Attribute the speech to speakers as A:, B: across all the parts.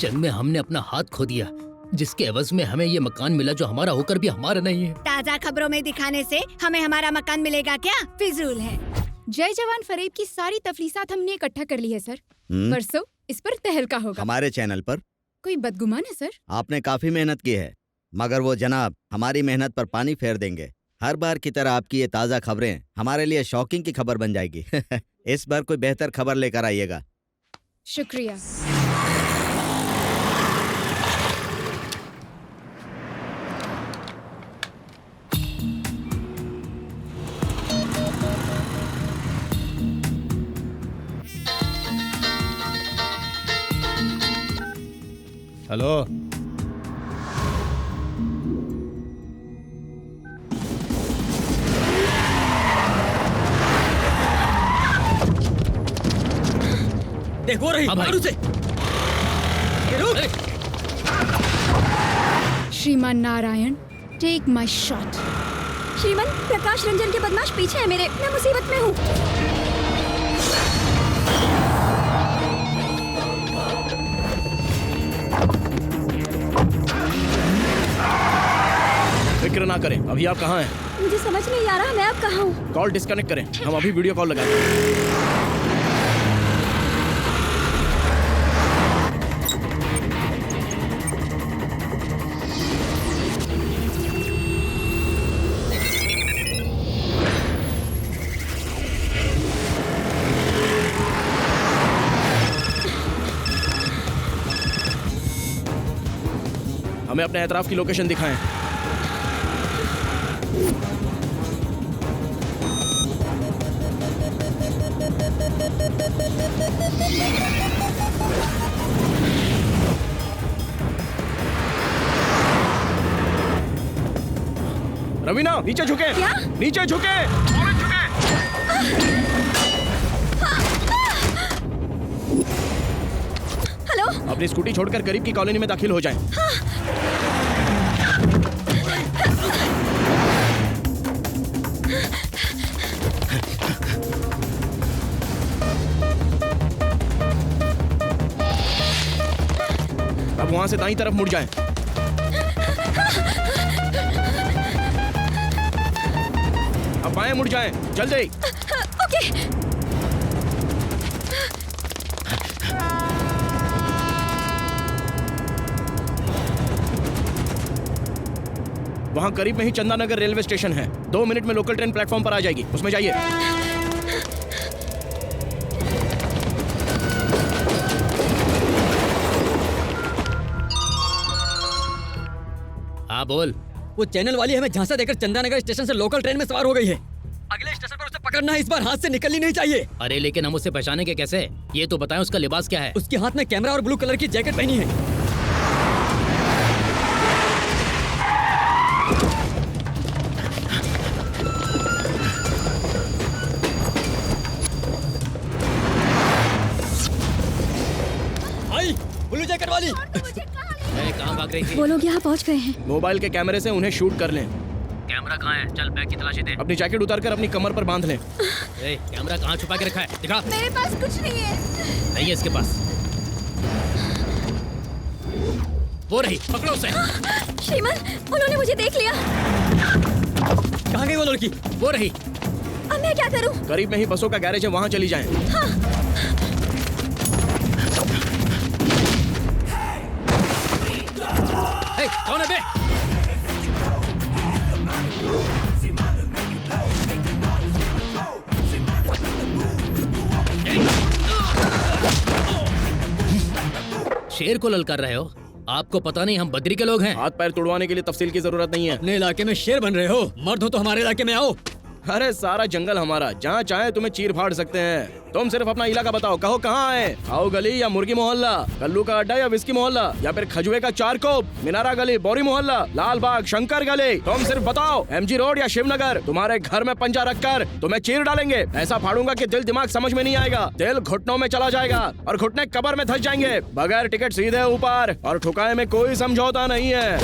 A: जंग में हमने अपना हाथ खो दिया, जिसके एवज में हमें ये मकान मिला जो हमारा होकर भी हमारा नहीं है।
B: ताज़ा खबरों में दिखाने से हमें हमारा मकान मिलेगा क्या? फिजूल है।
C: जय जवान फरेब की सारी तफलीसात हमने इकट्ठा कर ली है सर। परसों इस पर तहलका होगा।
D: हमारे चैनल पर
C: कोई बदगुमान है सर?
D: आपने काफी मेहनत की है, मगर वो जनाब हमारी मेहनत पर पानी फेर देंगे। हर बार की तरह आपकी ये ताज़ा खबरें हमारे लिए शॉकिंग की खबर बन जाएगी। इस बार कोई बेहतर खबर लेकर आइएगा।
C: शुक्रिया।
E: हेलो,
A: देखो रही मारू से।
C: श्रीमान नारायण, टेक माई शॉट।
B: श्रीमान, प्रकाश रंजन के बदमाश पीछे है मेरे, मैं मुसीबत में हूँ।
E: फिक्र ना करें। अभी आप कहाँ हैं?
B: मुझे समझ नहीं आ रहा मैं अब कहाँ हूँ।
E: कॉल डिस्कनेक्ट करें, हम अभी वीडियो कॉल लगाते हैं। हमें अपने एतराफ की लोकेशन दिखाएं। रवीना, नीचे झुके।
B: क्या?
E: नीचे झुके।
B: हेलो,
E: अपनी स्कूटी छोड़कर करीब की कॉलोनी में दाखिल हो जाएं। अब वहां से दाईं तरफ मुड़ जाएं। अब बाएं मुड़ जाएं, जल्दी।
B: ओके।
E: वहां करीब में ही चंदानगर रेलवे स्टेशन है। 2 मिनट में लोकल ट्रेन प्लेटफॉर्म पर आ जाएगी, उसमें जाइए।
A: हाँ बोल।
F: वो चैनल वाली हमें झांसा देकर चंदानगर स्टेशन से लोकल ट्रेन में सवार हो गई है। अगले स्टेशन पर उसे पकड़ना है, इस बार हाथ से निकलनी नहीं चाहिए।
A: अरे लेकिन हम उसे पहचानेंगे कैसे? ये तो बताएं उसका लिबास क्या है?
F: उसके हाथ में कैमरा और ब्लू कलर की जैकेट पहनी है। आई, ब्लू जैकेट वाली।
A: अरे कहाँ भाग रही थी?
B: वो लोग यहाँ पहुँच गए हैं।
E: मोबाइल के कैमरे से उन्हें शूट कर लें।
A: कैमरा कहाँ है? चल बैग की तलाशी दे।
E: अपनी जैकेट उतारकर अपनी कमर पर बांध लें।
A: ए, कैमरा कहाँ छुपा के रखा है? दिखा।
B: मेरे पास कुछ नहीं है।
A: नहीं है इसके पास। वो रही, पकड़ो उसे।
B: श्रीमान, उन्होंने मुझे देख लिया।
F: कहाँ गई वो लड़की?
A: वो रही।
B: अब मैं क्या करूँ?
E: करीब में ही बसों का गैरेज है, वहाँ चली जाएं।
A: ए, कौन है बे? शेर को ललकार रहे हो? आपको पता नहीं हम बद्री के लोग हैं?
E: हाथ पैर तुड़वाने के लिए तफसील की जरूरत नहीं है।
F: अपने इलाके में शेर बन रहे हो? मर्द हो तो हमारे इलाके में आओ।
E: अरे सारा जंगल हमारा, जहाँ चाहे तुम्हें चीर फाड़ सकते हैं। तुम सिर्फ अपना इलाका बताओ, कहो कहाँ आए? आओ गली या मुर्गी मोहल्ला, कल्लू का अड्डा या विस्की मोहल्ला, या फिर खजुए का चारकोप, मीनारा गली, बोरी मोहल्ला, लाल बाग, शंकर गली। तुम सिर्फ बताओ, एमजी रोड या शिवनगर। तुम्हारे घर में पंजा रखकर तुम्हें चीर डालेंगे। ऐसा फाड़ूंगा कि दिल दिमाग समझ में नहीं आएगा। दिल घुटनों में चला जाएगा और घुटने कब्र में धंस जाएंगे। बगैर टिकट सीधे ऊपर, और ठुकाए में कोई समझौता नहीं है।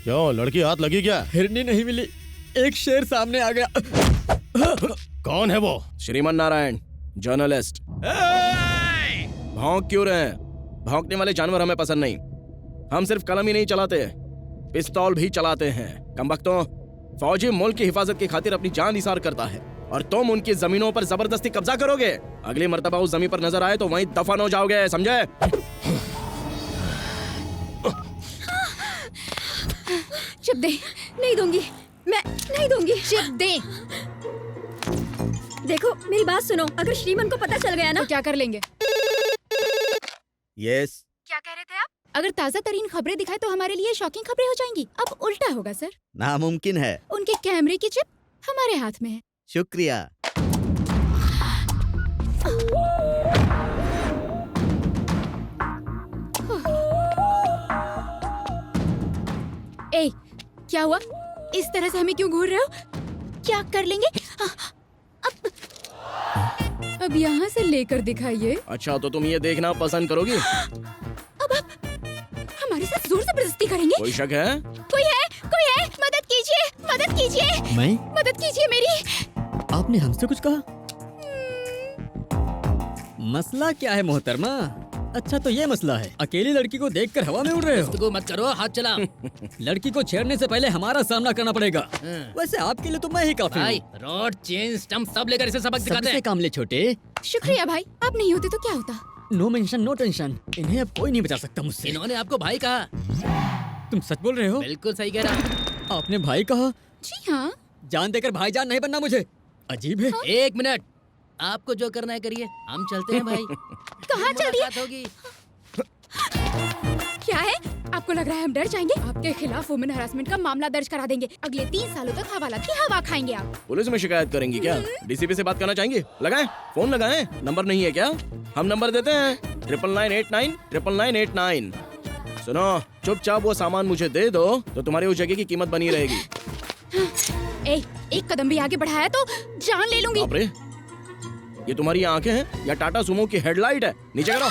G: क्यों, लड़की हाथ लगी क्या?
F: हिरनी नहीं मिली, एक शेर सामने आ गया।
G: कौन है वो?
E: श्रीमन नारायण, जर्नलिस्ट। भौंक क्यों रहे हैं? भौंकने वाले जानवर हमें पसंद नहीं। हम सिर्फ कलम ही नहीं चलाते, पिस्तौल भी चलाते हैं। कमबख्तों, फौजी मुल्क की हिफाजत की खातिर अपनी जान निसार करता है, और तुम उनकी जमीनों पर जबरदस्ती कब्जा करोगे। अगली मर्तबा उस जमीन पर नजर आए तो वहीं दफन हो जाओगे, समझे?
C: चिप दे।
B: नहीं दूंगी, मैं नहीं दूंगी।
C: चिप दे।
B: देखो मेरी बात सुनो, अगर श्रीमान को पता चल गया ना
C: तो क्या कर लेंगे?
D: यस।
B: क्या कह रहे थे आप?
C: अगर ताज़ा तरीन खबरें दिखाए तो हमारे लिए शॉकिंग खबरें हो जाएंगी। अब उल्टा होगा सर।
D: नामुमकिन है।
C: उनके कैमरे की चिप हमारे हाथ में है।
D: शुक्रिया।
C: ए, क्या हुआ? इस तरह से हमें क्यों घूर रहे हो? क्या कर लेंगे? अब यहाँ से लेकर दिखाइए।
E: अच्छा, तो तुम ये देखना पसंद करोगी?
C: अब आप हमारे साथ जोर जबरदस्ती करेंगे?
E: कोई शक है?
C: कोई है? कोई है? मदद कीजिए, मदद कीजिए।
F: मैं?
C: मदद कीजिए मेरी।
F: आपने हमसे कुछ कहा? मसला क्या है मोहतरमा? अच्छा तो ये मसला है, अकेली लड़की को देखकर हवा में उड़ रहे हो।
A: इसको मत करो, हाथ चला।
F: लड़की को छेड़ने से पहले हमारा सामना करना पड़ेगा। वैसे आपके लिए तो मैं ही काफी
A: भाई,
F: हूँ।
A: रॉड, चेन, स्टंप सब लेकर इसे सबक सिखाते
F: सबसे
A: हैं।
F: काम ले छोटे।
C: शुक्रिया भाई, आप नहीं होते तो क्या होता?
F: नो मेंशन नो टेंशन, इन्हें अब कोई नहीं बचा सकता मुझसे।
A: इन्होंने आपको भाई कहा?
F: तुम सच बोल रहे हो?
A: बिल्कुल सही कह रहा।
F: आपने भाई कहा?
C: जी हाँ।
F: जान देकर भाईजान नहीं बनना मुझे। अजीब है।
A: एक मिनट, आपको जो करना है करिए, हम चलते हैं भाई।
C: कहाँ चल दिए?
A: मुलाकात होगी।
C: क्या है? आपको लग रहा है हम डर जाएंगे? आपके खिलाफ वुमेन हरासमेंट का मामला दर्ज करा देंगे। अगले 3 सालों तक हवालात की हवा खाएंगे आप।
E: पुलिस में शिकायत करेंगी क्या? डीसीपी से बात करना चाहेंगी? लगाएं, फोन लगाएं। नंबर नहीं है क्या? हम नंबर देते हैं 9989 99989। सुनो, चुपचाप वो सामान मुझे दे दो तो तुम्हारी उस जगह की कीमत बनी रहेगी।
C: ए, एक कदम भी आगे बढ़ाया तो जान ले लूंगी।
E: बाप रे, ये तुम्हारी आंखें हैं या टाटा सुमो की हेडलाइट है? नीचे करो।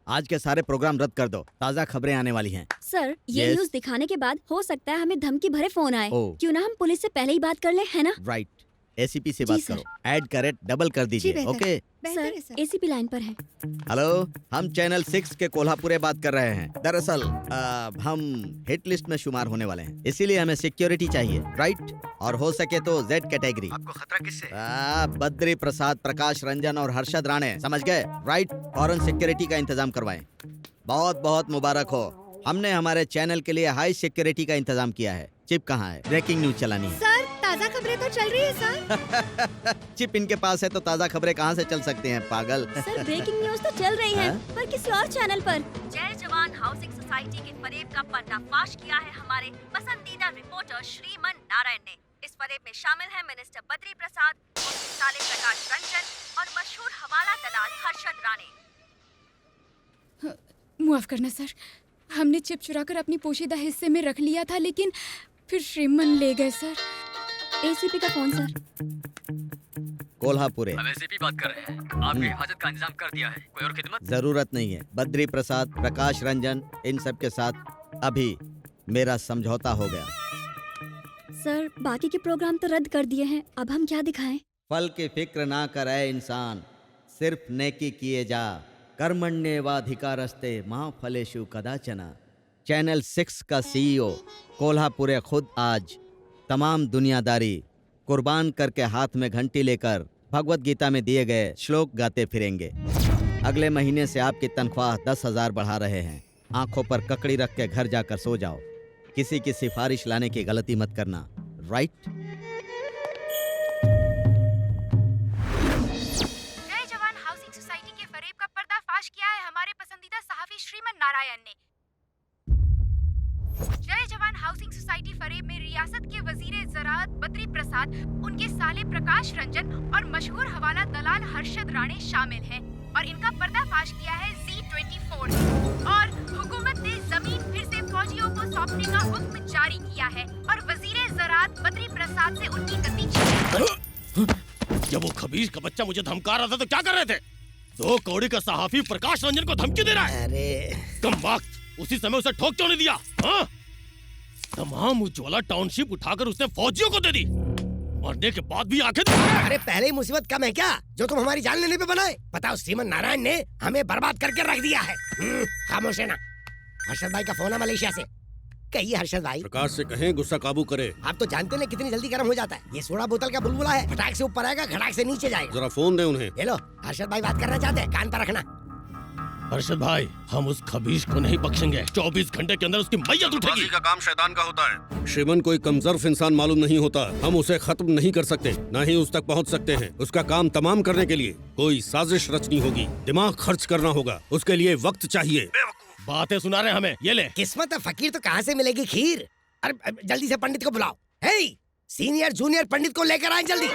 D: आज के सारे प्रोग्राम रद्द कर दो, ताज़ा खबरें आने वाली हैं।
B: सर, ये
D: Yes?
B: न्यूज़ दिखाने के बाद हो सकता है हमें धमकी भरे फोन आए।
D: ओह।
B: क्यों ना हम पुलिस से पहले ही बात कर ले, है ना?
D: राइट, एसीपी से
B: जी,
D: बात
B: सर।
D: करो, ऐड का रेट डबल कर दीजिए।
B: बेहतर।
D: ओके।
B: सर, एसीपी लाइन पर है।
D: हेलो, हम चैनल 6 के कोल्हापुरे बात कर रहे हैं। दरअसल हम हिट लिस्ट में शुमार होने वाले हैं, इसीलिए हमें सिक्योरिटी चाहिए। राइट, और हो सके तो जेड कैटेगरी। आपको खतरा किससे? बद्री प्रसाद, प्रकाश रंजन और हर्षद राणे, समझ गए? राइट, फॉरेन सिक्योरिटी का इंतजाम करवाएं। बहुत बहुत मुबारक हो, हमने हमारे चैनल के लिए हाई सिक्योरिटी का इंतजाम किया है। चिप कहाँ है? ब्रेकिंग न्यूज चलानी है।
B: सर, ताज़ा खबरें तो चल रही है सर।
D: चिप इनके पास है तो ताज़ा खबरें कहाँ से चल सकती हैं, पागल।
B: सर, ब्रेकिंग न्यूज़ तो चल रही है,
D: हाँ?
B: पर किसी और चैनल पर। जय जवान हाउसिंग सोसाइटी के फरेब का पर्दाफाश किया है हमारे पसंदीदा रिपोर्टर श्रीमन नारायण ने। इस फरेब में शामिल है मिनिस्टर बद्री प्रसाद, उनके साले प्रकाश रंजन और मशहूर हवाला दलाल हर्षद राणे।
C: माफ करना सर, हमने चिप चुराकर अपनी पोशीदा हिस्से में रख लिया था, लेकिन फिर श्रीमन ले गए सर।
B: एसीपी का फोन सर।
D: कोल्हापुरे।
F: हम एसीपी बात कर रहे हैं। आपकी हिफाजत का इंतजाम कर दिया है। कोई और खिदमत?
D: जरूरत नहीं है। बद्री प्रसाद, प्रकाश रंजन, इन सब के साथ अभी मेरा समझौता हो गया।
B: सर, बाकी के प्रोग्राम तो रद्द कर दिए हैं, अब हम क्या दिखाएं?
D: फल की फिक्र ना करे इंसान, सिर्फ नेकी किए जा। कर्मण्येवाधिकारस्ते मां फलेषु कदाचन। चैनल 6 का सीईओ कोल्हापुरे खुद आज तमाम दुनियादारी कुर्बान करके हाथ में घंटी लेकर भगवत गीता में दिए गए श्लोक गाते फिरेंगे। अगले महीने से आपकी तनख्वाह 10,000 बढ़ा रहे हैं। आंखों पर ककड़ी रख के घर जाकर सो जाओ। किसी की सिफारिश लाने की गलती मत करना। राइट?
C: जय जवान हाउसिंग सोसाइटी के फरेब का पर्दाफाश किया है हमारे पसंदीदा सहाफी श्रीमन नारायण ने। जय जवान हाउसिंग सोसाइटी फरेब में रियासत के वजीर ज़राअत बद्री प्रसाद, उनके साले प्रकाश रंजन और मशहूर हवाला दलाल हर्षद राणे शामिल हैं और इनका पर्दाफाश किया है Z24 और हुकूमत ने जमीन फिर से फौजियों को सौंपने का हुक्म जारी किया है और वजीर ज़राअत बद्री प्रसाद से उनकी गद्दी छीनी।
G: जब वो खबीज का बच्चा मुझे धमका रहा था तो क्या कर रहे थे? 2 कौड़ी का सहाफी प्रकाश रंजन को धमकी दे रहा है।
D: अरे
G: कम वक्त, उसी समय उसे ठोक क्यों नहीं दिया? हाँ? तमाम उज्ज्वला टाउनशिप उठाकर उसने फौजियों को दे दी। मरने के बाद भी आंखें
H: अरे पहले ही मुसीबत कम है क्या जो तुम हमारी जान लेने पे बनाए? बताओ, श्रीमन नारायण ने हमें बर्बाद करके रख दिया है। खामोश है ना। हर्षद भाई का फोन है मलेशिया से। कहिए हर्षद भाई।
G: प्रकाश से कहें गुस्सा काबू करे।
H: आप तो जानते हैं कितनी जल्दी गर्म हो जाता है। ये सोडा बोतल का बुलबुला है, फटाक से ऊपर आएगा, खटाक से नीचे जाएगा।
G: जरा फोन दे उन्हें।
H: ये लो, हर्षद भाई बात करना चाहते हैं, कान पर रखना।
G: हर्षद भाई, हम उस खबीज को नहीं बख्शेंगे। 24 घंटे के अंदर उसकी मैयत उठेगी।
I: का काम शैतान का होता है।
G: श्रीमन कोई कमजोर इंसान मालूम नहीं होता। हम उसे खत्म नहीं कर सकते, न ही उस तक पहुंच सकते हैं। उसका काम तमाम करने के लिए कोई साजिश रचनी होगी, दिमाग खर्च करना होगा। उसके लिए वक्त चाहिए। बातें सुना रहे हमें, ये ले।
H: किस्मत है फकीर तो कहाँ से मिलेगी खीर। अरे जल्दी से पंडित को बुलाओ। हे, सीनियर जूनियर पंडित को लेकर आए जल्दी।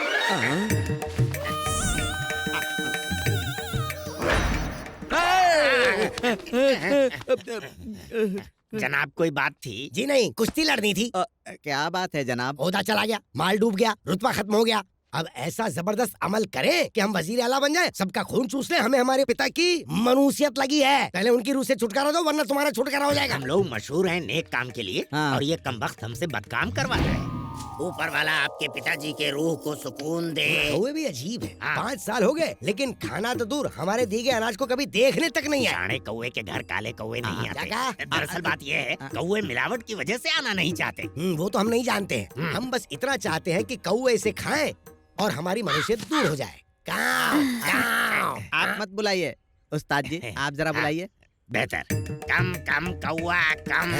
J: जनाब कोई बात थी?
H: जी नहीं, कुश्ती लड़नी थी।
D: क्या बात है जनाब?
H: ओहदा चला गया, माल डूब गया, रुतबा खत्म हो गया। अब ऐसा जबरदस्त अमल करें कि हम वजीर आला बन जाए, सबका खून चूस ले। हमें हमारे पिता की मनुसियत लगी है। पहले उनकी रूह से छुटकारा दो, वरना तुम्हारा छुटकारा हो जाएगा।
J: हम लोग मशहूर हैं नेक काम के लिए,
D: हाँ।
J: और ये कमबख्त हमसे बदकाम करवा रहे हैं। ऊपर वाला आपके पिताजी के रूह को सुकून दे।
H: कौवे भी अजीब है।
J: हाँ।
H: 5 साल हो गए, लेकिन खाना तो दूर, हमारे दिए गए अनाज को कभी देखने तक नहीं आया।
J: जाने कौवे के घर काले कौवे नहीं
H: क्या
J: आते।
H: कहा?
J: दरअसल बात ये है, कौवे मिलावट की वजह से आना नहीं चाहते।
H: वो तो हम नहीं जानते हैं। हम बस इतना चाहते हैं कि कौवे इसे खाएं और हमारी मनुष्यत दूर हो जाए। काव, काव।
D: आप मत बुलाइए उस्ताद जी, आप जरा बुलाइए।
J: बेहतर। कम कम कौवा कम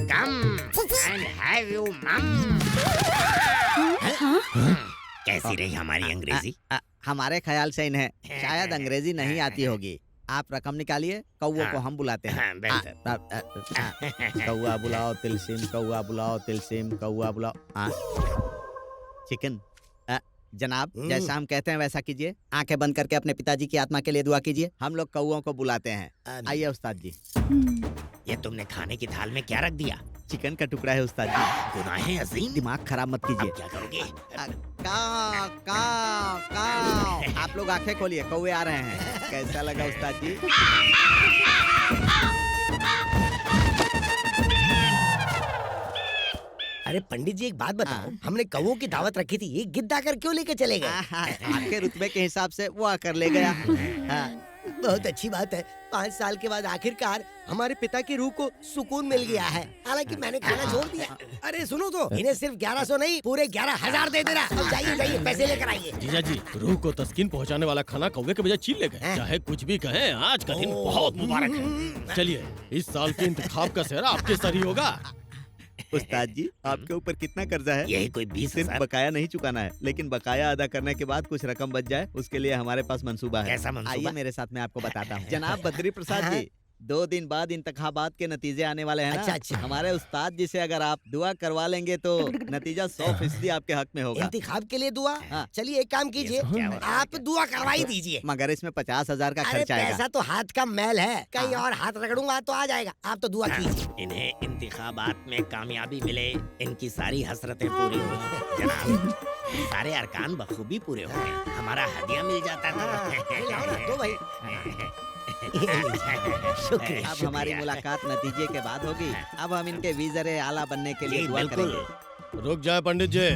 J: कम and have you mum। कैसी रही हमारी अंग्रेजी?
D: हमारे ख्याल से इन्हें शायद अंग्रेजी नहीं आती होगी। आप रकम निकालिए, कौवे को हम बुलाते हैं। कौवा बुलाओ तिलसिम, कौवा बुलाओ तिलसिम, कौवा बुलाओ। चिकन जनाब जैसा हम कहते हैं वैसा कीजिए। आंखें बंद करके अपने पिताजी की आत्मा के लिए दुआ कीजिए। हम लोग कौओं को बुलाते हैं। आइए उस्ताद जी।
J: ये तुमने खाने की थाल में क्या रख दिया?
D: चिकन का टुकड़ा है उस्ताद जी।
J: गुनाहे अजीम।
D: दिमाग खराब मत कीजिए।
J: अब क्या करोगे?
D: काव काव काव। आप लोग आंखें खोलिए, कौवे आ रहे हैं। कैसा लगा उस्ताद जी?
H: अरे पंडित जी एक बात बताओ, हमने कौवों की दावत रखी थी, ये गिद्ध आकर क्यों लेके चले गए?
D: आपके रुतबे के हिसाब से वो आकर ले गया। हाँ।
H: बहुत अच्छी बात है। 5 साल के बाद आखिरकार हमारे पिता की रूह को सुकून मिल गया है। हालांकि मैंने खाना छोड़ दिया। अरे सुनो तो, इन्हें सिर्फ 1100 नहीं पूरे 11,000 दे देना। अब जाइए जाइए, पैसे लेकर आइए।
E: जीजा जी, रूह को तस्कीन पहुंचाने वाला खाना कौवे के बजाय छीन ले गए। चाहे कुछ भी कहें, आज का दिन बहुत मुबारक है। चलिए, इस साल के इंतखाब का सेहरा आपके सर ही होगा।
D: उस्ताद जी, आपके ऊपर कितना कर्जा है?
J: यही कोई 20,000।
D: सिर्फ बकाया नहीं चुकाना है, लेकिन बकाया अदा करने के बाद कुछ रकम बच जाए, उसके लिए हमारे पास मंसूबा है।
J: कैसा मंसूबा?
D: आइए मेरे साथ, मैं आपको बताता हूँ। जनाब बद्री प्रसाद जी, 2 दिन बाद इंतखाबात के नतीजे आने वाले हैं ना?
H: अच्छा।
D: हमारे उस्ताद जी से अगर आप दुआ करवा लेंगे तो नतीजा 100% आपके हक में होगा।
H: इंतखाब के लिए दुआ?
D: हाँ।
H: चलिए एक काम कीजिए, आप दुआ करवा ही दीजिए।
D: मगर इसमें 50,000 का
H: अरे
D: खर्च आएगा।
H: पैसा तो हाथ का मैल है, कहीं और हाथ रगड़ूंगा तो आ जाएगा। आप तो दुआ कीजिए।
J: इन्हें इंतखाबात में कामयाबी मिले, इनकी सारी हसरतें पूरी हुई जनाब। सारे अरकान बखूबी पूरे हो गए, हमारा हदिया मिल जाता था।
H: दो भाई। शुक्रिया।
D: अब हमारी मुलाकात नतीजे के बाद होगी। अब हम इनके वीज़रे आला बनने के लिए
J: जी,
D: दुआ
J: बिल्कुल।
D: करेंगे।
E: रुक जाए पंडित जी।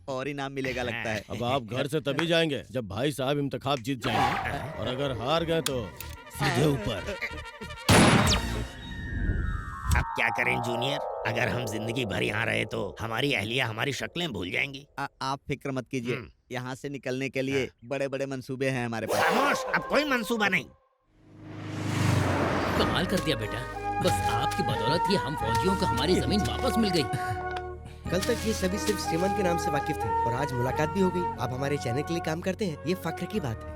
D: और इनाम मिलेगा लगता है।
E: अब आप घर से तभी जाएंगे जब भाई साहब इंतखाब जीत जाएंगे, और अगर हार गए तो सीधे ऊपर।
J: अब क्या करें जूनियर? अगर हम जिंदगी भर यहाँ रहे तो हमारी अहलिया हमारी शक्लें भूल जाएंगी।
D: आप फिक्र मत कीजिए, यहाँ से निकलने के लिए बड़े बड़े मंसूबे हैं हमारे पास।
J: खामोश, अब कोई मंसूबा नहीं।
A: कमाल कर दिया बेटा, बस आपकी बदौलत ये हम फौजियों को हमारी जमीन वापस मिल गई।
H: कल तक ये सभी सिर्फ श्रीमन के नाम से वाकिफ थे और आज मुलाकात भी हो गई। आप हमारे चैनल के लिए काम करते हैं, ये फख्र की बात है।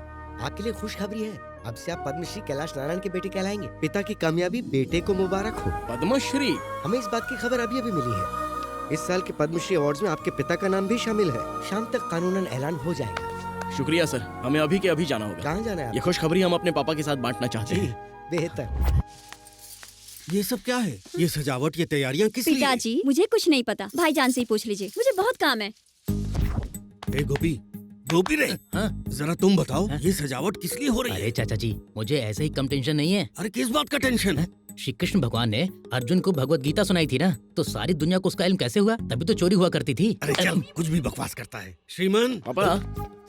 H: आपके लिए खुशखबरी है, अब से आप पद्मश्री कैलाश नारायण के बेटे कहलाएंगे। पिता की कामयाबी बेटे को मुबारक हो।
E: पद्मश्री?
H: हमें इस बात की खबर अभी अभी मिली है। इस साल के पद्मश्री अवार्ड्स में आपके पिता का नाम भी शामिल है। शाम तक कानूनन ऐलान हो जाएगा।
E: शुक्रिया सर, हमें अभी के अभी जाना होगा।
H: कहाँ जाना है?
E: ये खुशखबरी हम अपने पापा के साथ बांटना चाहते हैं।
H: बेहतर।
G: ये सब क्या है? ये सजावट, ये तैयारियां किस लिए?
I: पिताजी, मुझे कुछ नहीं पता, भाईजान से ही पूछ लीजिए, मुझे बहुत काम है।
G: ए गोपी, गोपी रे, जरा तुम बताओ, ये सजावट किस लिए हो रही है?
A: अरे चाचा जी, मुझे ऐसे ही कम टेंशन नहीं है।
G: अरे किस बात का टेंशन है?
A: श्री कृष्ण भगवान ने अर्जुन को भगवत गीता सुनाई थी ना, तो सारी दुनिया को उसका इल्म कैसे हुआ? तभी तो चोरी हुआ करती थी।
G: अरे चल, कुछ भी बकवास करता है। श्रीमान
E: पापा,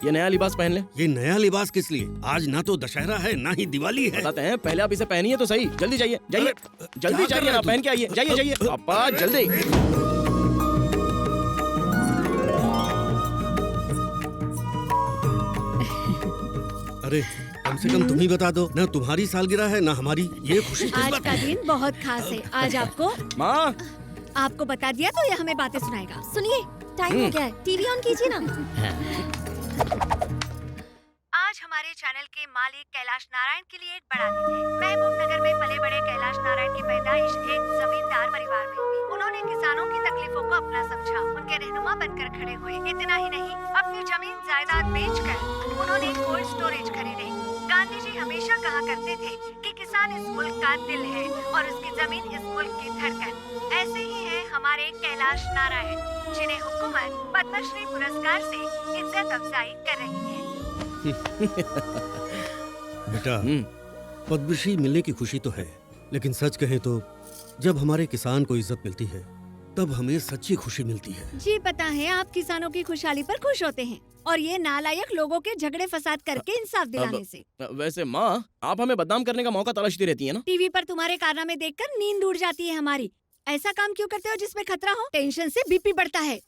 E: ये नया लिबास पहन ले।
G: ये नया लिबास किस लिए? आज ना तो दशहरा है ना ही दिवाली है।
E: बताते हैं, पहले आप इसे पहनिए तो सही। जल्दी जाइए, जाइए, जल्दी जाइए ना, पहन के आइए। जाइए जाइए पापा, जल्दी।
G: अरे कम से कम तुम ही बता दो ना, तुम्हारी सालगिरह है ना हमारी। ये खुशी किस
I: आज
G: बात
I: का
G: की?
I: दिन बहुत खास है। आज
E: माँ,
I: आपको बता दिया तो ये हमें बातें सुनाएगा। सुनिए, टाइम हो गया है, टीवी ऑन कीजिए ना।
B: आज हमारे चैनल के मालिक कैलाश नारायण के लिए एक बड़ा दिन है। महबूब नगर में पले बड़े कैलाश नारायण की पैदाइश एक जमींदार परिवार में हुई। उन्होंने किसानों की तकलीफों को अपना समझा, उनके रहनुमा बनकर खड़े हुए। इतना ही नहीं, अपनी जमीन जायदाद बेचकर उन्होंने कोल्ड स्टोरेज खरीदे। गांधी जी हमेशा कहा करते थे कि किसान इस मुल्क का दिल है और उसकी जमीन इस मुल्क की धड़कन। ऐसे ही है हमारे कैलाश नारायण, जिन्हें हुकूमत पद्मश्री पुरस्कार से इज्जत अफजाई कर रही है।
G: बेटा, पद्मश्री मिलने की खुशी तो है, लेकिन सच कहें तो जब हमारे किसान को इज्जत मिलती है तब हमें सच्ची खुशी मिलती है।
I: जी पता है, आप किसानों की खुशहाली पर खुश होते हैं और ये नालायक लोगों के झगड़े फसाद करके इंसाफ दिलाने से।
E: वैसे माँ, आप हमें बदनाम करने का मौका तलाशती रहती है ना?
I: टीवी पर तुम्हारे कारनामे देखकर नींद उड़ जाती है हमारी। ऐसा काम क्यों करते हो जिसमें खतरा हो? टेंशन से बीपी बढ़ता है।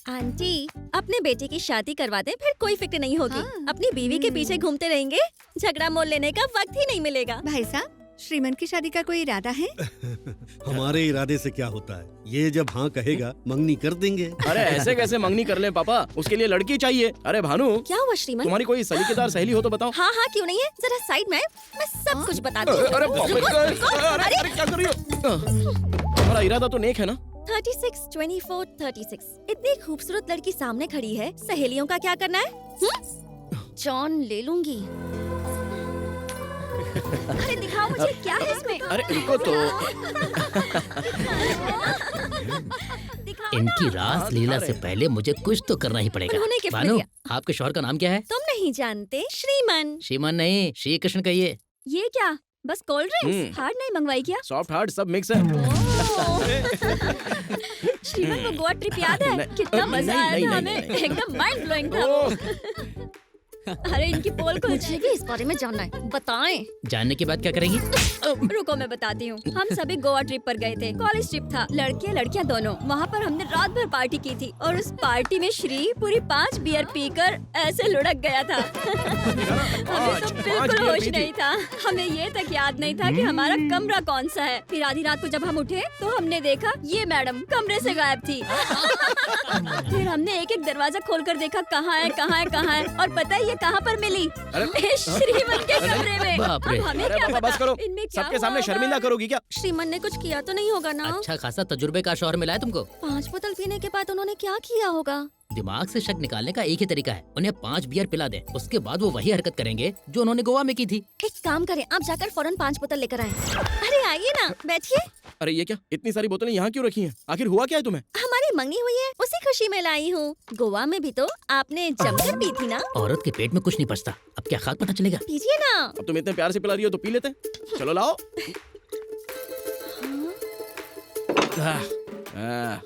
K: आंटी, अपने बेटे की शादी करवा दें, फिर कोई फिक्र नहीं होगी।
I: हाँ।
K: अपनी बीवी के पीछे घूमते रहेंगे, झगड़ा मोल लेने का वक्त ही नहीं मिलेगा।
I: भाई साहब, श्रीमन की शादी का कोई इरादा है?
G: हमारे इरादे से क्या होता है, ये जब हाँ कहेगा मंगनी कर देंगे।
E: अरे ऐसे कैसे मंगनी कर ले पापा, उसके लिए लड़की चाहिए। अरे भानु,
K: क्या हुआ श्रीमन?
E: तुम्हारी कोई सलीकेदार सहेली हो तो बताओ।
K: हाँ हाँ, क्यों नहीं है, जरा साइड में, मैं सब कुछ बताती हूँ।
E: अरे क्या कर रही हो? तुम्हारा इरादा तो नेक है ना?
K: 36, 24, 36। इतनी खूबसूरत लड़की सामने खड़ी है, सहेलियों का क्या करना है? जॉन ले लूंगी। अरे दिखाओ मुझे क्या है इसमें।
E: अरे रुको तो।
A: इनकी रास लीला से पहले मुझे कुछ तो करना ही पड़ेगा।
K: उन्होंने गिफ्ट
A: भानु,
K: दिया।
A: आपके शौहर का नाम क्या है?
K: तुम नहीं जानते? श्रीमन।
A: श्रीमान नहीं, श्री कृष्ण कहिए।
K: ये क्या? बस कोल्ड ड्रिंक्स? हार्ड नहीं मंगवाई क्या?
E: सॉफ्ट हार्ड सब मिक्स है।
K: श्रीमन, वो गोवा ट्रिप याद है? कितना मजा आया था हमें, एकदम माइंड ब्लोइंग था। अरे इनकी पोल को मुझे भी इस बारे में जानना है, बताएं।
A: जानने के बाद क्या करेंगी?
K: रुको मैं बताती हूँ। हम सभी गोवा ट्रिप पर गए थे, कॉलेज ट्रिप था, लड़कियाँ लड़कियाँ दोनों। वहाँ पर हमने रात भर पार्टी की थी और उस पार्टी में श्री पूरी 5 बियर पीकर ऐसे लुढ़क गया था। हमें तो बिल्कुल होश नहीं था। हमें ये तक याद नहीं था कि हमारा कमरा कौन सा है। फिर आधी रात को जब हम उठे तो हमने देखा ये मैडम कमरे से गायब थी। फिर हमने एक एक दरवाजा खोलकर देखा कहाँ है कहाँ है कहाँ है, और पता है ये कहाँ पर मिली? श्रीमन के कमरे में।
A: बाप रे।
K: अब हमें
E: अरे
K: क्या
E: बाबा, बस
K: पता
E: करो।
K: इनमें क्या
E: सबके
K: हुआ
E: सामने
K: होगा?
E: शर्मिंदा करोगी क्या?
K: श्रीमन ने कुछ किया तो नहीं होगा ना?
A: अच्छा खासा तजुर्बे का शौहर मिला है तुमको।
K: 5 बोतल पीने के बाद उन्होंने क्या किया होगा?
A: दिमाग से शक निकालने का एक ही तरीका है, उन्हें 5 बियर पिला दे, उसके बाद वो वही हरकत करेंगे जो उन्होंने गोवा में की थी।
K: एक काम करें, आप जाकर फौरन 5 बोतल लेकर आए। अरे आइए ना, बैठिए।
E: अरे ये क्या, इतनी सारी बोतलें यहाँ क्यों रखी हैं? आखिर हुआ क्या है तुम्हें?
K: हमारी मंगनी हुई है, उसी खुशी में लाई हूँ। गोवा में भी तो आपने जमकर पी थी ना?
A: औरत के पेट में कुछ नहीं पचता, अब क्या खाक पता चलेगा?
K: पीजिए ना।
E: अब तुम इतने प्यार से पिला रही हो तो पी लेते हैं। चलो लाओ।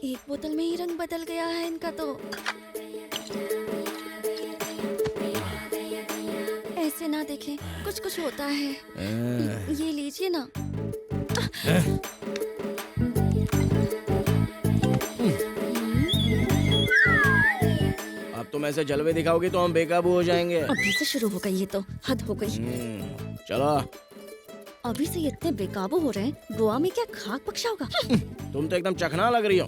K: एक बोतल में ही रंग बदल गया है इनका तो। ऐसे ना देखें, कुछ कुछ होता है। ये लीजिए ना।
E: अब तुम ऐसे जलवे दिखाओगे तो हम बेकाबू हो जाएंगे।
K: अभी से शुरू हो गई, ये तो हद हो गई।
E: चलो।
K: अभी से ये इतने बेकाबू हो रहे हैं, गोवा में क्या खाक बख्शा होगा?
E: तुम तो एकदम चखना लग रही हो।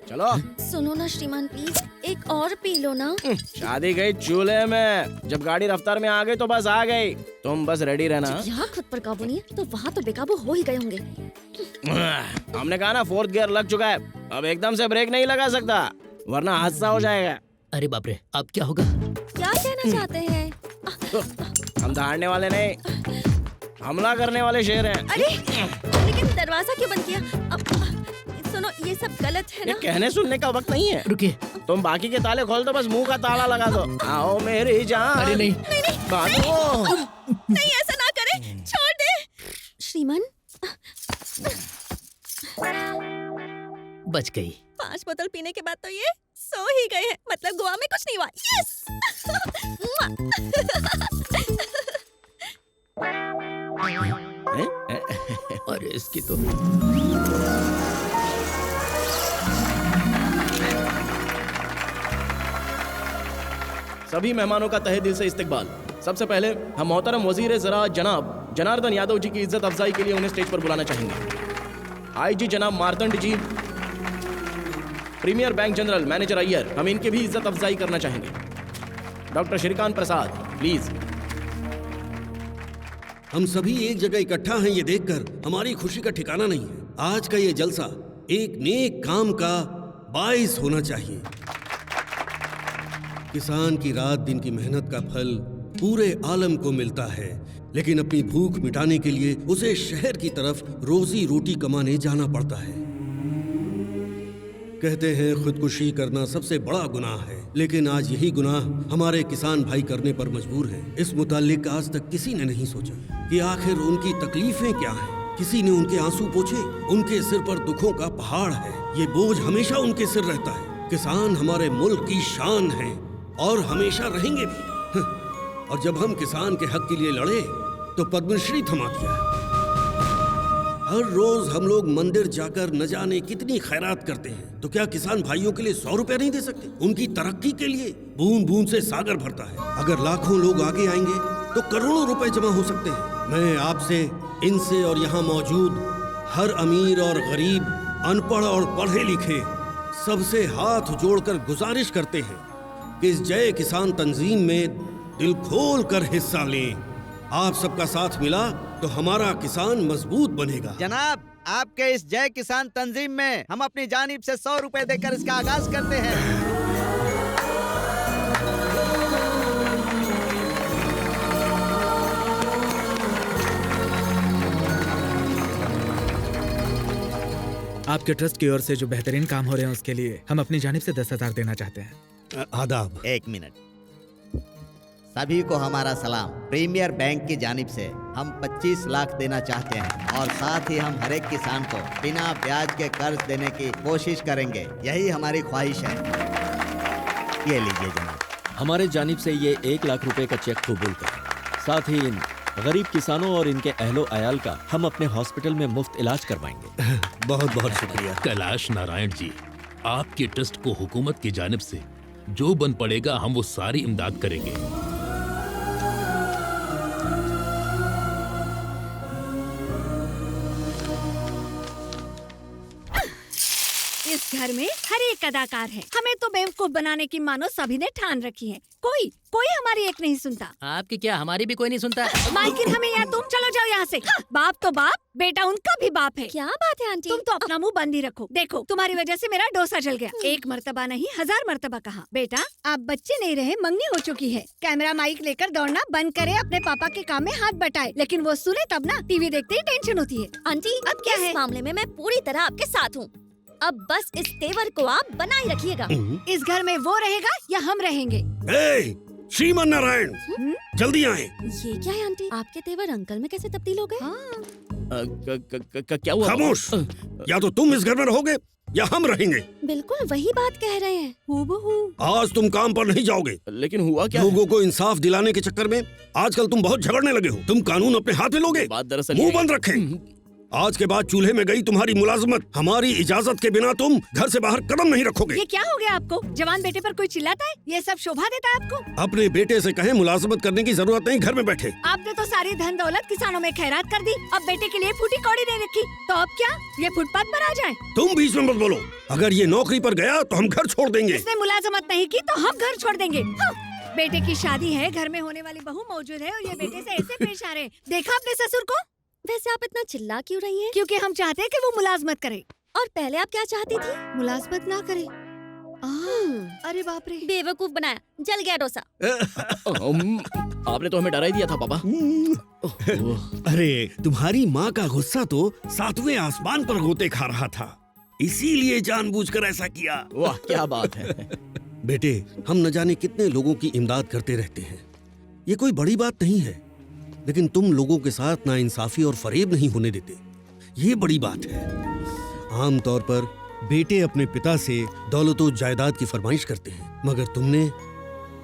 E: चलो।
K: सुनो ना श्रीमान, प्लीज एक और पी लो ना।
E: शादी गई चूल्हे में, जब गाड़ी रफ्तार में आ गई तो बस आ गई। तुम बस रेडी रहना।
K: यहाँ खुद पर काबू नहीं है तो वहाँ तो बेकाबू हो ही गए होंगे।
E: हमने कहा ना 4th गियर लग चुका है, अब एकदम से ब्रेक नहीं लगा सकता वरना हादसा हो जाएगा।
A: अरे बाप रे, अब क्या होगा?
K: क्या कहना चाहते हैं?
E: हम दहाड़ने वाले नहीं, हमला करने वाले शेर हैं।
K: अरे लेकिन दरवाजा क्यों बंद किया? सुनो, ये सब गलत है
E: ये
K: ना?
E: कहने सुनने का वक्त नहीं है।
A: रुकिए,
E: तुम बाकी के ताले खोल दो, बस मुंह का ताला लगा दो। आओ मेरी जान।
A: अरे नहीं,
K: नहीं ऐसा ना करें, छोड़ दे। श्रीमान,
A: बच गई।
K: 5 बोतल पीने के बाद तो ये सो ही गए हैं, मतलब गोवा में कुछ नहीं हुआ। यस।
A: अरे इसकी तो
E: सभी मेहमानों का तहे दिल से इस्तकबाल। सबसे पहले हम मोहतरम वजीर ज़राअत जनाब जनार्दन यादव जी की इज्जत अफजाई के लिए उन्हें स्टेज पर बुलाना चाहेंगे। आईजी जनाब Martand ji, premier bank general manager Iyer, हम इनकी भी इज्जत अफजाई करना चाहेंगे। Doctor Shrikant Prasad, please.
G: हम सभी एक जगह इकट्ठा हैं, ये देखकर हमारी खुशी का ठिकाना नहीं है। आज का ये जलसा एक नेक काम का बाइस होना चाहिए। किसान की रात दिन की मेहनत का फल पूरे आलम को मिलता है, लेकिन अपनी भूख मिटाने के लिए उसे शहर की तरफ रोजी रोटी कमाने जाना पड़ता है। कहते हैं खुदकुशी करना सबसे बड़ा गुनाह है, लेकिन आज यही गुनाह हमारे किसान भाई करने पर मजबूर हैं। इस मुतालिक आज तक किसी ने नहीं सोचा कि आखिर उनकी तकलीफें क्या हैं। किसी ने उनके आंसू पोंछे? उनके सिर पर दुखों का पहाड़ है, ये बोझ हमेशा उनके सिर रहता है। किसान हमारे मुल्क की शान है और हमेशा रहेंगे भी। और जब हम किसान के हक के लिए लड़े तो पद्मश्री थमा दिया। हर रोज हम लोग मंदिर जाकर न जाने कितनी खैरात करते हैं, तो क्या किसान भाइयों के लिए 100 रुपए नहीं दे सकते? उनकी तरक्की के लिए बूंद बूंद से सागर भरता है। अगर लाखों लोग आगे आएंगे तो करोड़ों रुपए जमा हो सकते हैं। मैं आपसे, इनसे और यहाँ मौजूद हर अमीर और गरीब, अनपढ़ और पढ़े लिखे सबसे हाथ जोड़कर गुजारिश करते हैं कि इस जय किसान तंजीम में दिल खोल कर हिस्सा लें। आप सबका साथ मिला तो हमारा किसान मजबूत बनेगा।
D: जनाब, आपके इस जय किसान तंजीम में हम अपनी जानिब से 100 रुपए देकर इसका आगाज करते हैं।
L: आपके ट्रस्ट की ओर से जो बेहतरीन काम हो रहे हैं उसके लिए हम अपनी जानिब से 10,000 देना चाहते हैं।
G: आदाब।
D: 1 मिनट। सभी को हमारा सलाम। प्रीमियर बैंक की जानिब से हम 25 लाख देना चाहते हैं और साथ ही हम हर एक किसान को बिना ब्याज के कर्ज देने की कोशिश करेंगे। यही हमारी ख्वाहिश है। ये लीजिए जनाब।
M: हमारे जानिब से ये 1 लाख रुपए का चेक कबूल करें। साथ ही इन गरीब किसानों और इनके अहलो अयाल का हम अपने हॉस्पिटल में मुफ्त इलाज करवाएंगे।
G: बहुत बहुत शुक्रिया।
N: कैलाश नारायण जी, आपके ट्रस्ट को हुकूमत की जानिब से जो बन पड़ेगा हम वो सारी इमदाद करेंगे।
I: इस घर में हर एक अदाकार है। हमें तो बेवकूफ बनाने की मानो सभी ने ठान रखी है। कोई हमारी एक नहीं सुनता।
A: आपकी क्या हमारी भी कोई नहीं सुनता।
I: मालकिन हमें यहाँ, तुम चलो जाओ यहाँ से। बाप तो बाप, बेटा उनका भी बाप है।
K: क्या बात है आंटी?
I: तुम तो अपना मुंह बंद ही रखो। देखो तुम्हारी वजह से मेरा डोसा जल गया। 1 मर्तबा नहीं 1000 मर्तबा कहा। बेटा आप बच्चे नहीं रहे, मंगनी हो चुकी है। कैमरा माइक लेकर दौड़ना बंद करे, अपने पापा के काम में हाथ बटाए। लेकिन वो सुने तब ना, टीवी देखते ही टेंशन होती है।
K: आंटी
I: अब क्या है?
K: इस मामले में मैं पूरी तरह आपके साथ हूँ। अब बस इस तेवर को आप बनाए रखिएगा।
I: इस घर में वो रहेगा या हम रहेंगे?
G: श्रीमान नारायण, जल्दी आए।
K: ये क्या है आंटी? आपके तेवर अंकल में कैसे तब्दील हो गए?
E: क्या हुआ?
G: खामोश। या तो तुम इस घर में रहोगे या हम रहेंगे।
K: बिल्कुल वही बात कह रहे हैं। हूबहू।
G: आज तुम काम पर नहीं जाओगे।
E: लेकिन हुआ क्या?
G: लोगों को इंसाफ दिलाने के चक्कर में आजकल तुम बहुत झगड़ने लगे हो। तुम कानून अपने हाथ में लोगे?
E: बात दरअसल
G: मुंह बंद रखे। आज के बाद चूल्हे में गई तुम्हारी मुलाजमत हमारी इजाजत के बिना तुम घर से बाहर कदम नहीं रखोगे।
I: ये क्या हो गया आपको? जवान बेटे पर कोई चिल्लाता है? ये सब शोभा देता है आपको?
G: अपने बेटे से कहें मुलाजमत करने की जरूरत नहीं, घर में बैठे।
I: आपने तो सारी धन दौलत किसानों में खैरात कर दी। अब बेटे के लिए फूटी कौड़ी नहीं रखी, तो अब क्या ये फुटपाथ पर आ जाए?
G: तुम बीच में मत बोलो। अगर ये नौकरी पर गया तो हम घर छोड़ देंगे।
I: इसने मुलाजमत नहीं की तो हम घर छोड़ देंगे। बेटे की शादी है, घर में होने वाली बहू मौजूद है और ये बेटे से ऐसे पेश आ रहे। देखा अपने ससुर को?
K: वैसे आप इतना चिल्ला क्यों रही हैं?
I: क्योंकि हम चाहते हैं कि वो मुलाजमत करे।
K: और पहले आप क्या चाहती थी?
I: मुलाजमत ना करे। अरे बाप रे,
K: बेवकूफ बनाया, जल गया डोसा।
E: आपने तो हमें डरा ही दिया था पापा।
G: अरे तुम्हारी माँ का गुस्सा तो 7वें आसमान पर गोते खा रहा था, इसीलिए जानबूझकर ऐसा किया।
E: वाह क्या बात है।
G: बेटे, हम न जाने कितने लोगों की इमदाद करते रहते हैं। ये कोई बड़ी बात नहीं है, लेकिन तुम लोगों के साथ नाइंसाफी और फरेब नहीं होने देते, ये बड़ी बात है। आमतौर पर बेटे अपने पिता से दौलत और जायदाद की फरमाइश करते हैं, मगर तुमने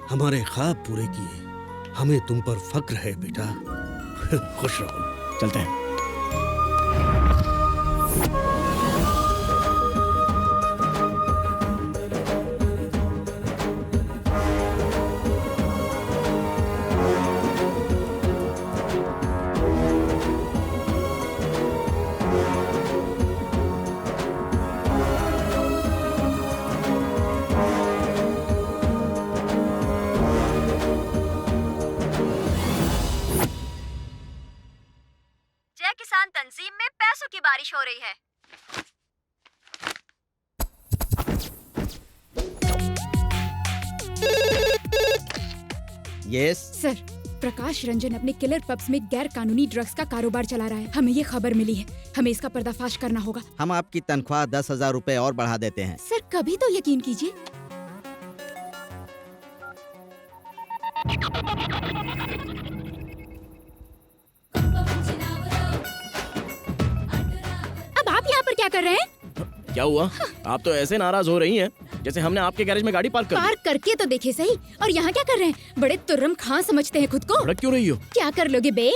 G: हमारे ख्वाब पूरे किए। हमें तुम पर फक्र है बेटा। खुश रहो।
E: चलते हैं।
B: जय किसान तंजीम में पैसों की बारिश हो रही है।
D: यस
C: सर, प्रकाश रंजन अपने किलर पब्स में गैर कानूनी ड्रग्स का कारोबार चला रहा है। हमें ये खबर मिली है, हमें इसका पर्दाफाश करना होगा।
D: हम आपकी तनख्वाह 10,000 रुपए और बढ़ा देते हैं।
C: सर कभी तो यकीन कीजिए। अब आप यहाँ पर क्या कर रहे हैं?
E: क्या हुआ? आप तो ऐसे नाराज हो रही हैं जैसे हमने आपके गैरेज में गाड़ी पार्क कर दी।
C: पार्क करके तो देखे सही। और यहाँ क्या कर रहे हैं? बड़े तुर्रम खां समझते हैं खुद को।
E: भड़क क्यों रही हो?
C: क्या कर लोगे बे?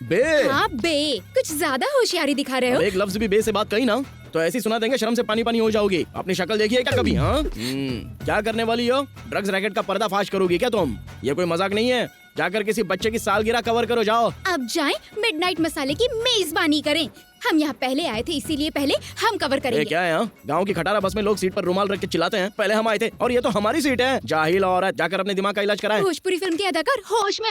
E: बे?
C: हाँ बे, कुछ ज्यादा होशियारी दिखा रहे हो।
E: एक लफ्ज भी बे से बात कही ना तो ऐसी सुना देंगे, शर्म से पानी पानी हो जाओगी। अपनी शक्ल देखी है क्या कभी? हाँ क्या करने वाली हो? ड्रग्स रैकेट का पर्दाफाश करोगी क्या तुम? ये कोई मजाक नहीं है। जाकर किसी बच्चे की सालगिरह कवर करो, जाओ।
C: अब जाएं, मिडनाइट मसाले की मेजबानी करें। हम यहाँ पहले आए थे, इसीलिए पहले हम कवर करेंगे।
E: क्या है? गांव की खटारा बस में लोग सीट पर रुमाल रख के चिल्लाते हैं, पहले हम आए थे और ये तो हमारी सीट है। जाहिल औरत, जाकर अपने दिमाग का इलाज कराएं।
C: भोजपुरी फिल्म के अदाकार होश में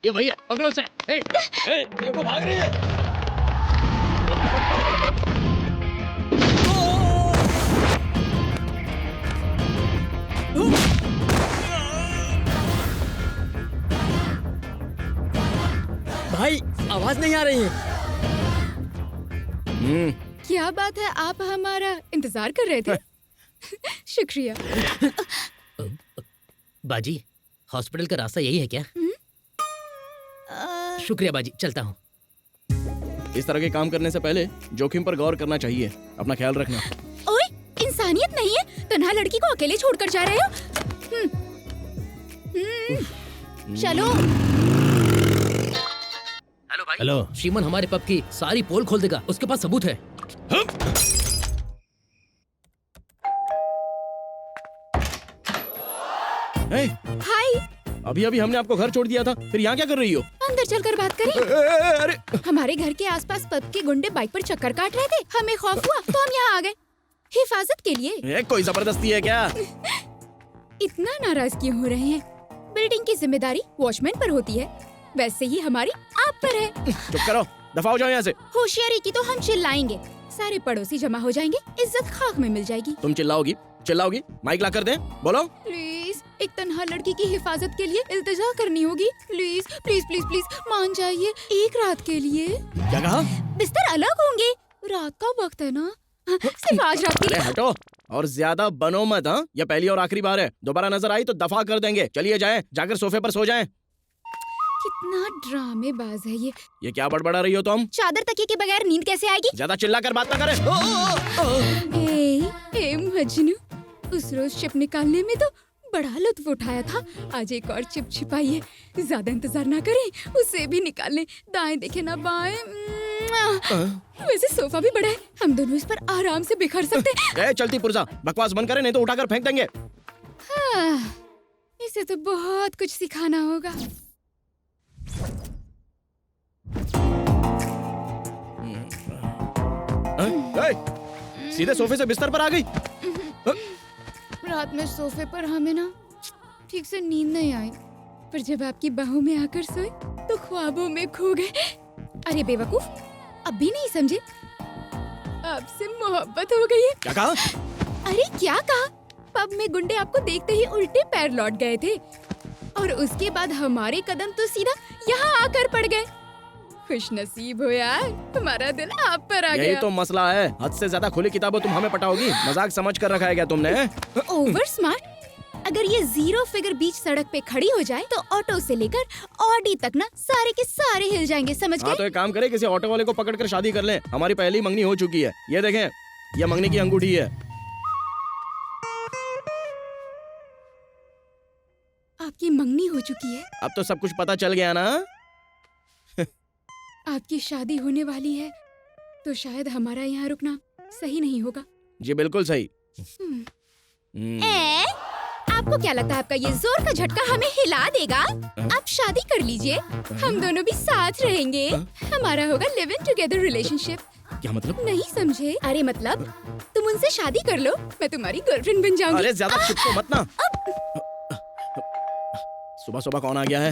N: ये भैया पकड़ो से। देखो भाग रही है।
F: भाई आवाज नहीं आ रही है।
C: क्या बात है, आप हमारा इंतजार कर रहे थे? शुक्रिया।
A: बाजी, हॉस्पिटल का रास्ता यही है क्या? शुक्रिया बाजी, चलता हूँ।
E: इस तरह के काम करने से पहले जोखिम पर गौर करना चाहिए। अपना ख्याल रखना।
C: ओए, इंसानियत नहीं है, तन्हा लड़की को अकेले छोड़कर जा रहे हो। चलो।
A: हेलो भाई। हेलो। श्रीमन हमारे पब की सारी पोल खोल देगा, उसके पास सबूत है।
C: हाय।
E: अभी हमने आपको घर छोड़ दिया था, फिर यहाँ क्या कर रही हो?
C: अंदर चलकर बात करें।
E: अरे
C: हमारे घर के आसपास पब के गुंडे बाइक पर चक्कर काट रहे थे, हमें खौफ हुआ तो हम यहाँ आ गए हिफाजत के लिए।
E: कोई जबरदस्ती है क्या?
C: इतना नाराज क्यों हो रहे हैं? बिल्डिंग की जिम्मेदारी वॉचमैन पर होती है, वैसे ही हमारी आप पर है।
E: चुप करो, दफा हो जाओ यहाँ से।
C: होशियारी की तो हम चिल्लाएंगे, सारे पड़ोसी जमा हो जाएंगे, इज्जत खाक में मिल जाएगी।
E: तुम चिल्लाओगी? माइक ला कर दें? बोलो।
C: प्लीज, एक तन्हा लड़की की हिफाजत के लिए इल्तिजा करनी होगी। प्लीज प्लीज प्लीज प्लीज मान जाइए, एक रात के लिए।
E: क्या कहा?
C: बिस्तर अलग होंगे, रात का वक्त है ना, सिर्फ आज रात के लिए।
E: हटो और ज्यादा बनो मत। हाँ, यह पहली और आखिरी बार है, दोबारा नजर आई तो दफा कर देंगे। चलिए जाएं, जाकर सोफे पर सो जाएं।
C: कितना ड्रामेबाज है ये
E: क्या बड़बड़ा रही हो तुम?
C: चादर तकिए के बगैर नींद कैसे आएगी?
E: ज्यादा चिल्लाकर बात ना करें।
C: ए मजनू, उस रोज चिप निकालने में तो बड़ा लुत्फ उठाया था, आज एक और चिप छिपाइए। ज्यादा इंतजार ना करें, उसे भी निकाल लें। दाएं देखे ना बाएं। वैसे सोफा भी बड़ा है, हम दोनों इस पर आराम से बिखर सकते हैं।
E: चलती पुर्जा, बकवास बंद करें नहीं तो उठाकर फेंक देंगे।
C: इसे तो बहुत कुछ सिखाना होगा।
E: सीधे सोफे से बिस्तर पर आ गई।
C: रात में सोफे पर हमें ना ठीक से नींद नहीं आई, पर जब आपकी बाहों में आकर सोए तो ख्वाबों में खो गए। अरे बेवकूफ, अब भी नहीं समझे? आपसे मोहब्बत हो गई है।
E: क्या कहा?
C: अरे क्या कहा? पब में गुंडे आपको देखते ही उल्टे पैर लौट गए थे और उसके बाद हमारे कदम तो सीधा यहाँ आकर पड़ गए। खुश नसीब हो यार, तुम्हारा दिल आप पर आ गया।
E: यही तो मसला है, हद से ज्यादा खुली किताबों तुम हमें पटाओगी। मजाक समझ कर रखा है क्या तुमने?
C: Over smart. अगर ये जीरो फिगर बीच सड़क पे खड़ी हो जाए तो ऑटो से लेकर ऑडी तक ना सारे के सारे हिल जाएंगे, समझ गए?
E: हाँ, तो एक काम करें, किसी ऑटो वाले को पकड़कर शादी कर लें। हमारी पहली मंगनी हो चुकी है। ये देखें, ये मंगनी की अंगूठी है।
C: आपकी मंगनी हो चुकी है?
E: अब तो सब कुछ पता चल गया ना?
C: आपकी शादी होने वाली है तो शायद हमारा यहाँ रुकना सही नहीं होगा।
E: जी बिल्कुल सही।
C: आपको क्या लगता है आपका ये जोर का झटका हमें हिला देगा? आप शादी कर लीजिए, हम दोनों भी साथ रहेंगे, हमारा होगा लिव इन टुगेदर रिलेशनशिप।
E: क्या मतलब?
C: नहीं समझे? अरे मतलब तुम उनसे शादी कर लो, मैं तुम्हारी गर्लफ्रेंड बन जाऊंगी।
E: अरे ज्यादा चिपको मत ना। सुबह सुबह कौन आ गया है?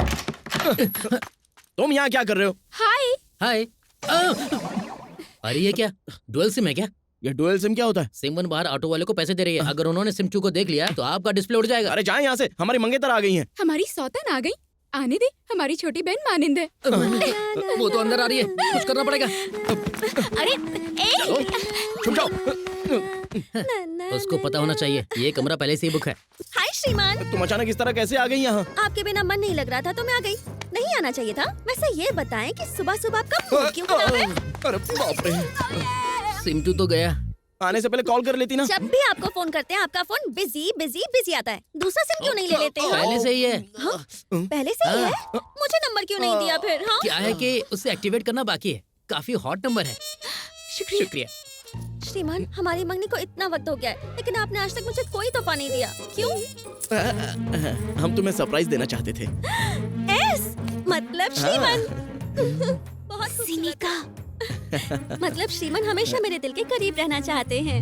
E: तुम यहाँ क्या कर रहे हो?
C: हाय
A: हाय। अरे ये क्या डुअल सिम है क्या?
E: ये डुअल सिम क्या होता है?
A: सिम वन बाहर ऑटो वाले को पैसे दे रही है, अगर उन्होंने सिम 2 को देख लिया तो आपका डिस्प्ले उड़ जाएगा।
E: अरे जाए यहाँ से, हमारी मंगेतर आ गई हैं।
C: हमारी सौतन आ गई, आने दे, हमारी छोटी बहन मानिंद है।
A: वो तो अंदर आ रही है, कुछ करना पड़ेगा।
C: अरे
E: छुप जाओ।
A: उसको पता होना चाहिए, ये कमरा पहले से ही बुक है।
B: हाय श्रीमान,
E: तुम अचानक इस तरह कैसे आ गई यहाँ?
B: आपके बिना मन नहीं लग रहा था तो मैं आ गई। नहीं आना चाहिए था। वैसे ये बताएं कि सुबह सुबह आपका मूड क्यों खराब है?
E: अरे बाप रे,
A: सिम 2 तो गया।
E: आने से पहले कॉल कर लेती ना।
B: जब भी आपको फोन करते हैं आपका फोन बिजी बिजी बिजी आता है। दूसरा सिम क्यों नहीं ले लेते हो?
A: पहले से ही है।
B: हाँ? पहले से ही है? मुझे नंबर क्यों नहीं दिया फिर? हाँ?
A: क्या है कि उसे एक्टिवेट करना बाकी है, काफी हॉट नंबर है। शुक्रिया।
B: श्रीमान, हमारी मंगनी को इतना वक्त हो गया है लेकिन आपने आज तक मुझे कोई तोहफा नहीं दिया, क्यों?
E: हम तुम्हें सरप्राइज देना चाहते थे।
B: मतलब श्रीमान बहुत सिनिका। मतलब श्रीमान हमेशा मेरे दिल के करीब रहना चाहते हैं।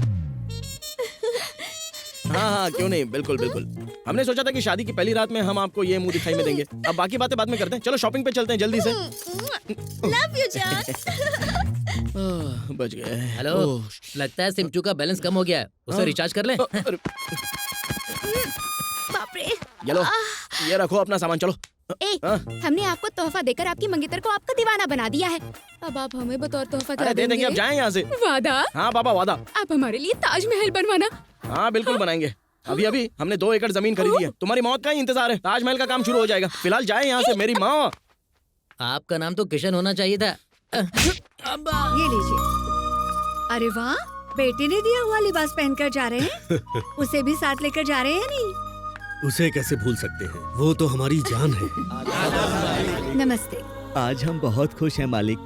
E: हाँ, क्यों नहीं, बिल्कुल बिल्कुल। हमने सोचा था कि शादी की पहली रात में हम आपको ये मुंह दिखाई में देंगे। अब बाकी बातें बाद में करते हैं। चलो शॉपिंग पे चलते हैं जल्दी से।
K: लव यू जान।
E: बच गए।
A: हेलो, लगता है सिम 2 का बैलेंस कम हो गया है, उसे रिचार्ज कर लें।
C: बाप रे।
E: ये लो, ये रखो अपना सामान, चलो।
C: हमने आपको तोहफा देकर आपकी मंगेतर को आपका दीवाना बना दिया है। अब आप हमें बतौर तोहफा क्या
E: दे देंगे। अब जाएं यहाँ से।
C: वादा?
E: हाँ बाबा, वादा।
C: आप हमारे लिए ताजमहल बनवाना।
E: हाँ बिल्कुल बनाएंगे। अभी अभी हमने 2 एकड़ जमीन खरीदी है। तुम्हारी मौत का ही इंतजार है, ताजमहल का काम शुरू हो जाएगा। फिलहाल जाए यहाँ से मेरी माँ।
A: आपका नाम तो किशन होना चाहिए था।
I: ये लीजिए। अरे वाह, बेटे ने दिया हुआ लिबास पहनकर जा रहे हैं। उसे भी साथ लेकर जा रहे हैं नहीं?
G: उसे कैसे भूल सकते हैं, वो तो हमारी जान है।
I: नमस्ते।
D: आज हम बहुत खुश हैं मालिक।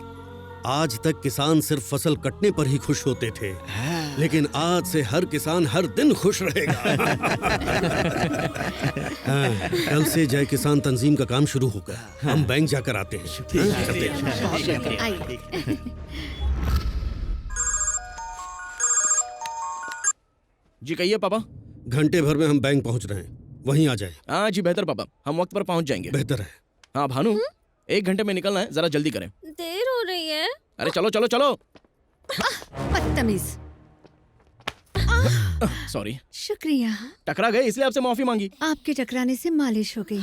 G: आज तक किसान सिर्फ फसल कटने पर ही खुश होते थे, लेकिन आज से हर किसान हर दिन खुश रहेगा। हाँ, कल से जय किसान तंजीम का काम शुरू होगा। हम बैंक जाकर आते हैं। चलते हैं।
E: जी कहिए पापा।
G: घंटे भर में हम बैंक पहुंच रहे हैं, वहीं आ जाए।
E: हाँ जी बेहतर पापा, हम वक्त पर पहुंच जाएंगे।
G: बेहतर है।
E: हाँ भानु, 1 घंटे में निकलना है, जरा जल्दी करें।
K: देर हो रही है।
E: अरे चलो चलो चलो।
I: बदतमीज।
E: सॉरी।
I: शुक्रिया।
E: टकरा गए इसलिए आपसे माफी मांगी।
I: आपके टकराने से मालिश हो गई।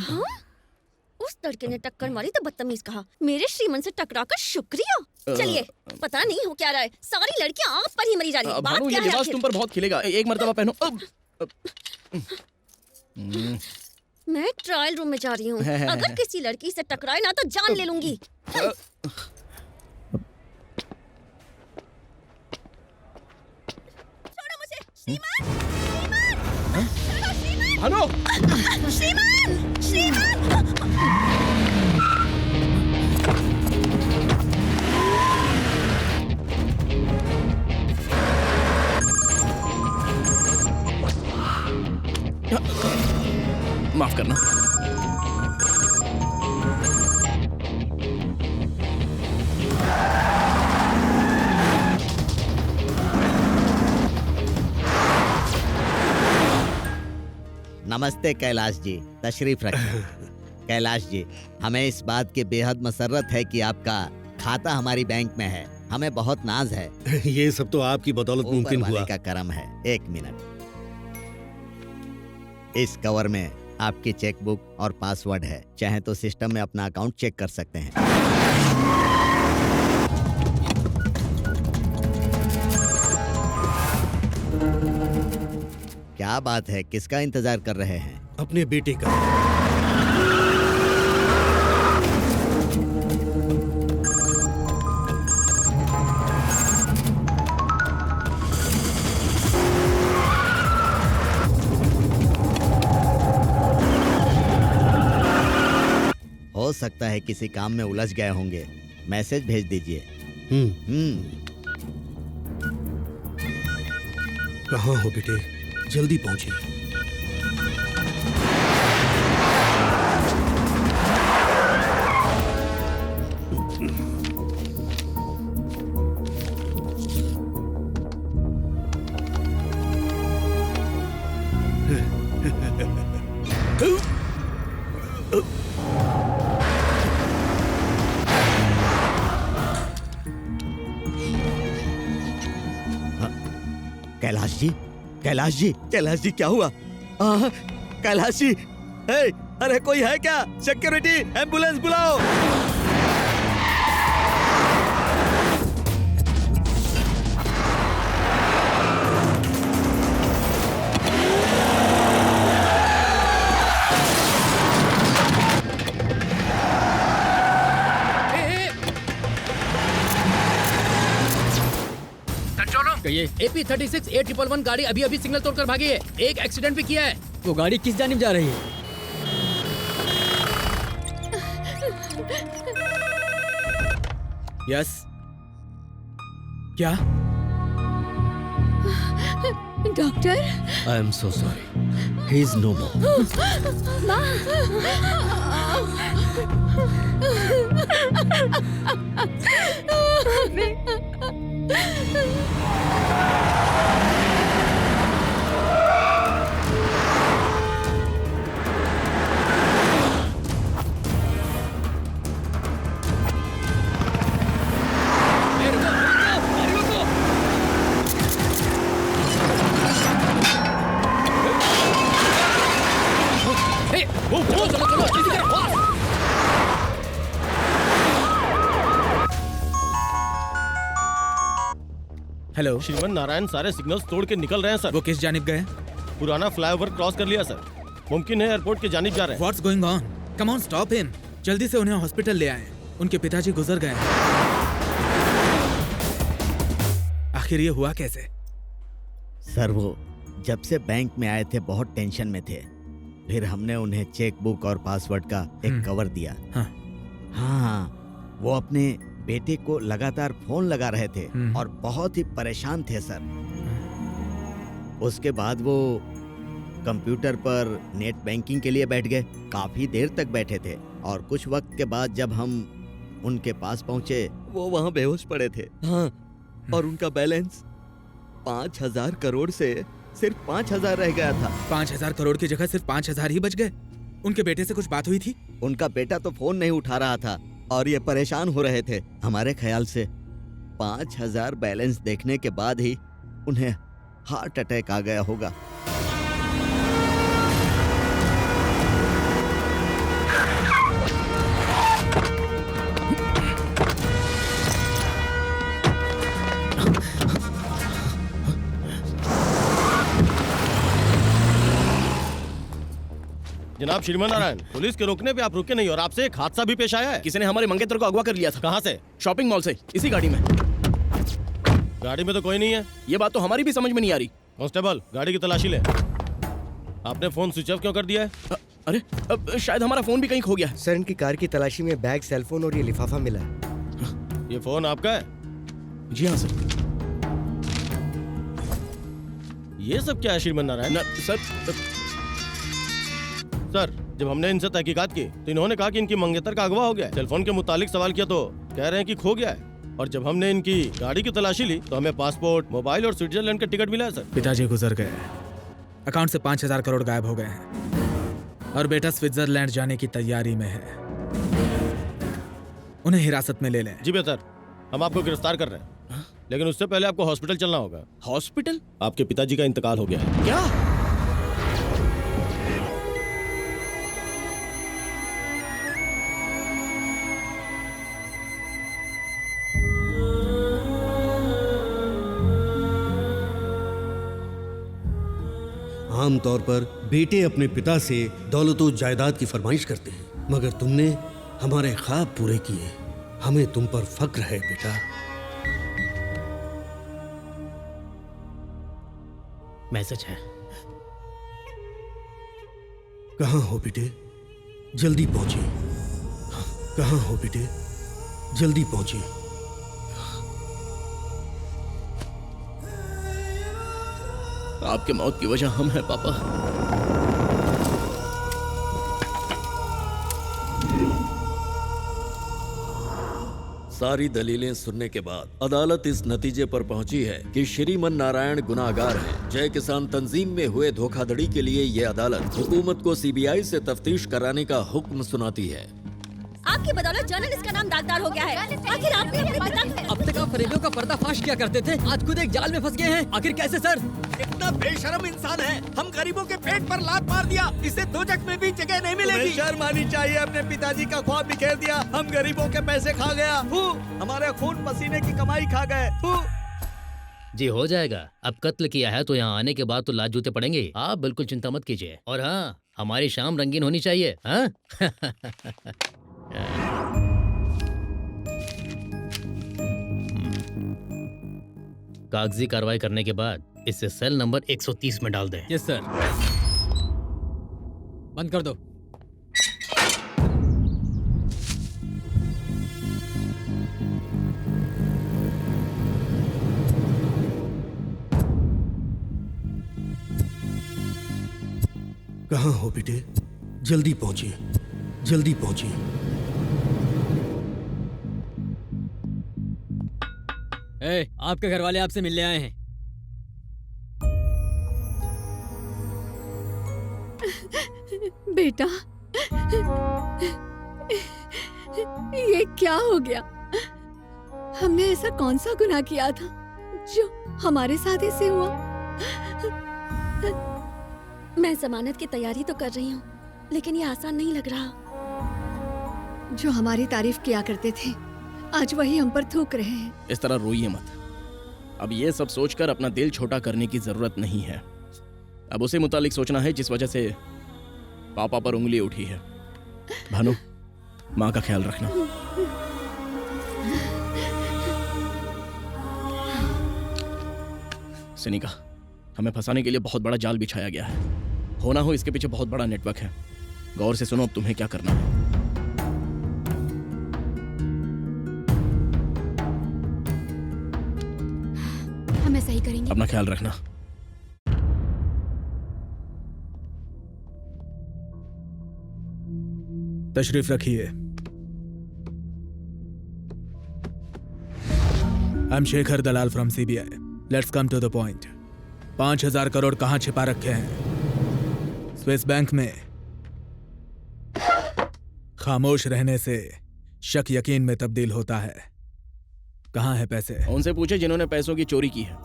K: उस लड़के ने टक्कर मारी तो बदतमीज कहा। मेरे श्रीमन से टकरा कर शुक्रिया। चलिए, पता नहीं हो क्या रहा है, सारी लड़कियां आप पर ही मरी जा रही हैं। बात
E: भानु,
K: क्या
E: ये
K: है
E: लिबास
K: आखिर?
E: तुम पर बहुत खिलेगा। एक मर्तबा पहनो।
K: मैं ट्रायल रूम में जा रही हूँ। अगर किसी लड़की से टकराए ना तो जान ले लूंगी। छोड़ो मुझे, श्रीमान!
E: भानु!
K: श्रीमान! श्रीमान!
E: माफ करना।
D: नमस्ते कैलाश जी, तशरीफ रखें। कैलाश जी, हमें इस बात की बेहद मसर्रत है कि आपका खाता हमारी बैंक में है। हमें बहुत नाज है।
G: ये सब तो आपकी बदौलत मुमकिन
D: ऊपर
G: हुआ।
D: वाले का करम है। 1 मिनट। इस कवर में आपकी चेकबुक और पासवर्ड है। चाहे तो सिस्टम में अपना अकाउंट चेक कर सकते हैं। क्या बात है, किसका इंतजार कर रहे हैं?
G: अपने बेटे का।
D: हो सकता है किसी काम में उलझ गए होंगे, मैसेज भेज दीजिए।
G: कहाँ हो बेटे, जल्दी पहुंचे।
D: कैलाश जी, कैलाश जी, कैलाश जी, क्या हुआ? कैलाश जी, अरे कोई है क्या? सिक्योरिटी, एम्बुलेंस बुलाओ।
A: कहिए। AP36 A111 गाड़ी अभी अभी सिग्नल तोड़कर भागी है। एक एक्सीडेंट भी किया है।
F: वो गाड़ी किस जानिब जा रही है?
L: यस। क्या?
I: Doctor?
M: I am so sorry, he is no more.
A: चलो चलो चलो जल्दी करो बॉस।
L: हेलो
O: श्रीमन नारायण सारे सिग्नल्स तोड़ के निकल रहे हैं सर।
L: वो किस जानिब गए?
O: पुराना फ्लाईओवर क्रॉस कर लिया सर। मुमकिन है एयरपोर्ट की जानिब जा रहे हैं।
L: What's going on? Come on stop him. जल्दी से उन्हें हॉस्पिटल ले आएं। उनके पिताजी गुजर गए हैं। आखिर ये हुआ कैसे?
D: सर वो जब से बैंक में आए थे बहुत टेंशन में थे। फिर हमने उन्हें चेक बुक और पासवर्ड का एक कवर दिया। हाँ, वो अपने बेटे को लगातार फोन लगा रहे थे और बहुत ही परेशान थे सर। उसके बाद वो कंप्यूटर पर नेट बैंकिंग के लिए बैठ गए। काफी देर तक बैठे थे और कुछ वक्त के बाद जब हम उनके पास पहुंचे वो वहां बेहोश पड़े थे। हाँ, और उनका बैलेंस 5,000 करोड़ से सिर्फ 5,000 रह गया था।
L: 5,000 करोड़ की जगह सिर्फ 5,000 ही बच गए। उनके बेटे से कुछ बात हुई थी?
D: उनका बेटा तो फोन नहीं उठा रहा था और ये परेशान हो रहे थे। हमारे ख्याल से 5,000 बैलेंस देखने के बाद ही उन्हें हार्ट अटैक आ गया होगा।
O: जनाब श्रीमन नारायण, पुलिस के रोकने पे आप रुके नहीं और आपसे एक हादसा भी पेश आया है।
E: किसी ने हमारे मंगेतर को अगवा कर लिया था।
O: कहाँ से?
E: शॉपिंग मॉल से, इसी गाड़ी में।
O: गाड़ी में तो कोई नहीं है।
E: ये बात तो हमारी भी समझ में नहीं आ रही।
O: कांस्टेबल, गाड़ी की तलाशी ले। आपने फोन स्विच ऑफ क्यों कर दिया है?
E: अरे अब शायद हमारा फोन भी कहीं खो गया है।
H: सर, इनकी कार की तलाशी में बैग, सेलफोन और ये लिफाफा मिला है।
O: ये फोन आपका है?
E: जी हाँ सर।
O: ये सब क्या है श्रीमन नारायण? सर, जब हमने इनसे तहकीकात की तो इन्होंने कहा कि इनकी मंगेतर का अगवा हो गया है। सेलफोन के मुतालिक सवाल किया तो कह रहे हैं कि खो गया है। और जब हमने इनकी गाड़ी की तलाशी ली तो हमें पासपोर्ट, मोबाइल और स्विट्जरलैंड का टिकट मिला है सर।
L: पिताजी गुजर गए। अकाउंट से 5,000 करोड़ गायब हो गए हैं और बेटा स्विट्जरलैंड जाने की तैयारी में है। उन्हें हिरासत में ले लें।
O: जी बेहतर, हम आपको गिरफ्तार कर रहे हैं, लेकिन उससे पहले आपको हॉस्पिटल चलना होगा।
E: हॉस्पिटल?
O: आपके पिताजी का इंतकाल हो गया है।
E: क्या?
G: आमतौर पर बेटे अपने पिता से दौलत और जायदाद की फरमाइश करते हैं, मगर तुमने हमारे ख्वाब पूरे किए। हमें तुम पर फक्र है बेटा।
A: मैसेज है।
G: कहाँ हो बेटे? जल्दी पहुंचिए। कहाँ हो बेटे? जल्दी पहुंचिए।
A: आपके मौत की वजह हम हैं पापा।
M: सारी दलीलें सुनने के बाद अदालत इस नतीजे पर पहुंची है कि श्रीमन नारायण गुनाहगार हैं। जय किसान तंजीम में हुए धोखाधड़ी के लिए ये अदालत हुकूमत को सीबीआई से तफ्तीश कराने का हुक्म सुनाती है।
K: आपकी बदौलत जर्नलिस्ट का नाम दागदार हो गया है। आखिर आपने अपने पिता
F: अब तक आप फरेबियों का पर्दाफाश किया करते थे, आज खुद एक जाल में फंस गए हैं। आखिर कैसे सर?
J: इतना बेशर्म इंसान है, हम गरीबों के पेट पर लात मार दिया। इसे दोजख में भी जगह नहीं मिलेगी।
D: शर्म आनी चाहिए। अपने पिताजी का ख्वाब बिखेर दिया। हम गरीबों के पैसे खा गया। हमारे खून पसीने की कमाई खा गए।
A: जी हो जाएगा। अब कत्ल किया है तो यहाँ आने के बाद तो लात जूते पड़ेंगे। आप बिल्कुल चिंता मत कीजिए। और हाँ, हमारी शाम रंगीन होनी चाहिए। हाँ? कागजी कार्रवाई करने के बाद इसे सेल नंबर 130 में डाल दें।
F: Yes sir. बंद कर दो।
G: कहाँ हो बेटे? जल्दी पहुंचिए। जल्दी पहुंचिए।
F: आपके घर वाले आपसे मिलने आए हैं।
I: बेटा, ये क्या हो गया? हमने ऐसा कौन सा गुनाह किया था जो हमारे साथ ऐसे हुआ?
K: मैं जमानत की तैयारी तो कर रही हूँ, लेकिन ये आसान नहीं लग रहा।
I: जो हमारी तारीफ किया करते थे आज वही हम पर थूक रहे हैं।
E: इस तरह रोइए मत। अब ये सब सोचकर अपना दिल छोटा करने की जरूरत नहीं है। अब उसे मुतालिक सोचना है जिस वजह से पापा पर उंगली उठी है। भानु, माँ का ख्याल रखना। सिनिका, हमें फंसाने के लिए बहुत बड़ा जाल बिछाया गया है। होना हो इसके पीछे बहुत बड़ा नेटवर्क है। गौर से सुनो अब तुम्हें क्या करना है।
C: हम ऐसा ही करेंगे।
E: अपना ख्याल रखना।
L: तशरीफ रखिए। I am Shekhar Dalal from CBI. Let's come to the point. 5,000 crore कहाँ छिपा रखे हैं? स्विस बैंक में। खामोश रहने से शक यकीन में तब्दील होता है। कहाँ है पैसे?
E: उनसे पूछे जिन्होंने पैसों की चोरी की है।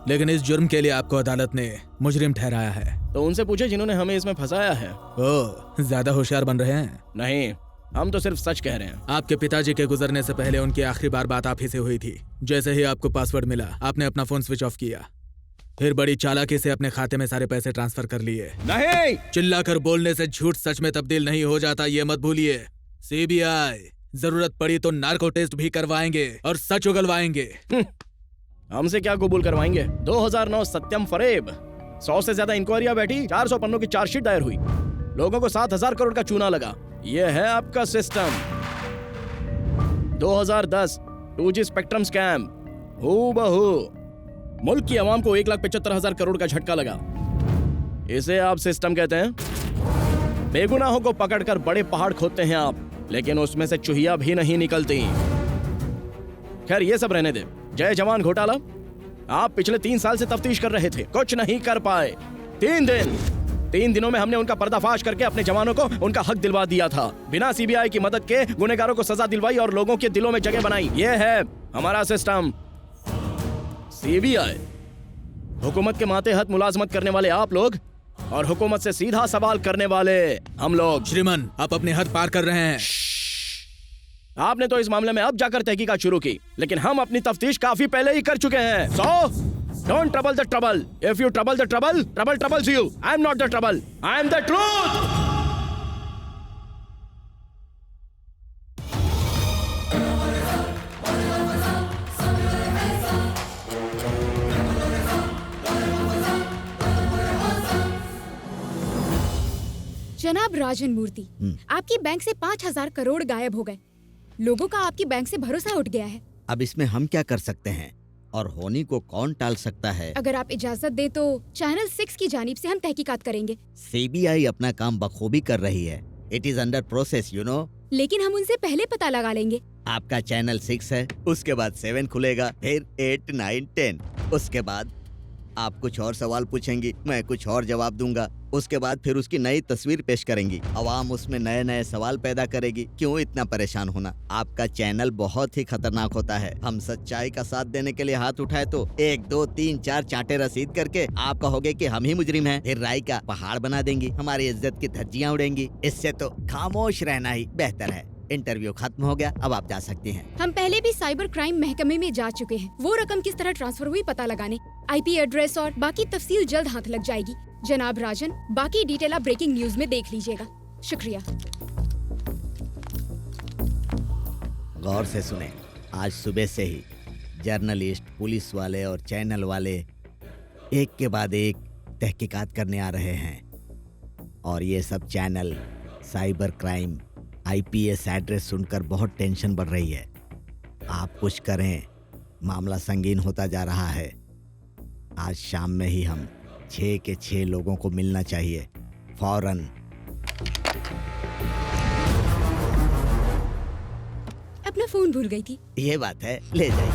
L: लेकिन इस जुर्म के लिए आपको अदालत ने मुजरिम ठहराया है।
E: तो उनसे पूछे जिन्होंने हमें इसमें फंसाया है।
L: ओह, ज्यादा होशियार बन रहे हैं?
E: नहीं, हम तो सिर्फ सच कह रहे हैं।
L: आपके पिताजी के गुजरने से पहले उनकी आखिरी बार बात आप ही से हुई थी। जैसे ही आपको पासवर्ड मिला आपने अपना फोन स्विच ऑफ किया, फिर बड़ी चालाकी से अपने खाते में सारे पैसे ट्रांसफर कर लिए।
E: नहीं!
L: चिल्लाकर बोलने से झूठ सच में तब्दील नहीं हो जाता, ये मत भूलिए। सीबीआई जरूरत पड़ी तो नार्को टेस्ट भी करवाएंगे और सच उगलवाएंगे।
E: हमसे क्या कबूल करवाएंगे? 2009 सत्यम फरेब। 100 से ज्यादा इंक्वायरियां बैठी, 400 पन्नों की चार्जशीट दायर हुई, लोगों को 7,000 करोड़ का चूना लगा। ये है आपका सिस्टम। 2010 2G स्पेक्ट्रम स्कैम, हूबहू मुल्क की आवाम को 1,75,000 करोड़ का झटका लगा। इसे आप सिस्टम कहते हैं? बेगुनाहों को पकड़कर बड़े पहाड़ खोदते हैं आप, लेकिन उसमें से चुहिया भी नहीं निकलती। खैर ये सब रहने दे। जय जवान घोटाला, आप पिछले 3 साल से तफ्तीश कर रहे थे, कुछ नहीं कर पाए। 3 दिनों में हमने उनका पर्दाफाश करके अपने जवानों को उनका हक दिलवा दिया था। बिना सीबीआई की मदद के गुनहगारों को सजा दिलवाई और लोगों के दिलों में जगह बनाई। ये है हमारा सिस्टम। सीबीआई, हुकूमत के माते-हत मुलाजमत करने वाले आप लोग और हुकूमत से सीधा सवाल करने वाले हम लोग।
L: श्रीमान, आप अपने हद पार कर रहे हैं।
E: आपने तो इस मामले में अब जाकर तहकीकात शुरू की, लेकिन हम अपनी तफ्तीश काफी पहले ही कर चुके हैं। So don't trouble the trouble. If you trouble the trouble, trouble troubles you. I am not the trouble. I am the truth.
C: जनाब राजन मूर्ति, आपकी बैंक से 5,000 करोड़ गायब हो गए। लोगों का आपकी बैंक से भरोसा उठ गया है।
D: अब इसमें हम क्या कर सकते हैं और होनी को कौन टाल सकता है?
C: अगर आप इजाजत दे तो चैनल 6 की जानिब से हम तहकीकात करेंगे।
D: सीबीआई अपना काम बखूबी कर रही है। It is under process, you know.
C: लेकिन हम उनसे पहले पता लगा लेंगे।
D: आपका चैनल 6 है, उसके बाद 7 खुलेगा, फिर 8, 9, 10। उसके बाद आप कुछ और सवाल पूछेंगी, मैं कुछ और जवाब दूंगा। उसके बाद फिर उसकी नई तस्वीर पेश करेंगी, अवाम उसमें नए नए सवाल पैदा करेगी। क्यों इतना परेशान होना? आपका चैनल बहुत ही खतरनाक होता है। हम सच्चाई का साथ देने के लिए हाथ उठाए तो 1, 2, 3, 4 चांटे रसीद करके आप कहोगे कि हम ही मुजरिम हैं, फिर राय का पहाड़ बना देंगी, हमारी इज्जत की धज्जियां उड़ेंगी। इससे तो खामोश रहना ही बेहतर है। इंटरव्यू खत्म हो गया, अब आप जा सकती हैं।
C: हम पहले भी साइबर क्राइम महकमे में जा चुके हैं। वो रकम किस तरह ट्रांसफर हुई पता लगाने। IP एड्रेस और बाकी तफसील जल्द हाथ लग जाएगी। जनाब राजन, बाकी डिटेल आप ब्रेकिंग न्यूज में देख लीजिएगा। शुक्रिया।
D: गौर से सुने, आज सुबह से ही जर्नलिस्ट, पुलिस वाले और चैनल वाले एक के बाद एक तहकीकात करने आ रहे हैं। और ये सब channel cyber crime IPS address सुनकर बहुत टेंशन बढ़ रही है। आप कुछ करें, मामला संगीन होता जा रहा है। आज शाम में ही हम 6 के 6 लोगों को मिलना चाहिए, फौरन।
C: अपना फोन भूल गई थी।
D: ये बात है, ले जाइए।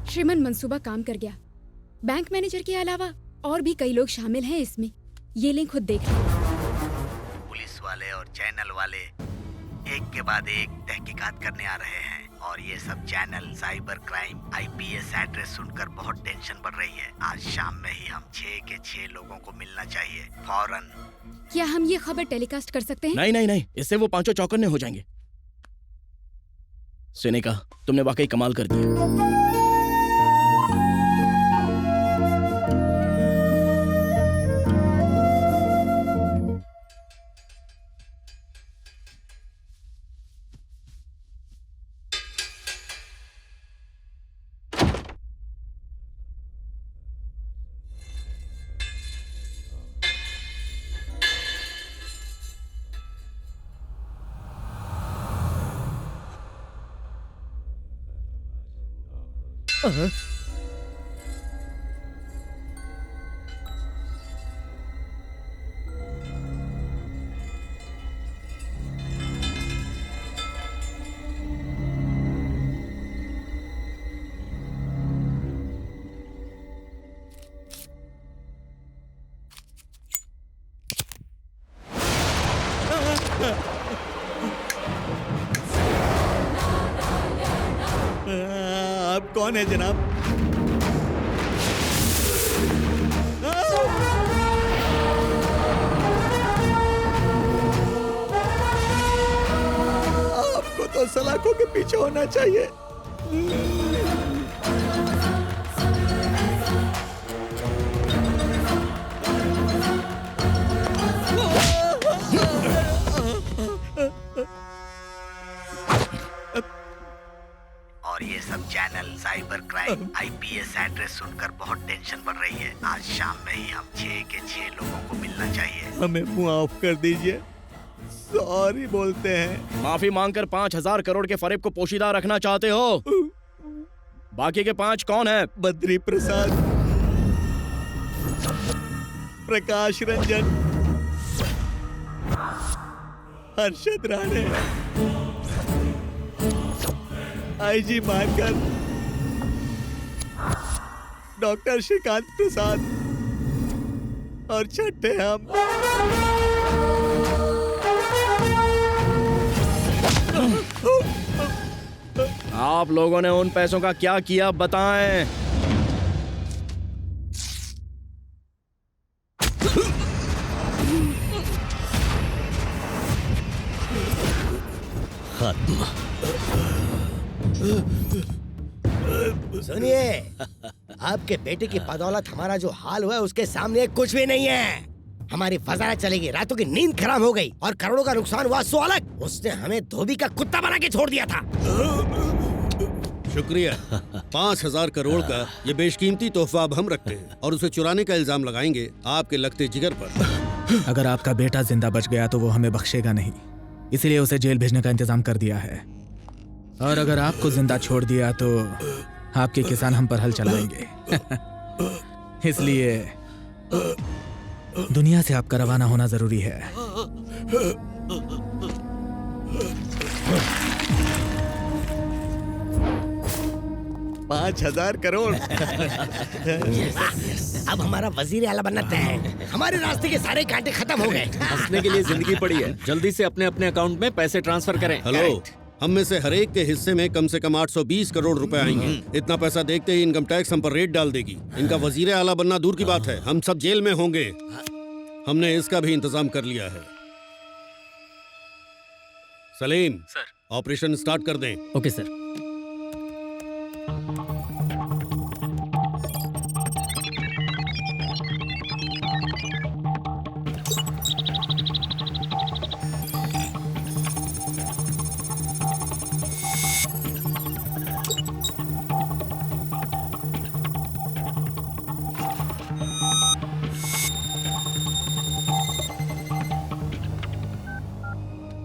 C: श्रीमान, मंसूबा काम कर गया। बैंक मैनेजर के अलावा और भी कई लोग शामिल हैं इसमें। ये लिंक खुद देख लो।
D: पुलिस वाले और चैनल वाले एक के बाद एक तहकीकात करने आ रहे हैं।
J: और ये सब channel cyber crime IPS address सुनकर बहुत टेंशन बढ़ रही है। आज शाम में ही हम 6 के 6 लोगों को मिलना चाहिए फौरन।
C: क्या हम ये खबर टेलीकास्ट कर सकते हैं?
E: नहीं नहीं नहीं, इससे वो पांचों चौकन्ने हो जाएंगे। सिनेका, तुमने वाकई कमाल कर दिया।
P: आप कौन है जनाब? आपको तो सलाखों के पीछे होना चाहिए।
J: और ये सब channel cyber crime IPS address सुनकर बहुत टेंशन बढ़ रही है। आज शाम में ही हम 6 के 6 लोगों को मिलना चाहिए।
P: हमें माफ कर दीजिए, सॉरी बोलते हैं।
E: माफी मांगकर 5,000 करोड़ के फरेब को पोशीदा रखना चाहते हो? बाकी के 5 कौन है?
P: बद्री प्रसाद, प्रकाश रंजन, हर्षद राणे, आईजी मारकर, डॉक्टर श्रीकांत प्रसाद और छठे हम।
E: आप लोगों ने उन पैसों का क्या किया बताएं?
H: सुनिए, आपके बेटे की बदौलत हमारा जो हाल हुआ है उसके सामने कुछ भी नहीं है। हमारी वजारत चलेगी, रातों की नींद खराब हो गई और करोड़ों का नुकसान हुआ सो अलग। उसने हमें धोबी का कुत्ता बना के छोड़ दिया था।
G: शुक्रिया। 5,000 करोड़ का ये बेशकीमती तोहफा अब हम रखते हैं और उसे चुराने का इल्जाम लगाएंगे आपके लगते जिगर पर।
L: अगर आपका बेटा जिंदा बच गया तो वो हमें बख्शेगा नहीं, इसलिए उसे जेल भेजने का इंतजाम कर दिया है। और अगर आपको जिंदा छोड़ दिया तो आपके किसान हम पर हल चलाएंगे। इसलिए दुनिया से आपका रवाना होना जरूरी है।
P: 5,000 करोड़।
H: अब हमारा वजीर आला बनना तय है। हमारे रास्ते के सारे कांटे खत्म हो गए।
M: हंसने के लिए जिंदगी पड़ी है। जल्दी से अपने अपने अकाउंट में पैसे ट्रांसफर करें।
G: हेलो, हम में से हर एक के हिस्से में कम से कम 820 करोड़ रुपए आएंगे। इतना पैसा देखते ही इनकम टैक्स हम पर रेट डाल देगी। इनका वजीर आला बनना दूर की बात है, हम सब जेल में होंगे। हमने इसका भी इंतजाम कर लिया है। सलीम
F: सर,
G: ऑपरेशन स्टार्ट कर दें।
F: Okay sir.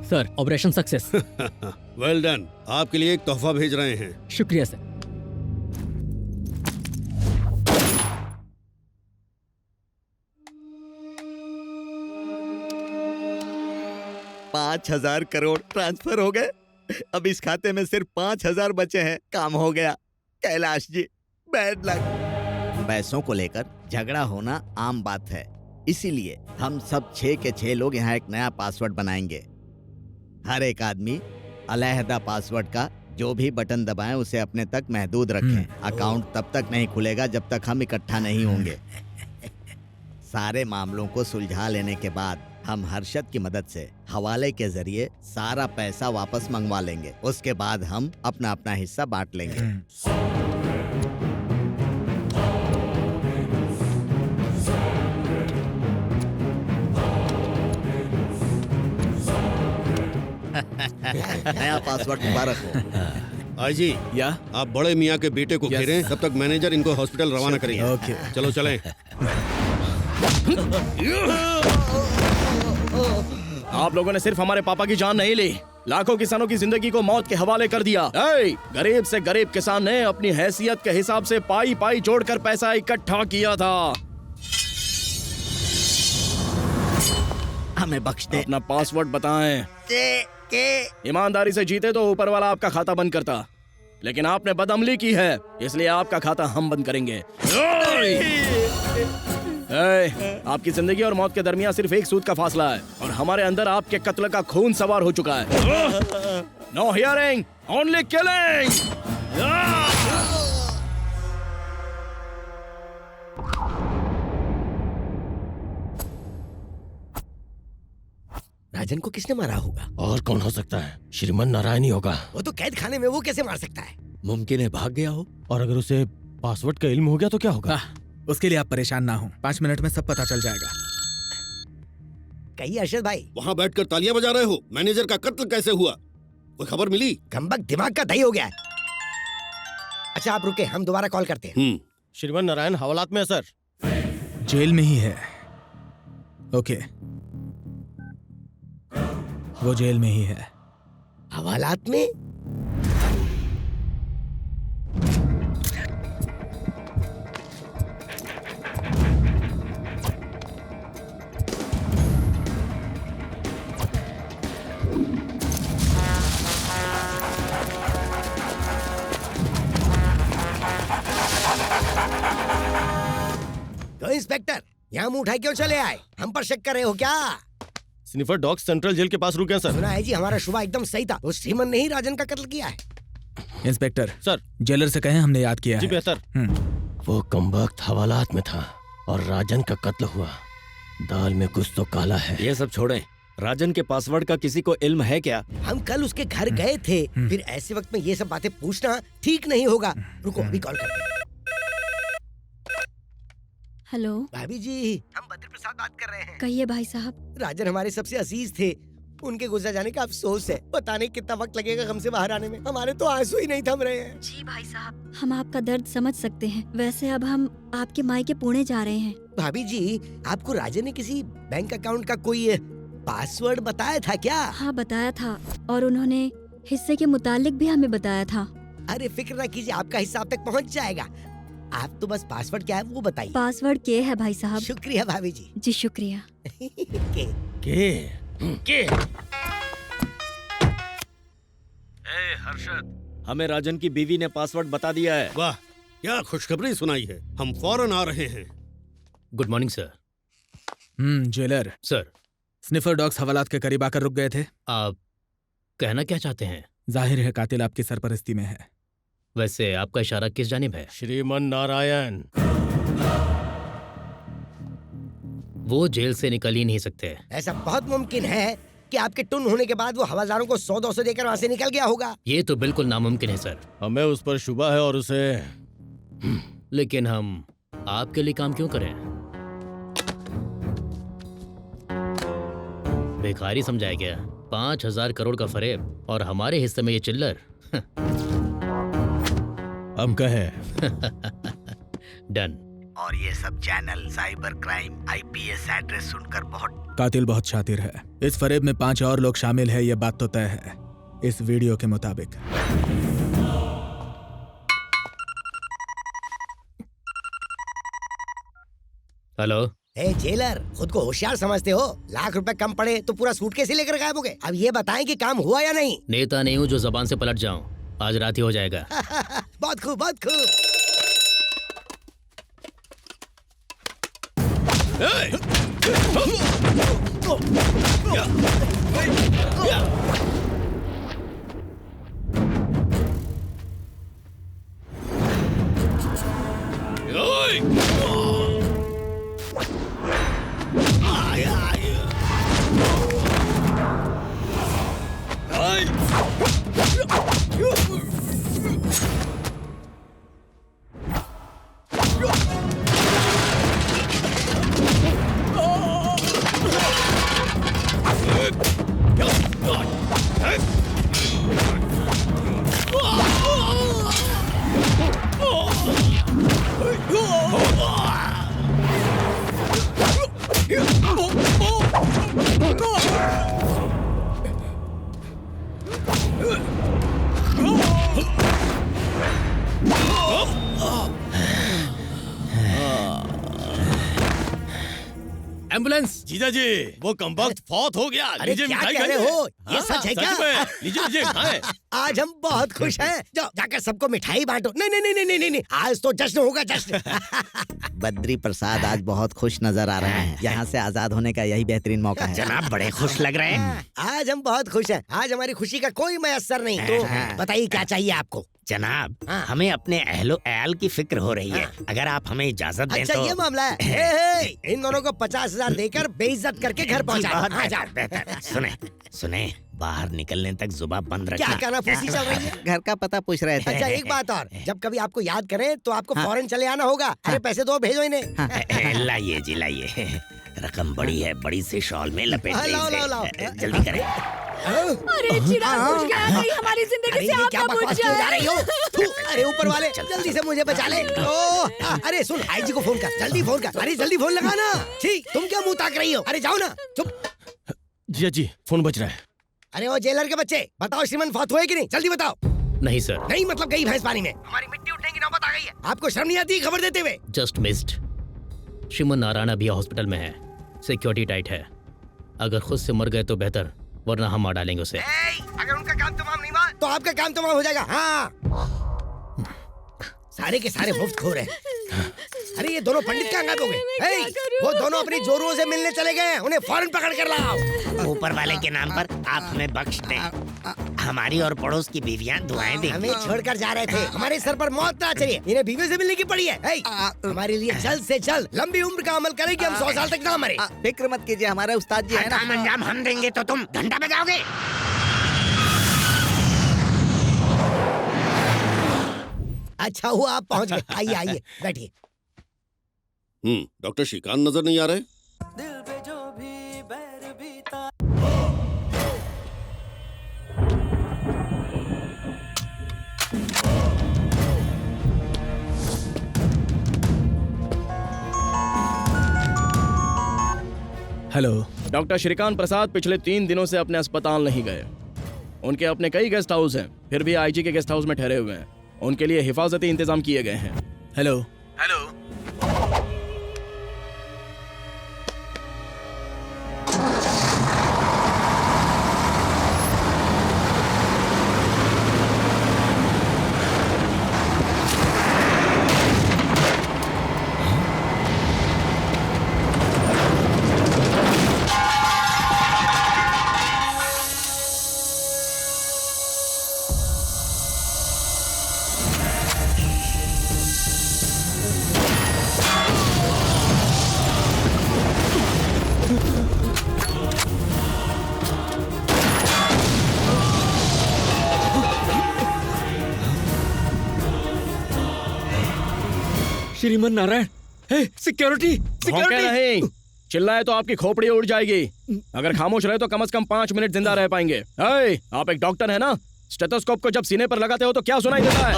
F: Sir, operation success.
G: Well done. आपके लिए एक तोहफा भेज रहे हैं।
F: शुक्रिया सर।
P: पाँच 5,000 करोड़ ट्रांसफर हो गए। अब इस खाते में सिर्फ 5,000 बचे हैं। काम हो गया। Kailash ji, bad luck.
D: पैसों को लेकर झगड़ा होना आम बात है, इसीलिए हम सब 6 के 6 लोग यहाँ एक नया पासवर्ड बनाएंगे। हर एक आदमी अलहदा पासवर्ड का जो भी बटन दबाएं उसे अपने तक महदूद रखें। अकाउंट तब तक नहीं खुलेगा जब तक हम इकट्ठा नहीं होंगे। सारे मामलों को सुलझा लेने के बाद हम हर्षद की मदद से हवाले के जरिए सारा पैसा वापस मंगवा लेंगे। उसके बाद हम अपना अपना हिस्सा बांट लेंगे। नया पासवर्ड मुबारक हो।
G: आई जी, या आप बड़े मियाँ के बेटे को घेरें, तब तक मैनेजर इनको हॉस्पिटल रवाना करेंगे।
L: ओके,
G: चलो चलें।
E: आप लोगों ने सिर्फ हमारे पापा की जान नहीं ली, लाखों किसानों की जिंदगी को मौत के हवाले कर दिया। गरीब से गरीब किसान ने अपनी हैसियत के हिसाब से पाई पाई जोड़कर पैसा इकट्ठा किया था।
D: हमें बख्श दे।
E: अपना पासवर्ड बताएं। ईमानदारी से जीते तो ऊपर वाला आपका खाता बंद करता, लेकिन आपने बदअमली की है, इसलिए आपका खाता हम बंद करेंगे। आपकी जिंदगी और मौत के दरमियान सिर्फ एक सूद का फासला है, और हमारे अंदर आपके कत्ल का खून सवार हो चुका है। No hearing, only killing.
H: Rajan को किसने मारा होगा?
O: और कौन हो सकता है? श्रीमन नारायण ही होगा।
H: वो तो कैद खाने में, वो कैसे मार सकता है?
M: मुमकिन है भाग गया हो।
O: और अगर उसे पासवर्ड का इल्म हो गया तो क्या होगा?
L: उसके लिए आप परेशान ना हो, 5 मिनट में सब पता चल जाएगा।
H: कहिए अरशद भाई।
G: वहाँ बैठकर तालियां बजा रहे हो, मैनेजर का कत्ल कैसे हुआ? कोई खबर मिली?
H: गंबक दिमाग का दही हो गया है। अच्छा आप रुके, हम दोबारा कॉल करते हैं।
O: श्रीमन नारायण हवालात में है सर।
L: जेल में ही है। ओके, वो जेल में ही है।
H: हवालात में? तो इंस्पेक्टर, यहाँ मुंह उठाए क्यों चले आए? हम पर शक कर रहे हो क्या?
O: स्निफर डॉग सेंट्रल जेल के पास रुके हैं सर।
H: सुना है जी, हमारा शुभा एकदम सही था। वो श्रीमन ने ही राजन का कत्ल किया है।
L: इंस्पेक्टर
O: सर,
L: जेलर से कहें हमने याद किया
O: जी
L: है।
O: बेहतर। वो कमबख्त हवालात में था और राजन का कत्ल हुआ। दाल में कुछ तो काला है।
M: ये सब छोड़ें, राजन के पासवर्ड का किसी को इल्म है क्या?
H: हम कल उसके घर गए थे, फिर ऐसे वक्त में ये सब बातें पूछना ठीक नहीं होगा। रुको, अभी कॉल करते हैं।
K: हेलो
H: भाभी जी, हम बद्री प्रसाद बात कर रहे हैं।
K: कहिए भाई साहब।
H: राजन हमारे सबसे अजीज थे, उनके गुजर जाने का अफसोस है। पता नहीं कितना वक्त लगेगा गम से बाहर आने में। हमारे तो आंसू ही नहीं थम रहे हैं।
K: जी भाई साहब, हम आपका दर्द समझ सकते हैं। वैसे अब हम आपके मायके पुणे जा रहे हैं।
H: भाभी जी, आपको राजन ने किसी बैंक अकाउंट का कोई पासवर्ड बताया था क्या?
K: हाँ बताया था, और उन्होंने हिस्से के मुतालिक भी हमें बताया था।
H: अरे फिक्र न कीजिए, आपका हिस्सा आप तक पहुंच जाएगा। आप तो बस पासवर्ड क्या है वो बताइए।
K: पासवर्ड के है भाई साहब।
H: शुक्रिया भाभी जी।
K: जी शुक्रिया।
E: के
M: हर्षद, हमें राजन की बीवी ने पासवर्ड बता दिया है।
G: वाह, क्या खुशखबरी सुनाई है। हम फौरन आ रहे हैं।
A: Good morning sir.
L: Jailer
A: sir,
L: sniffer dogs हवालात के करीब आकर रुक गए थे।
A: आप कहना क्या चाहते हैं?
L: जाहिर है कातिल आपकी सरपरस्ती में है।
A: वैसे आपका इशारा किस जानिब है?
O: श्रीमन नारायण।
A: वो जेल से निकल ही नहीं सकते।
H: ऐसा बहुत मुमकिन है कि आपके टुन होने के बाद वो हवालातों को 100-200 देकर वहाँ से निकल गया होगा।
A: ये तो बिल्कुल नामुमकिन है सर।
O: हमें उस पर शुबा है और उसे।
A: लेकिन हम आपके लिए काम क्यों करें? भिखारी समझाया गया। 5,000 करोड़ का फरेब और हमारे हिस्से में ये चिल्लर।
O: हम कहें
A: डन।
P: और ये सब channel cyber crime IPS address सुनकर बहुत
L: कातिल बहुत शातिर है। इस फरेब में 5 और लोग शामिल है, ये बात तो तय है इस वीडियो के मुताबिक।
A: हेलो।
H: ए जेलर, खुद को होशियार समझते हो? लाख रुपए कम पड़े तो पूरा सूटकेस ही लेकर गायब हो गए। अब ये बताएं कि काम हुआ या नहीं?
A: नेता नहीं हूँ जो जबान से पलट जाऊं। आज रात ही हो जाएगा।
H: बहुत खूब, बहुत खूब।
A: एम्बुलेंस।
O: जीजा जी वो कमबख्त फौत हो गया।
H: अरे
O: लीजिए
H: क्या
O: मिठाई
H: कह रहे
O: खाइए।
H: हो? ये
O: हाँ,
H: सच है क्या?
O: में। लीजिए लीजिए खाएं।
H: आज हम बहुत खुश हैं। जाओ जाकर सबको मिठाई बांटो। नहीं नहीं नहीं नहीं नहीं नहीं, आज तो जश्न होगा जश्न।
D: बद्री प्रसाद आज बहुत खुश नजर आ रहे हैं। यहाँ से आजाद होने का यही बेहतरीन मौका है।
J: जनाब बड़े खुश लग रहे हैं।
H: आज हम बहुत खुश हैं। आज हमारी खुशी का कोई मयस्सर नहीं। तो बताइए क्या चाहिए आपको?
J: जनाब हमें अपने अहलो अयाल की फिक्र हो रही है। अगर आप हमें इजाजत दें
H: अच्छा
J: तो।
H: ये मामला है। हे, इन दोनों को 50,000 देकर बेइज्जत करके घर पहुंचा।
J: बहुत
H: हाँ,
J: बेहतर, बेहतर। सुने सुने, बाहर निकलने तक जुबान बंद रखना।
H: क्या कानाफूसी चल रही है?
D: घर का पता पूछ रहे थे।
H: अच्छा एक बात और, जब कभी आपको याद करें तो आपको फौरन चले आना होगा। अरे पैसे दो, भेजो इन्हें।
J: लाइए जी लाइए, रकम बड़ी है, बड़ी से शॉल में लपेट
H: हाँ,
J: लें
H: लाओ,
J: इसे।
H: लाओ, लाओ।
J: जल्दी करें।
I: अरे चिराग बुझ गया, कहीं हमारी जिंदगी
H: अरे
I: से
H: ये
I: आग
H: क्या
I: ना बुझ
H: बकवास किए जा रही हो?
I: जाए।
H: थू, अरे ऊपर वाले जल्दी से मुझे बचा ले। अरे सुन, आईजी को फोन कर, जल्दी फोन कर। अरे जल्दी फोन लगा ना। ठीक, तुम क्या मुंह ताक रही हो? अरे जाओ ना। चुप।
O: जीजा जी फोन बज रहा है।
H: अरे वो जेलर के बच्चे, बताओ श्रीमन फौत हुए कि नहीं? जल्दी बताओ।
A: नहीं सर।
H: नहीं मतलब गई भैंस पानी में। हमारी मिट्टी उठने की नौबत आ गई है। आपको शर्म नहीं आती खबर देते हुए?
A: Just missed. श्रीमन नारायण अभी हॉस्पिटल में है, सिक्योरिटी टाइट है। अगर खुद से मर गए तो बेहतर, वरना हम मार डालेंगे उसे।
H: अगर उनका काम तमाम नहीं हुआ तो आपका काम तमाम हो जाएगा। हाँ सारे के सारे मुफ्त खो रहे हैं। अरे ये दोनों पंडित क्या अंगात हो गए? वो दोनों अपनी जोरों से मिलने चले गए। उन्हें फौरन पकड़ कर लाओ।
J: ऊपर वाले के नाम पर आप हमें बख्श दें। हमारी और पड़ोस की बीवियां दुआएं दें।
H: हमें छोड़कर जा रहे थे, हमारे सर पर मौत ना चढ़े। इन्हें बीवी से मिलने की पड़ी है। हमारे लिए जल्द से जल्द लंबी उम्र का अमल करें कि हम 100 साल तक ना मरे।
D: फिक्र मत कीजिए, हमारे उस्ताद जी है ना।
J: काम अंजाम हम देंगे तो तुम घंटा बजाओगे।
H: अच्छा हुआ आप पहुंच गए। आइए आइए बैठिए।
G: डॉक्टर श्रीकांत नजर नहीं आ रहे?
L: हेलो।
E: डॉक्टर श्रीकांत प्रसाद पिछले 3 दिनों से अपने अस्पताल नहीं गए। उनके अपने कई गेस्ट हाउस हैं, फिर भी आईजी के गेस्ट हाउस में ठहरे हुए हैं। उनके लिए हिफाजती इंतजाम किए गए हैं।
L: Hello.
N: Hello.
M: Shriman Narayan, security
E: भौंके नहीं, चिल्लाए तो आपकी खोपड़ी उड़ जाएगी। अगर खामोश रहे तो कम से कम 5 मिनट जिंदा रह पाएंगे। आप एक डॉक्टर है ना, स्टेथोस्कोप को जब सीने पर लगाते हो तो क्या सुनाई देता है?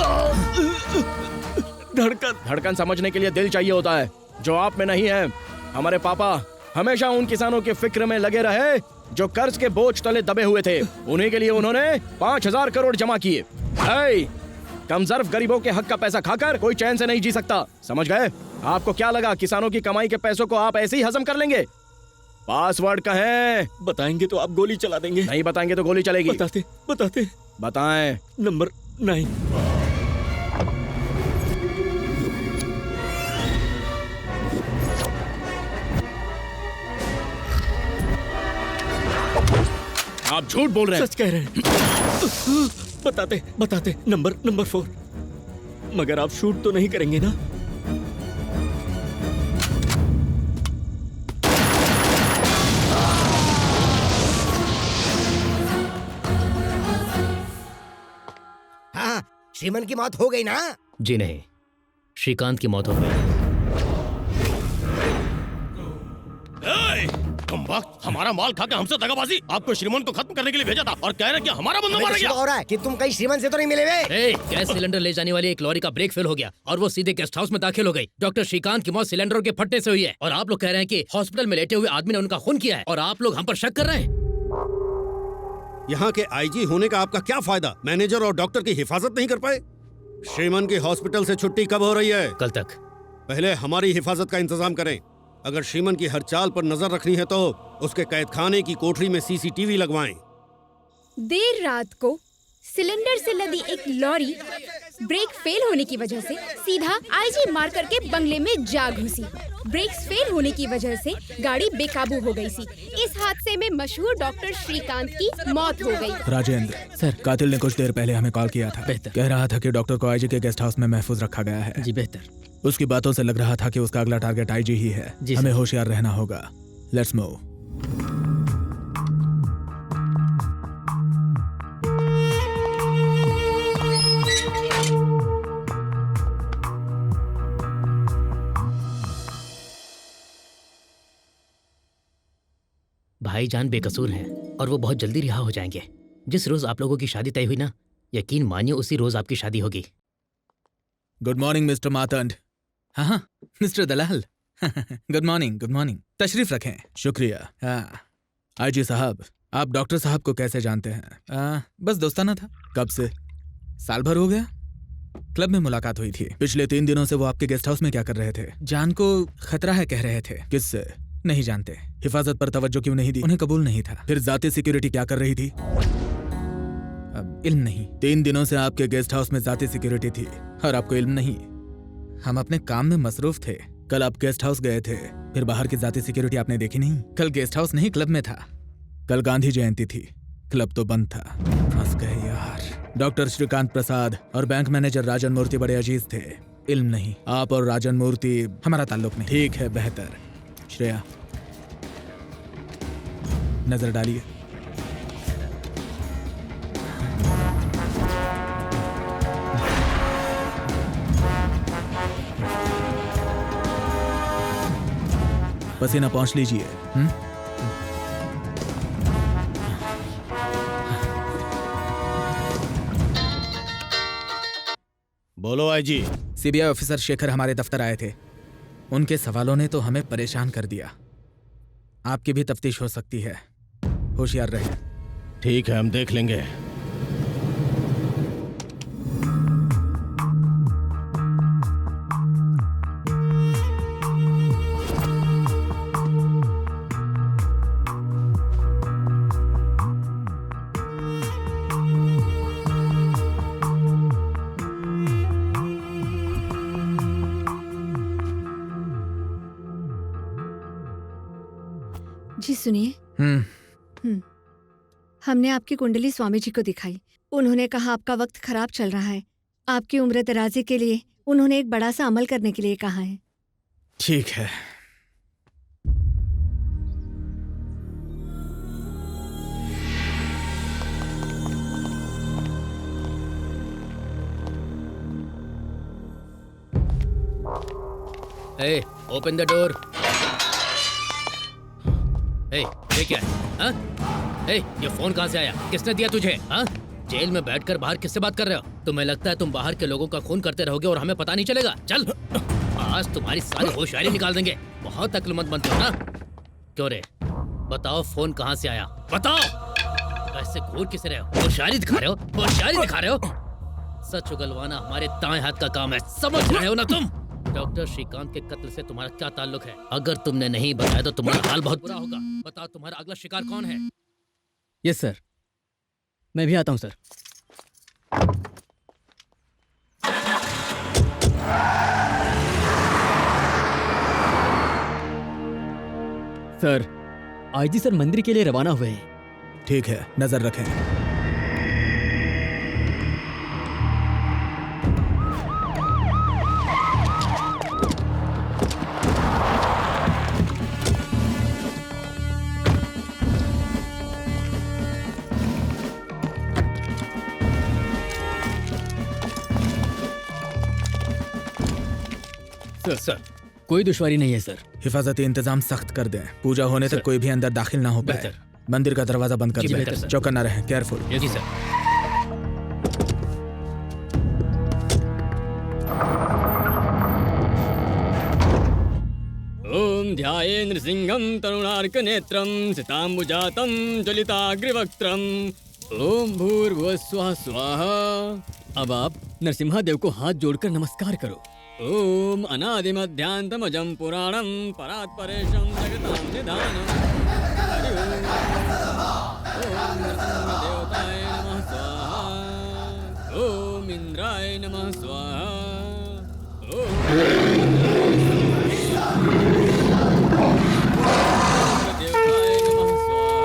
E: धड़कन समझने के लिए दिल चाहिए होता है, जो आप में नहीं है। हमारे पापा हमेशा उन किसानों की फिक्र में लगे रहे जो कर्ज के बोझ तले दबे हुए थे। उन्हीं के लिए उन्होंने 5,000 करोड़ जमा किए। कमजोर गरीबों के हक का पैसा खाकर कोई चैन से नहीं जी सकता, समझ गए? आपको क्या लगा किसानों की कमाई के पैसों को आप ऐसे ही हजम कर लेंगे? पासवर्ड कहें।
M: बताएंगे तो आप गोली चला देंगे।
E: नहीं बताएंगे तो गोली चलेगी।
M: बताते
E: बताएं।
M: नंबर 9।
E: आप झूठ बोल रहे हैं।
M: सच कह रहे हैं। बताते नंबर 4। मगर आप शूट तो नहीं करेंगे ना?
H: हाँ श्रीमन की मौत हो गई ना?
A: जी नहीं, श्रीकांत की मौत हो गई।
O: हमारा माल खा के हमसे दगाबाजी। आपको श्रीमन को खत्म करने के लिए भेजा था और कह रहे कि हमारा बंदा मारा गया।
H: हो रहा है कि तुम कहीं श्रीमन से तो नहीं मिले हुए?
A: गैस सिलेंडर ले जाने वाली एक लॉरी का ब्रेक फेल हो गया और वो सीधे गेस्ट हाउस में दाखिल हो गई। डॉक्टर श्रीकांत की मौत सिलेंडरों के फटने से हुई है और आप लोग कह रहे हैं कि हॉस्पिटल में लेटे हुए आदमी ने उनका खून किया है और आप लोग हम पर शक कर रहे हैं।
G: यहाँ के आईजी होने का आपका क्या फायदा? मैनेजर और डॉक्टर की हिफाजत नहीं कर पाए? श्रीमन की हॉस्पिटल से छुट्टी कब हो रही है?
A: कल तक।
G: पहले हमारी हिफाजत का इंतजाम करें। अगर श्रीमन की हर चाल पर नजर रखनी है तो उसके कैदखाने की कोठरी में सीसीटीवी लगवाएं।
C: देर रात को सिलेंडर से लदी एक लॉरी ब्रेक फेल होने की वजह से सीधा आईजी मार्कर के बंगले में जा घुसी। ब्रेक्स फेल होने की वजह से गाड़ी बेकाबू हो गई थी। इस हादसे में मशहूर डॉक्टर श्रीकांत की मौत हो गई।
L: राजेंद्र सर, कातिल ने कुछ देर पहले हमें कॉल किया था।
F: बेहतर।
L: कह रहा था कि डॉक्टर को आईजी के गेस्ट हाउस में महफूज रखा गया है।
F: जी बेहतर।
L: उसकी बातों से लग रहा था कि उसका अगला टारगेट आईजी ही है। हमें होशियार रहना होगा। Let's move.
A: भाईजान बेकसूर हैं और वो बहुत जल्दी रिहा हो जाएंगे। जिस रोज आप लोगों की शादी तय हुई ना, यकीन मानिए उसी रोज आपकी शादी होगी।
L: Good morning mister Matand. हाँ, mister Dalal. Good morning, good morning. तशरीफ रखें। शुक्रिया। हाँ, आईजी साहब, आप डॉक्टर साहब को कैसे जानते हैं? बस दोस्ताना था। कब से? साल भर हो गया। क्लब में मुलाकात हुई थी। पिछले 3 दिनों से वो आपके गेस्ट हाउस में क्या कर रहे थे? जान को खतरा है कह रहे थे। किससे? नहीं जानते। हिफाजत पर तवज्जो क्यों नहीं दी? उन्हें कबूल नहीं था। फिर जाती सिक्योरिटी क्या कर रही थी? अब इल्म नहीं। 3 दिनों से आपके गेस्ट हाउस में जाती सिक्योरिटी थी और आपको इल्म नहीं। हम अपने काम में मसरूफ थे। कल आप गेस्ट हाउस गए थे, फिर बाहर की जाती सिक्योरिटी आपने देखी नहीं? कल गेस्ट हाउस नहीं, क्लब में था। कल गांधी जयंती थी, क्लब तो बंद था। फंस गए यार। डॉक्टर श्रीकांत प्रसाद और बैंक मैनेजर राजन मूर्ति बड़े अजीज थे। इल्म नहीं। आप और राजन मूर्ति हमारा ताल्लुक नहीं। ठीक है, बेहतर। श्रेया, नजर डालिए। पसीना पहुंच लीजिए।
O: बोलो आईजी।
L: सीबीआई ऑफिसर शेखर हमारे दफ्तर आए थे। उनके सवालों ने तो हमें परेशान कर दिया। आपकी भी तफ्तीश हो सकती है, होशियार रहे।
O: ठीक है, हम देख लेंगे।
I: जी सुनिए। हमने आपकी कुंडली स्वामी जी को दिखाई। उन्होंने कहा आपका वक्त खराब चल रहा है। आपकी उम्र दराजी के लिए उन्होंने एक बड़ा सा अमल करने के लिए कहा है।
L: ठीक है।
A: Hey, open the door. Hey, ये क्या है? हाँ? Hey, ये फोन कहाँ से आया? किसने दिया तुझे? हाँ? जेल में बैठकर बाहर किससे बात कर रहे हो? तुम्हें लगता है तुम बाहर के लोगों का खून करते रहोगे और हमें पता नहीं चलेगा? चल, आज तुम्हारी सारी होशियारी निकाल देंगे। बहुत अक्लमंद बनते हो ना? क्यों रे? बताओ फोन कहाँ से आया? बताओ। ऐसे घूर किसे रहे हो? होशियारी दिखा रहे हो? होशियारी दिखा रहे हो? सच उगलवाना हमारे दाएं हाथ का काम है, समझ रहे हो ना तुम? डॉक्टर श्रीकांत के कत्ल से तुम्हारा क्या ताल्लुक है? अगर तुमने नहीं बताया तो तुम्हारा हाल बहुत बुरा होगा। बताओ तुम्हारा अगला शिकार कौन है?
F: यस सर, मैं भी आता हूँ सर। सर, आईजी सर मंदिर के लिए रवाना हुए हैं।
L: ठीक है, नजर रखें।
F: सर, कोई दुश्वारी नहीं है सर।
L: हिफाजती इंतजाम सख्त कर दें। पूजा होने तक कोई भी अंदर दाखिल ना हो पाए। मंदिर का दरवाजा बंद कर दें। चौकन्ना रहें, केयरफुल।
A: जी सर।
F: ओम ध्याये नृसिंहं तरुणार्क नेत्रं सिताम्बुजातं ज्वलिताग्रिवक्त्रं ओम भूर्भुवस्सुवः स्वाहा। अब आप नरसिम्हा देव को हाथ जोड़कर नमस्कार करो। ओम अनादिमध्यान्तमजं पुराणं परात्परेशं जगतां निधानम्। हरि ओम। ओम नृसिंहदेवताय नमः स्वाहा। ओम इंद्राय नमः स्वाहा। ओम देवताय नमः स्वाहा।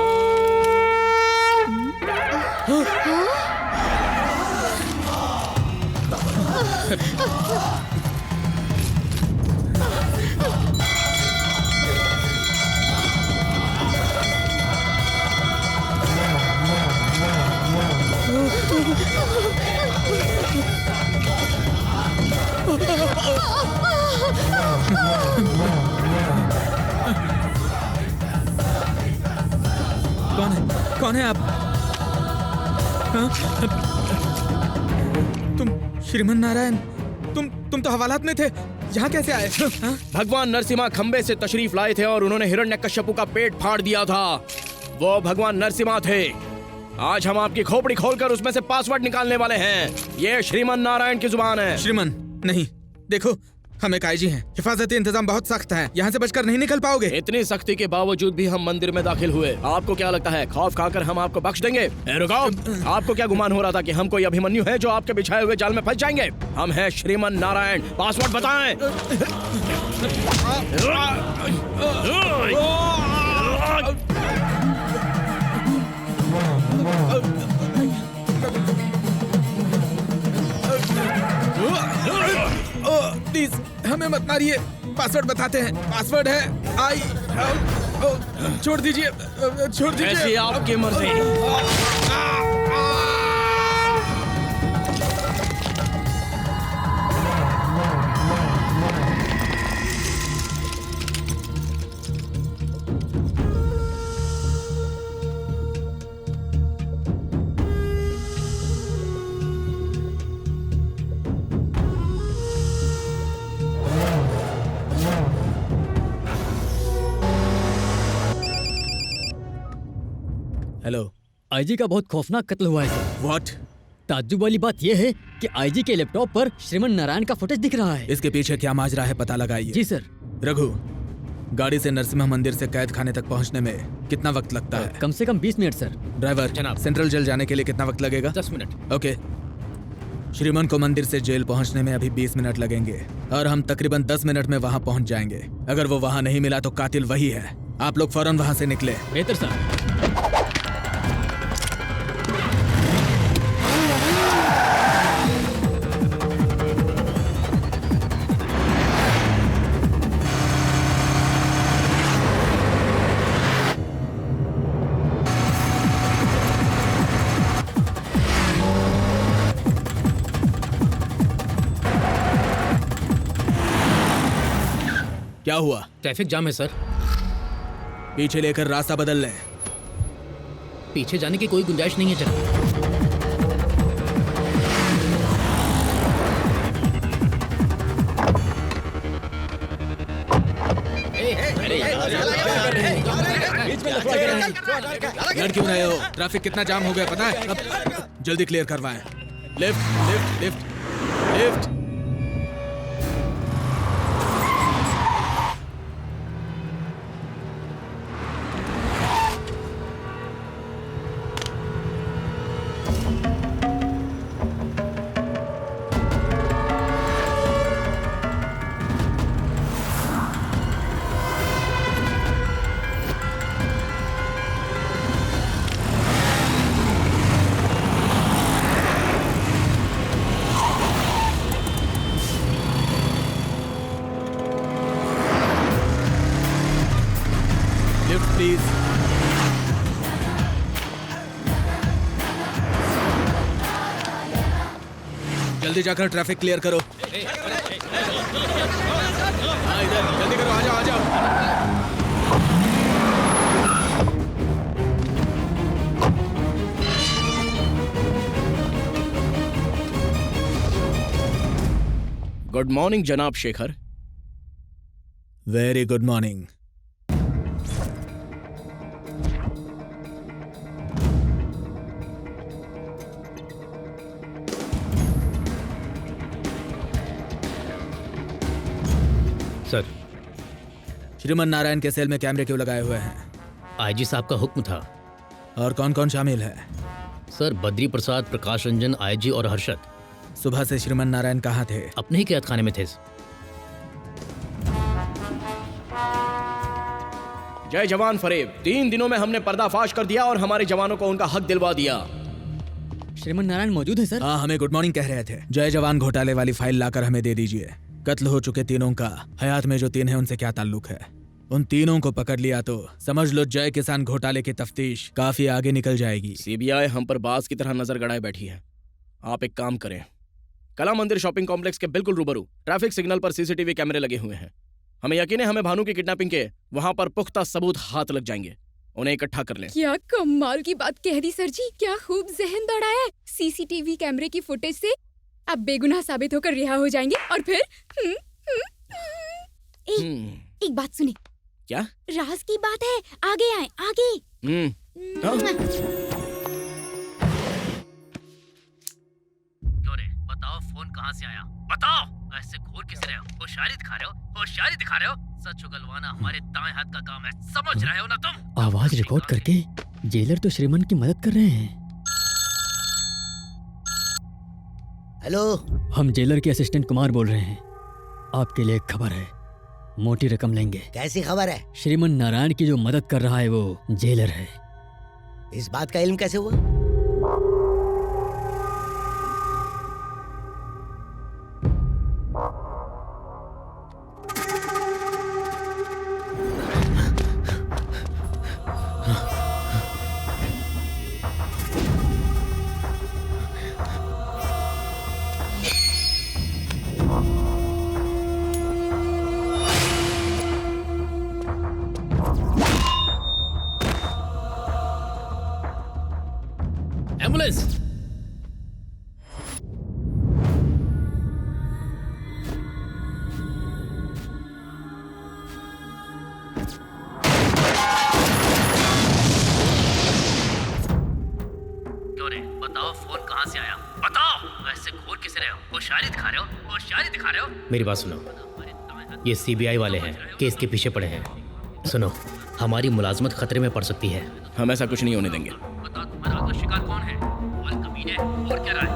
L: कौन है आप? हाँ? तुम श्रीमन नारायण, तुम तो हवालात में थे, यहाँ कैसे आए? हाँ?
E: भगवान नरसिम्हा खंबे से तशरीफ लाए थे और उन्होंने हिरण्यकश्यपु का पेट फाड़ दिया था। वो भगवान नरसिम्हा थे। आज हम आपकी खोपड़ी खोलकर उसमें से पासवर्ड निकालने वाले हैं। ये श्रीमन नारायण की जुबान है।
L: श्रीमन नहीं, देखो हम एक आईजी हैं, हिफाजती इंतजाम बहुत सख्त है, यहाँ से बचकर नहीं निकल पाओगे।
E: इतनी सख्ती के बावजूद भी हम मंदिर में दाखिल हुए। आपको क्या लगता है खौफ खाकर हम आपको बख्श देंगे? रुको, आपको क्या गुमान हो रहा था कि हम कोई अभिमन्यु है जो आपके बिछाए हुए जाल में फंस जाएंगे? हम हैं श्रीमन नारायण। पासवर्ड बताएं।
L: प्लीज हमें मत मारिए, पासवर्ड बताते हैं। पासवर्ड है छोड़ दीजिए, छोड़ दीजिए।
E: ऐसी आपकी मर्जी।
F: हेलो, आईजी का बहुत खौफनाक कत्ल हुआ है सर।
L: व्हाट?
F: ताज्जुब वाली बात यह है कि आईजी के लैपटॉप पर श्रीमन नारायण का फुटेज दिख रहा है।
L: इसके पीछे क्या माजरा है पता लगाइए।
F: जी सर।
L: रघु, गाड़ी से नरसिम्हा मंदिर से कैद खाने तक पहुंचने में कितना वक्त लगता है?
F: कम से कम 20 मिनट सर।
L: ड्राइवर
A: जनाब।
L: सेंट्रल जेल जाने के लिए कितना वक्त लगेगा?
A: 10 मिनट।
L: ओके। श्रीमन को मंदिर से जेल पहुंचने में अभी 20 मिनट लगेंगे और हम तकरीबन 10 मिनट में वहां पहुंच जाएंगे। अगर वो वहां नहीं मिला तो कातिल वही है। आप लोग फौरन वहां से निकले।
F: बेहतर सर।
L: क्या हुआ?
A: ट्रैफिक जाम है सर।
L: पीछे लेकर रास्ता बदल लें।
A: पीछे जाने की कोई गुंजाइश नहीं है जनाब।
L: लड़ क्यों रहे हो? ट्रैफिक कितना जाम हो गया पता है? अब जल्दी क्लियर करवाएं। Lift lift lift lift. Please. जल्दी जाकर ट्रैफिक क्लियर करो। हाँ इधर जल्दी करो, आ जाओ आ जाओ।
E: गुड मॉर्निंग जनाब Shekhar.
L: Very good morning.
A: Sir.
L: Shriman Narayan के सेल में कैमरे क्यों लगाए हुए हैं?
A: आईजी साहब का हुक्म था।
L: और कौन कौन शामिल है?
A: सर, बद्री प्रसाद, प्रकाश रंजन, आईजी और हर्षद।
L: सुबह से श्रीमन नारायण कहाँ थे?
A: अपने ही कैद खाने में थे।
E: जय जवान फरेब, 3 दिनों में हमने पर्दाफाश कर दिया और हमारे जवानों को उनका हक दिलवा दिया।
F: श्रीमन नारायण मौजूद है सर?
L: हाँ, हमें गुड मॉर्निंग कह रहे थे। जय जवान घोटाले वाली फाइल लाकर हमें दे दीजिए। कत्ल हो चुके तीनों का हयात में जो 3 हैं उनसे क्या ताल्लुक है? उन तीनों को पकड़ लिया तो समझ लो जय किसान घोटाले की तफ्तीश काफी आगे निकल जाएगी।
E: सीबीआई हम पर बाज की तरह नजर गड़ाए बैठी है। आप एक काम करें, कला मंदिर शॉपिंग कॉम्प्लेक्स के बिल्कुल रूबरू ट्रैफिक सिग्नल पर सीसीटीवी कैमरे लगे हुए हैं। हमें यकीन है हमें भानु की किडनैपिंग के वहां पर पुख्ता सबूत हाथ लग जाएंगे। उन्हें इकट्ठा कर लें।
C: क्या कमाल की बात कह दी सर जी, क्या खूब जहन दौड़ाया। सीसीटीवी कैमरे की फुटेज से आप बेगुनाह साबित होकर रिहा हो जाएंगे और फिर एक बात सुनी।
E: क्या?
C: राज की बात है, आगे आए आगे।
A: क्यों रे? बताओ, फोन कहाँ से आया? बताओ। ऐसे घूर किस रहे हो? होशियारी दिखा रहे हो? होशियारी दिखा रहे हो? सच उगलवाना हमारे दाएं हाथ का काम है, समझ रहे हो ना तुम?
F: आवाज रिकॉर्ड करके जेलर तो श्रीमन की मदद कर रहे हैं।
H: हेलो,
F: हम जेलर के असिस्टेंट कुमार बोल रहे हैं। आपके लिए एक खबर है, मोटी रकम लेंगे।
H: कैसी खबर है?
F: श्रीमन नारायण की जो मदद कर रहा है वो जेलर है।
H: इस बात का इल्म कैसे हुआ?
A: एम्बुलेंस। क्यों रे? बताओ, फोन कहाँ से आया? बताओ। ऐसे घूर किस रहे हो? होशियारी दिखा रहे हो? होशियारी दिखा रहे हो? मेरी बात सुनो, ये सीबीआई वाले हैं, केस के पीछे पड़े हैं। सुनो, हमारी मुलाजमत खतरे में पड़ सकती है।
E: हम ऐसा कुछ नहीं होने देंगे।
A: बताओ, तुम्हारा अगला शिकार कौन है? वो कमीने, और क्या रहा है?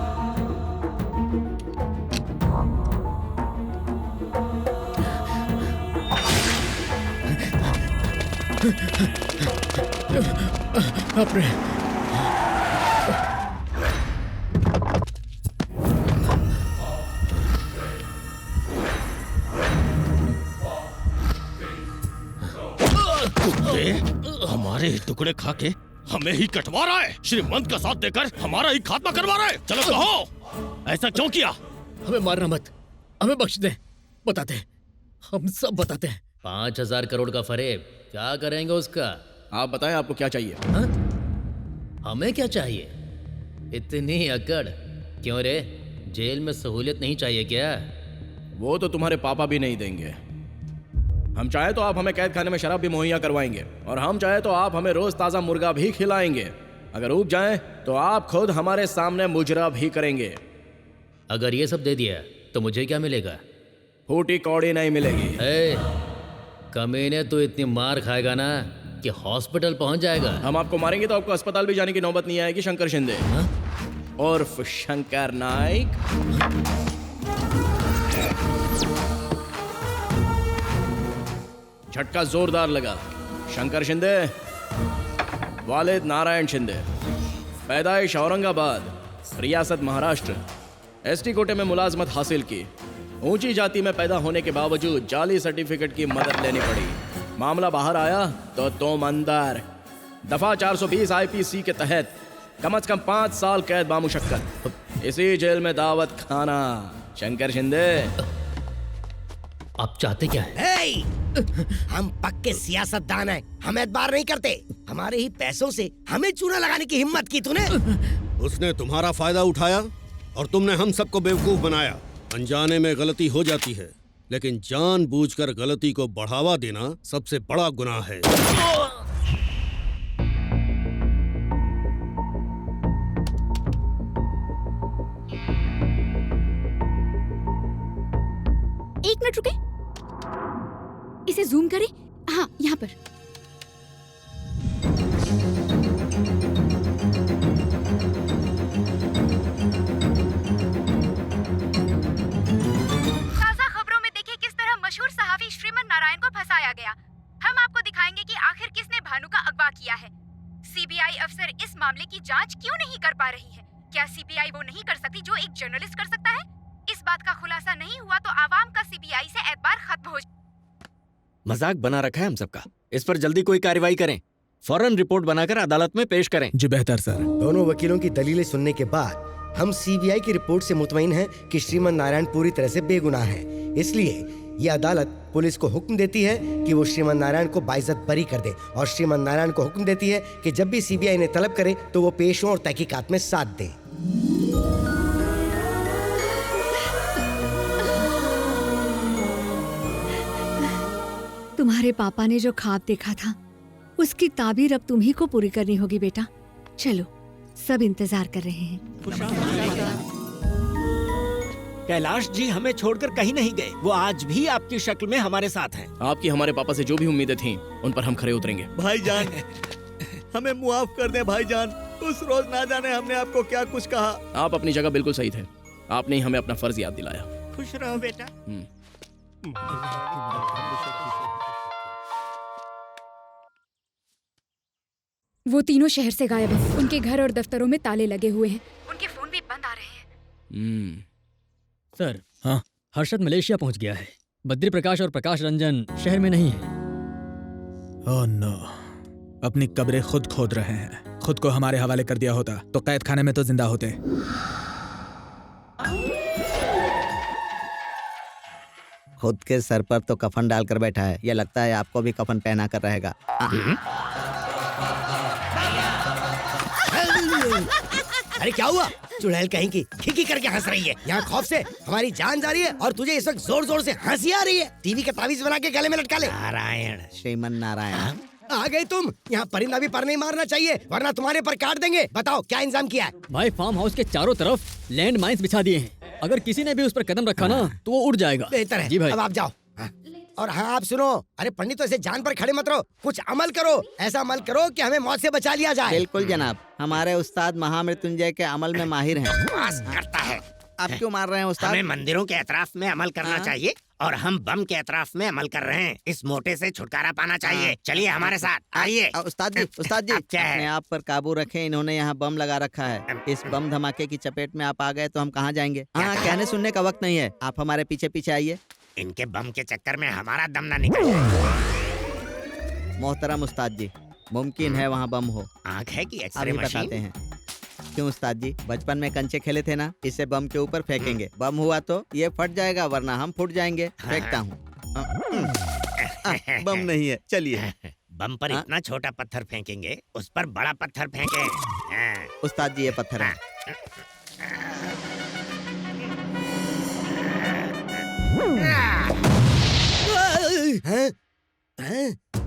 L: अपने
O: हमारे ही टुकड़े खा के हमें ही कटवा रहा है। श्रीमंत का साथ देकर हमारा ही खात्मा करवा रहा है। चलो कहो, ऐसा क्यों किया?
A: हमें मारना मत, हमें बख्श दे। बताते हैं, हम सब बताते हैं। 5,000 करोड़ का फरेब, क्या करेंगे उसका?
E: आप बताएं, आपको क्या चाहिए?
A: हा? हमें क्या चाहिए? इतनी अकड़ क्यों रे? जेल में सहूलियत नहीं चाहिए क्या?
E: वो तो तुम्हारे पापा भी नहीं देंगे। हम चाहे तो आप हमें कैद खाने में शराब भी मुहैया करवाएंगे, और हम चाहे तो आप हमें रोज ताज़ा मुर्गा भी खिलाएंगे। अगर ऊब जाएं तो आप खुद हमारे सामने मुजरा भी करेंगे।
A: अगर ये सब दे दिया तो मुझे क्या मिलेगा?
E: फूटी कौड़ी नहीं मिलेगी।
A: कमीने तो इतनी मार खाएगा ना कि हॉस्पिटल पहुंच जाएगा।
E: हम आपको मारेंगे तो आपको अस्पताल भी जाने की नौबत नहीं आएगी। शंकर शिंदे उर्फ शंकर नाइक। झटका जोरदार लगा। शंकर शिंदे, वालिद नारायण शिंदे, पैदाइश औरंगाबाद, रियासत महाराष्ट्र, एसटी कोटे में मुलाजमत हासिल की। ऊंची जाति में पैदा होने के बावजूद जाली सर्टिफिकेट की मदद लेनी पड़ी। मामला बाहर आया तो तुम अंदर। दफा 420 आईपीसी के तहत कम से कम 5 साल कैद बामुशक्कत। इसी जेल में दावत खाना। शंकर शिंदे,
A: आप चाहते क्या है?
H: हम पक्के सियासतदान हैं, हम एतबार नहीं करते। हमारे ही पैसों से हमें चूना लगाने की हिम्मत की तूने।
G: उसने तुम्हारा फायदा उठाया और तुमने हम सबको बेवकूफ बनाया। अनजाने में गलती हो जाती है, लेकिन जानबूझकर गलती को बढ़ावा देना सबसे बड़ा गुनाह है।
C: एक मिनट रुके। जूम करें। हाँ, यहाँ पर। ताज़ा खबरों में देखिए किस तरह मशहूर सहाफ़ी श्रीमन नारायण को फंसाया गया। हम आपको दिखाएंगे कि आखिर किसने भानु का अगवा किया है। सीबीआई अफसर इस मामले की जांच क्यों नहीं कर पा रही है? क्या सीबीआई वो नहीं कर सकती जो एक जर्नलिस्ट कर सकता है? इस बात का खुलासा नहीं हुआ तो आवाम का सीबीआई से एतबार खत्म हो जाएगा।
M: मजाक बना रखा है हम सबका। इस पर जल्दी कोई कार्रवाई करें, फौरन रिपोर्ट बनाकर अदालत में पेश करें।
L: जी बेहतर सर।
H: दोनों वकीलों की दलीलें सुनने के बाद हम सीबीआई की रिपोर्ट से मुतमईन हैं कि श्रीमन नारायण पूरी तरह से बेगुनाह हैं। इसलिए ये अदालत पुलिस को हुक्म देती है कि वो श्रीमन नारायण को बाइज्जत बरी कर दे और श्रीमन नारायण को हुक्म देती है कि जब भी सीबीआई ने तलब करे तो वो पेश हों और तहकीकात में साथ दें।
I: तुम्हारे पापा ने जो ख्वाब देखा था उसकी ताबीर अब तुम्ही को पूरी करनी होगी बेटा। चलो, सब इंतजार कर रहे हैं।
J: कैलाश जी हमें छोड़कर कहीं नहीं गए। वो आज भी आपकी शक्ल में हमारे साथ हैं।
E: आपकी हमारे पापा से जो भी उम्मीदें थीं उन पर हम खरे उतरेंगे।
P: भाईजान, हमें मुआफ कर दे भाईजान। उस रोज ना जाने हमने आपको क्या कुछ कहा।
E: आप अपनी जगह बिल्कुल सही थे। आपने ही हमें अपना फर्ज याद दिलाया।
J: खुश रहो बेटा।
C: वो तीनों शहर से गायब हैं। उनके घर और दफ्तरों में ताले लगे हुए हैं। उनके फोन भी बंद आ रहे हैं।
F: सर, हाँ, हर्षद मलेशिया पहुंच गया है। बद्री प्रकाश और प्रकाश रंजन शहर में नहीं है।
L: ओह नो, अपनी कब्रें खुद खोद रहे हैं। खुद को हमारे हवाले कर दिया होता तो कैद खाने में तो जिंदा होते।
D: खुद के सर पर तो कफन डालकर बैठा है। यह लगता है आपको भी कफन पहना कर रहेगा।
H: अरे क्या हुआ? चुड़ैल कहीं की खिकी करके हंस रही है। यहाँ खौफ से हमारी जान जा रही है और तुझे इस वक्त जोर जोर से हंसी आ रही है। टीवी का तावीज बना के गले में लटका ले।
J: नारायण,
D: श्रीमन नारायण
H: आ गए तुम। यहाँ परिंदा भी पर नहीं मारना चाहिए वरना तुम्हारे पर काट देंगे। बताओ क्या इंतजाम किया है?
F: भाई, फार्म हाउस के चारों तरफ लैंड माइंस बिछा दिए हैं। अगर किसी ने भी उस पर कदम रखा ना तो वो उड़ जाएगा।
H: बेहतर है।
F: जी भाई।
H: अब आप जाओ। और हाँ, आप सुनो। अरे पंडित, तो ऐसे जान पर खड़े मत रहो। कुछ अमल करो। ऐसा अमल करो कि हमें मौत से बचा लिया जाए।
D: बिल्कुल जनाब, हमारे उस्ताद महामृत्युंजय के अमल में माहिर हैं।
J: करता है।
D: आप क्यों मार रहे हैं उस्ताद?
J: हमें मंदिरों के एतराफ में अमल करना चाहिए और हम बम के एतराफ में अमल कर रहे हैं। इस मोटे से छुटकारा पाना चाहिए। चलिए हमारे साथ, आइए।
D: उस्ताद जी अपने आप पर काबू रखें। इन्होंने यहाँ बम लगा रखा है। इस बम धमाके की चपेट में आप आ गए तो हम कहाँ जाएंगे? हाँ, कहने सुनने का वक्त नहीं है। आप हमारे पीछे पीछे आइए।
J: इनके बम के चक्कर में हमारा दम ना निकल जाए।
D: मोहतरम उस्ताद जी, मुमकिन है वहाँ बम हो।
J: आँख है कि एक्सरे
D: अभी
J: मशीन?
D: बताते हैं। क्यों उस्ताद जी, बचपन में कंचे खेले थे ना, इसे बम के ऊपर फेंकेंगे। बम हुआ तो ये फट जाएगा वरना हम फूट जाएंगे। फेंकता हूँ।
P: बम नहीं है, चलिए।
J: बम पर इतना छोटा पत्थर फेंकेंगे, उस पर बड़ा पत्थर फेंके।
D: उस्ताद जी, ये पत्थर है।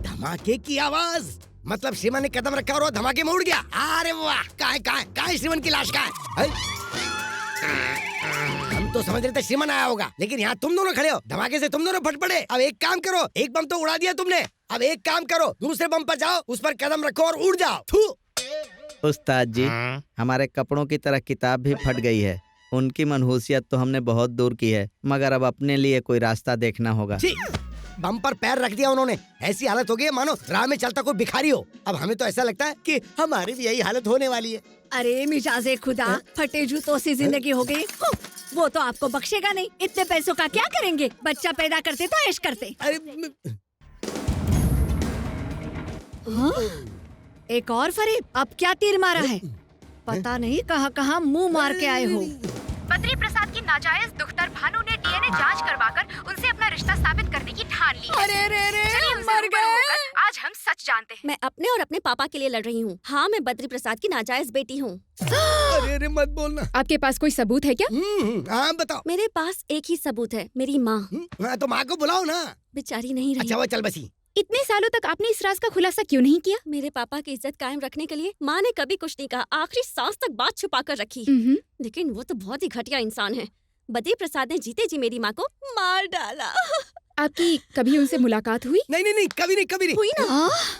H: धमाके की आवाज, मतलब श्रीमान ने कदम रखा और वो धमाके में उड़ गया। अरे वाह! कहाँ श्रीमान की लाश? कहाँ है? हम तो समझ रहे थे श्रीमान आया होगा, लेकिन यहाँ तुम दोनों खड़े हो। धमाके से तुम दोनों फट पड़े। अब एक काम करो, एक बम तो उड़ा दिया तुमने। अब एक काम करो, दूसरे बम पर जाओ, उस पर कदम रखो और उड़ जाओ। थू।
D: उस्ताद जी, हमारे कपड़ों की तरह किताब भी फट गई है। उनकी मनहूसियत तो हमने बहुत दूर की है, मगर अब अपने लिए कोई रास्ता देखना होगा।
H: बम पर पैर रख दिया उन्होंने। ऐसी हालत हो गई है मानो राह में चलता कोई भिखारी हो। अब हमें तो ऐसा लगता है कि हमारी भी यही हालत होने वाली है।
I: अरे मिजाजे खुदा, फटे जूतों से जिंदगी हो गई। वो तो आपको बख्शेगा नहीं। इतने पैसों का क्या करेंगे? बच्चा पैदा करते तो ऐश करते। हाँ? एक और फरेब। अब क्या तीर मारा है? पता नहीं कहाँ मुंह मार के आए हो।
C: बद्री प्रसाद की नाजायज दुख्तर भानु ने डीएनए जांच करवाकर उनसे अपना रिश्ता साबित करने की ठान ली है। चलिए उनसे रूबरू होकर आज हम सच जानते हैं।
K: मैं अपने और अपने पापा के लिए लड़ रही हूँ। हाँ, मैं बद्री प्रसाद की नाजायज बेटी हूँ।
H: अरे मत बोलना।
C: आपके पास कोई सबूत है क्या?
H: हाँ बताओ।
K: मेरे पास एक ही सबूत है, मेरी माँ।
H: तो माँ को बुलाओ ना।
K: बेचारी नहीं रही।
H: अच्छा वो चल बसी।
C: इतने सालों तक आपने इस राज का खुलासा क्यों नहीं किया?
K: मेरे पापा की इज्जत कायम रखने के लिए माँ ने कभी कुछ नहीं कहा। आखिरी सांस तक बात छुपा कर रखी। लेकिन वो तो बहुत ही घटिया इंसान है। बद्री प्रसाद ने जीते जी मेरी माँ को मार डाला।
C: आपकी कभी उनसे मुलाकात हुई?
H: नहीं नहीं नहीं, कभी नहीं, कभी नहीं
K: हुई ना।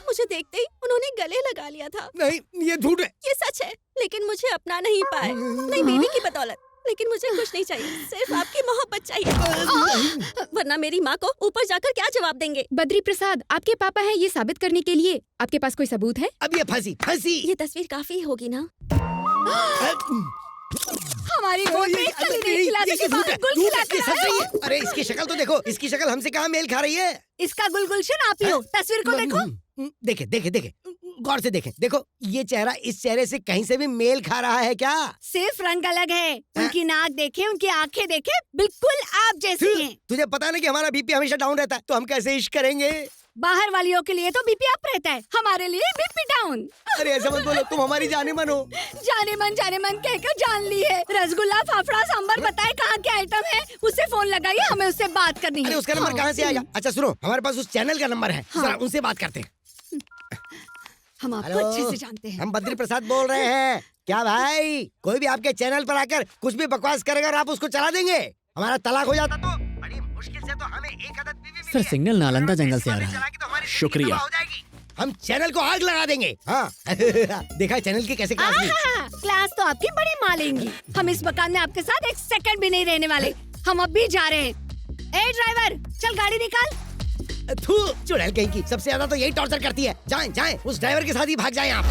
K: मुझे देखते ही उन्होंने गले लगा लिया था।
H: नहीं, ये झूठ है।
K: ये सच है, लेकिन मुझे अपना नहीं पाए। नहीं बीवी की बदौलत, लेकिन मुझे कुछ नहीं चाहिए, सिर्फ आपकी मोहब्बत चाहिए। वरना मेरी माँ को ऊपर जाकर क्या जवाब देंगे?
C: बद्री प्रसाद आपके पापा हैं ये साबित करने के लिए आपके पास कोई सबूत है?
H: अब ये फंसी फंसी।
K: ये तस्वीर काफी होगी ना?
I: हमारी गोद में कली नहीं खिलाते के बाद गुल खिलाते हैं।
H: अरे इसकी शक्ल तो देखो, इसकी शक्ल हमसे कहाँ मेल खा रही है।
I: इसका गुलगुलशन आप ही हो। तस्वीर को देखो।
H: देखे देखे देखे, गौर से देखें। देखो ये चेहरा इस चेहरे से कहीं से भी मेल खा रहा है क्या?
I: सिर्फ रंग अलग है। उनकी नाक देखे, उनकी आंखें देखे, बिल्कुल आप जैसी हैं।
H: तुझे पता है ना कि हमारा बीपी हमेशा डाउन रहता है, तो हम कैसे इश्क करेंगे?
I: बाहर वालियों के लिए तो बीपी अप रहता है, हमारे लिए बीपी डाउन।
H: अरे ऐसा मत बोलो, तुम हमारी जाने मन हो।
I: जाने मन कहकर जान ली है। रसगुल्ला, फाफड़ा, सांबर बताए कहाँ के आइटम है? उससे फोन लगाइए, हमें उससे बात करनी है।
H: अरे उसका नंबर कहाँ से आएगा? अच्छा सुनो, हमारे पास उस चैनल का नंबर है, जरा उनसे बात करते हैं।
I: हम आपको अच्छे से जानते हैं।
H: हम बद्री प्रसाद बोल रहे हैं। क्या भाई, कोई भी आपके चैनल पर आकर कुछ भी बकवास करेगा और आप उसको चला देंगे? हमारा तलाक हो जाता तो बड़ी मुश्किल से तो हमें एक आदत बीवी मिली
F: सर
H: है।
F: सिग्नल नालंदा जंगल से आ रहा है।
E: शुक्रिया।
H: हम चैनल को आग लगा देंगे। हाँ देखा है चैनल की कैसे क्लास ली?
I: क्लास तो आपकी बड़ी मालेंगी। हम इस मकान में आपके साथ एक सेकंड भी नहीं रहने वाले। हम अब भी जा रहे हैं। ए ड्राइवर, चल गाड़ी निकाल।
H: थू, चुड़ैल कहीं की, सबसे ज्यादा तो यही टॉर्चर करती है। जाएं जाएं, उस ड्राइवर के साथ ही भाग जाएं आप।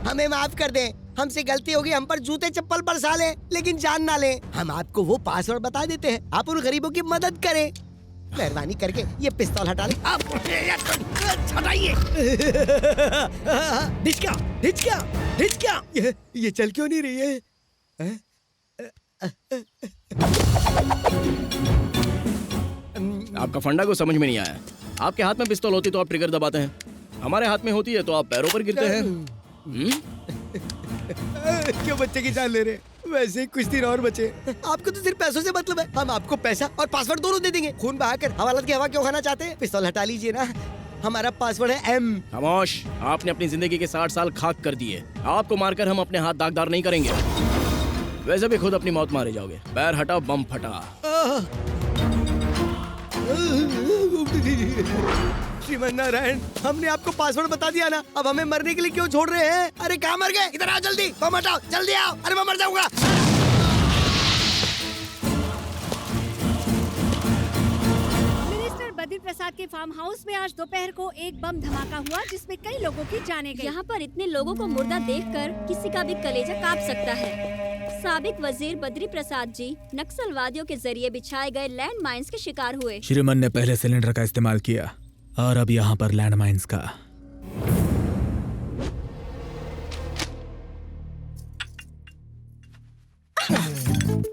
H: हमें माफ कर दें, हमसे गलती होगी, हम पर जूते चप्पल बरसा लें, लेकिन जान ना लें। हम आपको वो पासवर्ड बता देते हैं, आप उन गरीबों की मदद करें। मेहरबानी करके ये पिस्तौल हटा लें। आप हटाइए। ढिचका। ये चल क्यों नहीं रही है?
E: आपका फंडा को समझ में नहीं आया। आपके हाथ में पिस्तौल होती तो आप ट्रिगर दबाते हैं, हमारे हाथ में होती है तो आप पैरों पर गिरते हैं।
H: क्यों बच्चे की जान ले रहे? वैसे ही कुछ दिन और बचे। आपको तो सिर्फ पैसों से मतलब है। हम आपको पैसा और पासवर्ड दोनों दे देंगे। खून बहाकर हवालात की हवा क्यों खाना चाहते हैं? पिस्तौल हटा लीजिए ना। हमारा पासवर्ड है M।
E: खामोश, आपने अपनी जिंदगी के 60 साल खाक कर दिए। आपको मारकर हम अपने हाथ दागदार नहीं करेंगे। वैसे भी खुद अपनी मौत मारे जाओगे। पैर हटा, बम फटा।
H: श्रीमन नारायण, हमने आपको पासवर्ड बता दिया ना, अब हमें मरने के लिए क्यों छोड़ रहे हैं? अरे कहाँ मर गए? इधर आओ जल्दी, बम हटाओ, जल्दी आओ। अरे मैं मर जाऊंगा।
I: मिनिस्टर बद्री प्रसाद के फार्म हाउस में आज दोपहर को एक बम धमाका हुआ जिसमें कई लोगों की जानें गईं।
K: यहाँ पर इतने लोगों को मुर्दा देखकर किसी का भी कलेजा कांप सकता है। साबिक वजीर बद्री प्रसाद जी नक्सलवादियों के जरिए बिछाए गए लैंड माइन्स के शिकार हुए।
L: श्रीमन ने पहले सिलेंडर का इस्तेमाल किया और अब यहाँ पर लैंड माइन्स का।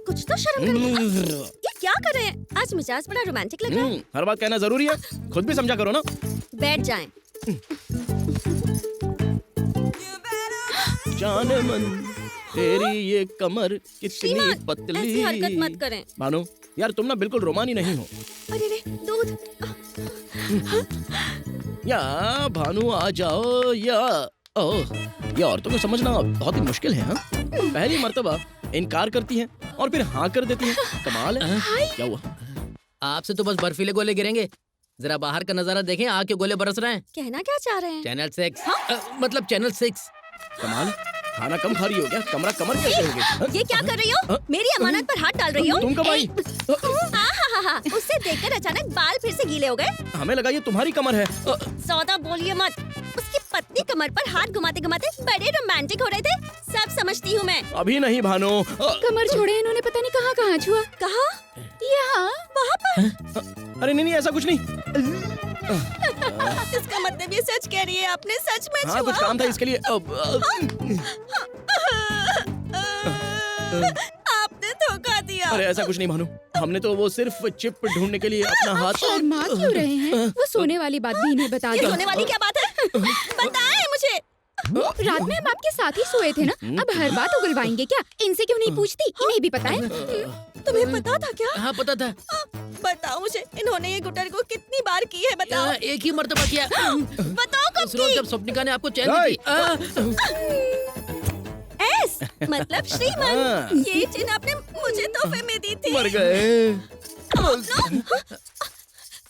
K: कुछ तो शर्म करो। ये क्या कर रहे हैं? आज मिजाज बड़ा रोमांटिक लग रहा है।
E: हर बात कहना जरूरी है, खुद भी समझा करो ना।
K: बैठ जाएं।
E: जाने मन तेरी ये कमर कितनी
K: श्रीमान,
E: पतली।
K: ऐसी हरकत मत करें।
E: भानु, यार तुम ना बिल्कुल रोमानी नहीं हो।
K: अरे रे, दूध।
E: या भानु आ जाओ या ओह, ये औरतों को समझना बहुत ही मुश्किल है। हाँ, पहली मर्तबा इनकार करती हैं और फिर हाँ कर देती हैं। कमाल है। क्या हुआ?
A: आपसे तो बस बर्फीले गोले गिरेंगे। जरा बाहर का नजारा देखें, आग के गोले बरस रहे हैं।
K: कहना क्या चाह रहे हैं?
A: चैनल 6 मतलब चैनल 6।
E: कमाल, खाना कम खा रही हो क्या? कमर कैसे हो गई?
K: ये क्या कर रही हो? मेरी अमानत पर हाथ डाल रही हो?
E: तुम कब आई?
K: हाँ, उससे देखकर अचानक बाल फिर से गीले हो गए।
E: हमें लगा ये तुम्हारी कमर है।
K: सौदा बोलिए मत। उसकी पतली कमर पर हाथ घुमाते घुमाते बड़े रोमांटिक हो रहे थे। सब समझती हूँ मैं।
E: अभी नहीं भानु।
C: कमर छोड़े, इन्होंने पता नहीं कहाँ छुआ।
K: कहाँ? यहाँ, वहाँ पर।
E: अरे नहीं, ऐसा कुछ नहीं।
K: इसका मतलब ये सच कह रही है, आपने सच में छुआ?
E: हाँ, कुछ काम था इसके लिए।
K: आपने धोखा दिया।
E: अरे ऐसा कुछ नहीं भानु, हमने तो वो सिर्फ चिप ढूंढने के लिए अपना हाथ।
C: शर्मा क्यों रहे हैं? वो सोने वाली बात भी इन्हें बता
K: ये
C: दो।
K: सोने वाली क्या बात है? बताएं मुझे।
C: रात में हम आपके साथ ही सोए थे ना, अब हर बात उगलवाएंगे क्या? इनसे क्यों नहीं पूछती? इन्हें भी पता है।
K: तुम्हें पता था क्या?
A: हाँ पता था।
K: बताओ मुझे, इन्होंने ये गुटर को कितनी बार की है? बताओ।
A: एक ही मर्तबा किया।
K: बताओ कब
A: उस रोज जब स्वप्निका ने आपको चैन दी थी।
K: एस मतलब श्रीमान, ये चिन्ह आपने मुझे तोहफे में दी थी।
E: मर गए।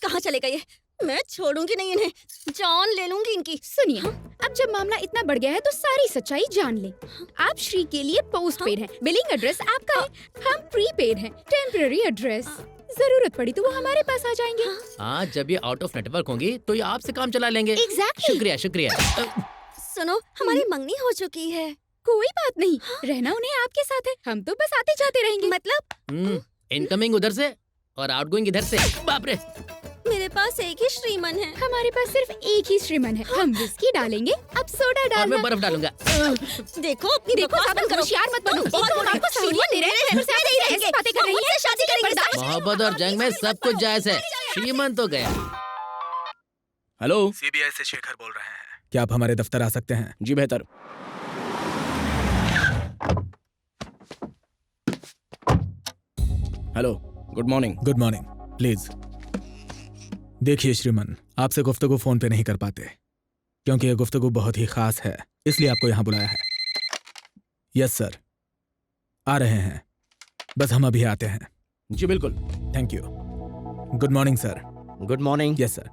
K: कहाँ चले गए? मैं छोड़ूंगी नहीं इन्हें, जान ले लूंगी इनकी।
C: सुनिए, अब जब मामला इतना बढ़ गया है तो सारी सच्चाई जान ले। आप श्री के लिए पोस्ट पेड हैं, बिलिंग एड्रेस आपका है, हम प्रीपेड हैं, टेम्पररी एड्रेस। जरूरत पड़ी तो वो हमारे पास आ जाएंगे।
A: हाँ, जब ये आउट ऑफ नेटवर्क होंगी तो ये आपसे काम चला लेंगे।
C: Exactly.
A: शुक्रिया शुक्रिया।
K: सुनो, हमारी मंगनी हो चुकी है।
C: कोई बात नहीं, रहना उन्हें आपके साथ है, हम तो बस आते जाते रहेंगे।
K: मतलब
A: इनकमिंग उधर से और आउटगोइंग इधर से। बाप रे,
K: मेरे पास एक ही श्रीमन है।
C: हमारे पास सिर्फ एक ही श्रीमन है। हम विस्की डालेंगे, अब सोडा
A: और
C: डालना।
A: मैं बर्फ डालूंगा।
K: देखो अपनी बकवास बंद करो।
C: होशियार मत बनो।
K: बहुत
C: एक तो आपको सहूलियत दे रहे हैं, फिर से आप ऐसी ऐसी बातें कर रही हैं।
K: मुझसे शादी करेंगे।
A: मोहब्बत और जंग में सब कुछ जायज है। श्रीमन तो गया।
E: हेलो,
L: सीबीआई से शेखर बोल रहे हैं। क्या आप हमारे दफ्तर आ सकते हैं?
E: जी बेहतर। Hello, good morning.
L: Good morning. Please देखिए श्रीमन, आपसे गुफ्तगू फोन पे नहीं कर पाते क्योंकि ये गुफ्तगू बहुत ही खास है, इसलिए आपको यहाँ बुलाया है। यस सर, आ रहे हैं, बस हम अभी आते हैं।
E: जी बिल्कुल।
L: Thank you. Good morning sir.
H: Good morning.
L: Yes sir.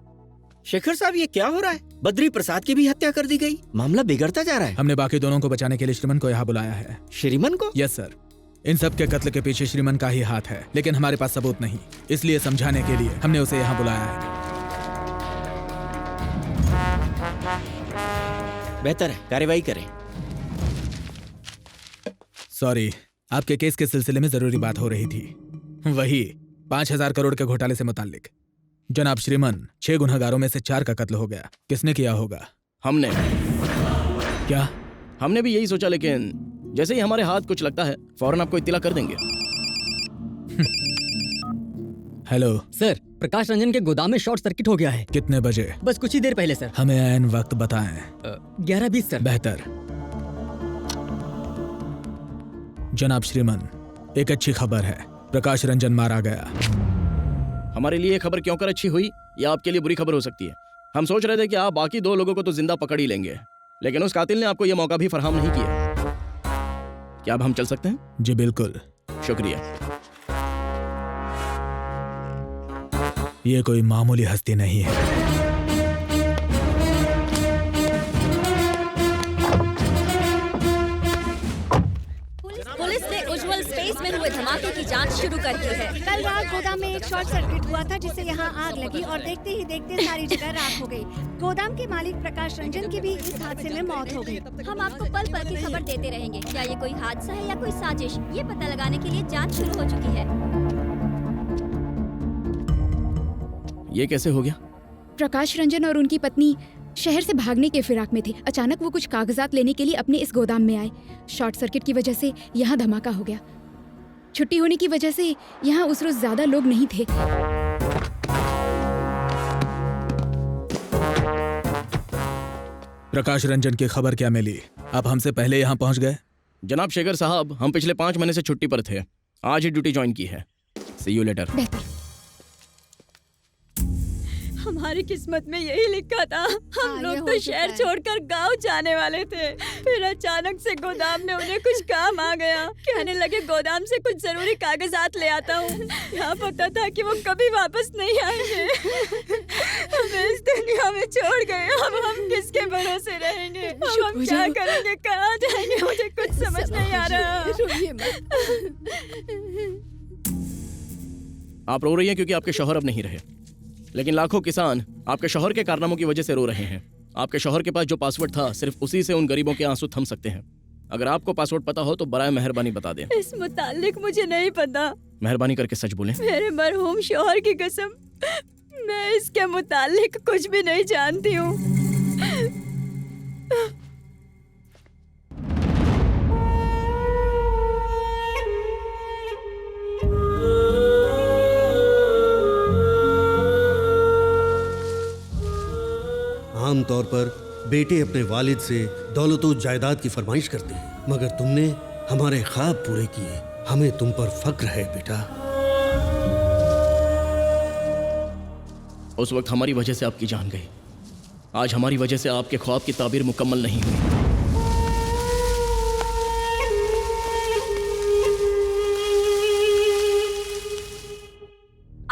H: Shekhar साहब, ये क्या हो रहा है? बद्री प्रसाद की भी हत्या कर दी गई, मामला बिगड़ता जा रहा है।
L: हमने बाकी दोनों को बचाने के लिए श्रीमन को यहाँ बुलाया है।
H: श्रीमन को?
L: Yes sir. इन सब के कत्ल के पीछे श्रीमन का ही हाथ है, लेकिन हमारे पास सबूत नहीं, इसलिए समझाने के लिए हमने उसे यहाँ बुलाया है।
H: बेहतर है, कार्रवाई करें।
L: सॉरी, आपके केस के सिलसिले में जरूरी बात हो रही थी, वही 5000 करोड़ के घोटाले से मुताल्लिक। जनाब श्रीमन, 6 गुनहगारों में से 4 का कत्ल हो गया। किसने किया होगा?
E: हमने।
L: क्या?
E: हमने भी यही सोचा, लेकिन जैसे ही हमारे हाथ कुछ लगता है फौरन आपको इत्तिला कर देंगे।
F: हेलो सर, प्रकाश रंजन के गोदाम में शॉर्ट सर्किट हो गया है।
L: कितने बजे?
F: बस कुछ ही देर पहले सर।
L: हमें ऐन वक्त बताएं।
F: 11:20 सर।
L: बेहतर। जनाब श्रीमन, एक अच्छी खबर है, प्रकाश रंजन मारा गया।
E: हमारे लिए खबर क्यों कर अच्छी हुई, या आपके लिए बुरी खबर हो सकती है। हम सोच रहे थे कि आप बाकी 2 लोगों को तो जिंदा पकड़ ही लेंगे, लेकिन उस कातिल ने आपको यह मौका भी फराहम नहीं किया। क्या अब हम चल सकते हैं?
L: जी बिल्कुल।
E: शुक्रिया।
L: ये कोई मामूली हस्ती नहीं है।
K: पुलिस ने उज्जवल स्पेस में हुए धमाके की जांच शुरू कर दी है।
I: कल रात गोदाम में एक शॉर्ट सर्किट हुआ था जिससे यहाँ आग लगी और देखते ही देखते सारी जगह राख हो गई। गोदाम के मालिक प्रकाश रंजन की भी इस हादसे में मौत हो गई।
K: हम आपको पल पल की खबर देते रहेंगे। क्या ये कोई हादसा है या कोई साजिश, ये पता लगाने के लिए जांच शुरू हो चुकी है।
E: ये कैसे हो गया?
C: प्रकाश रंजन और उनकी पत्नी शहर से भागने के फिराक में थे। अचानक वो कुछ कागजात लेने के लिए अपने इस गोदाम में आए। शॉर्ट सर्किट की वजह से यहाँ धमाका हो गया। छुट्टी होने की वजह से यहाँ उस रोज ज्यादा लोग नहीं थे।
L: प्रकाश रंजन की खबर क्या मिली? आप हमसे पहले यहाँ पहुँच गए?
E: जनाब शेखर साहब, हम पिछले 5 महीने से छुट्टी पर थे, आज ही ड्यूटी ज्वाइन की है। सी यू लेटर।
K: हमारी किस्मत में यही लिखा था। हम लोग तो शहर छोड़कर गांव जाने वाले थे, फिर अचानक से गोदाम में उन्हें कुछ काम आ गया। कहने लगे गोदाम से कुछ जरूरी कागजात ले आता हूँ। यहाँ पता था कि वो कभी वापस नहीं आएंगे। हमें इस दुनिया में छोड़ गए। अब हम किसके भरोसे रहेंगे? अब हम क्या करेंगे, कहाँ जाएंगे? मुझे कुछ समझ नहीं आ रहा।
E: आप रो रही हैं क्योंकि आपके शौहर अब नहीं रहे, लेकिन लाखों किसान आपके शौहर के कारनामों की वजह से रो रहे हैं। आपके शौहर के पास जो पासवर्ड था, सिर्फ उसी से उन गरीबों के आंसू थम सकते हैं। अगर आपको पासवर्ड पता हो तो बराए मेहरबानी बता दें।
K: इस मुतालिक मुझे नहीं पता।
E: मेहरबानी करके सच बोलें।
K: मेरे मरहूम शौहर की कसम, मैं इसके मुतालिक कुछ भी नहीं जानती हूँ।
G: आमतौर पर बेटे अपने वालिद से दौलतो जायदाद की फरमाइश करते हैं, मगर तुमने हमारे ख्वाब पूरे किए। हमें तुम पर फक्र है बेटा।
E: उस वक्त हमारी वजह से आपकी जान गई, आज हमारी वजह से आपके ख्वाब की ताबीर मुकम्मल नहीं हुई।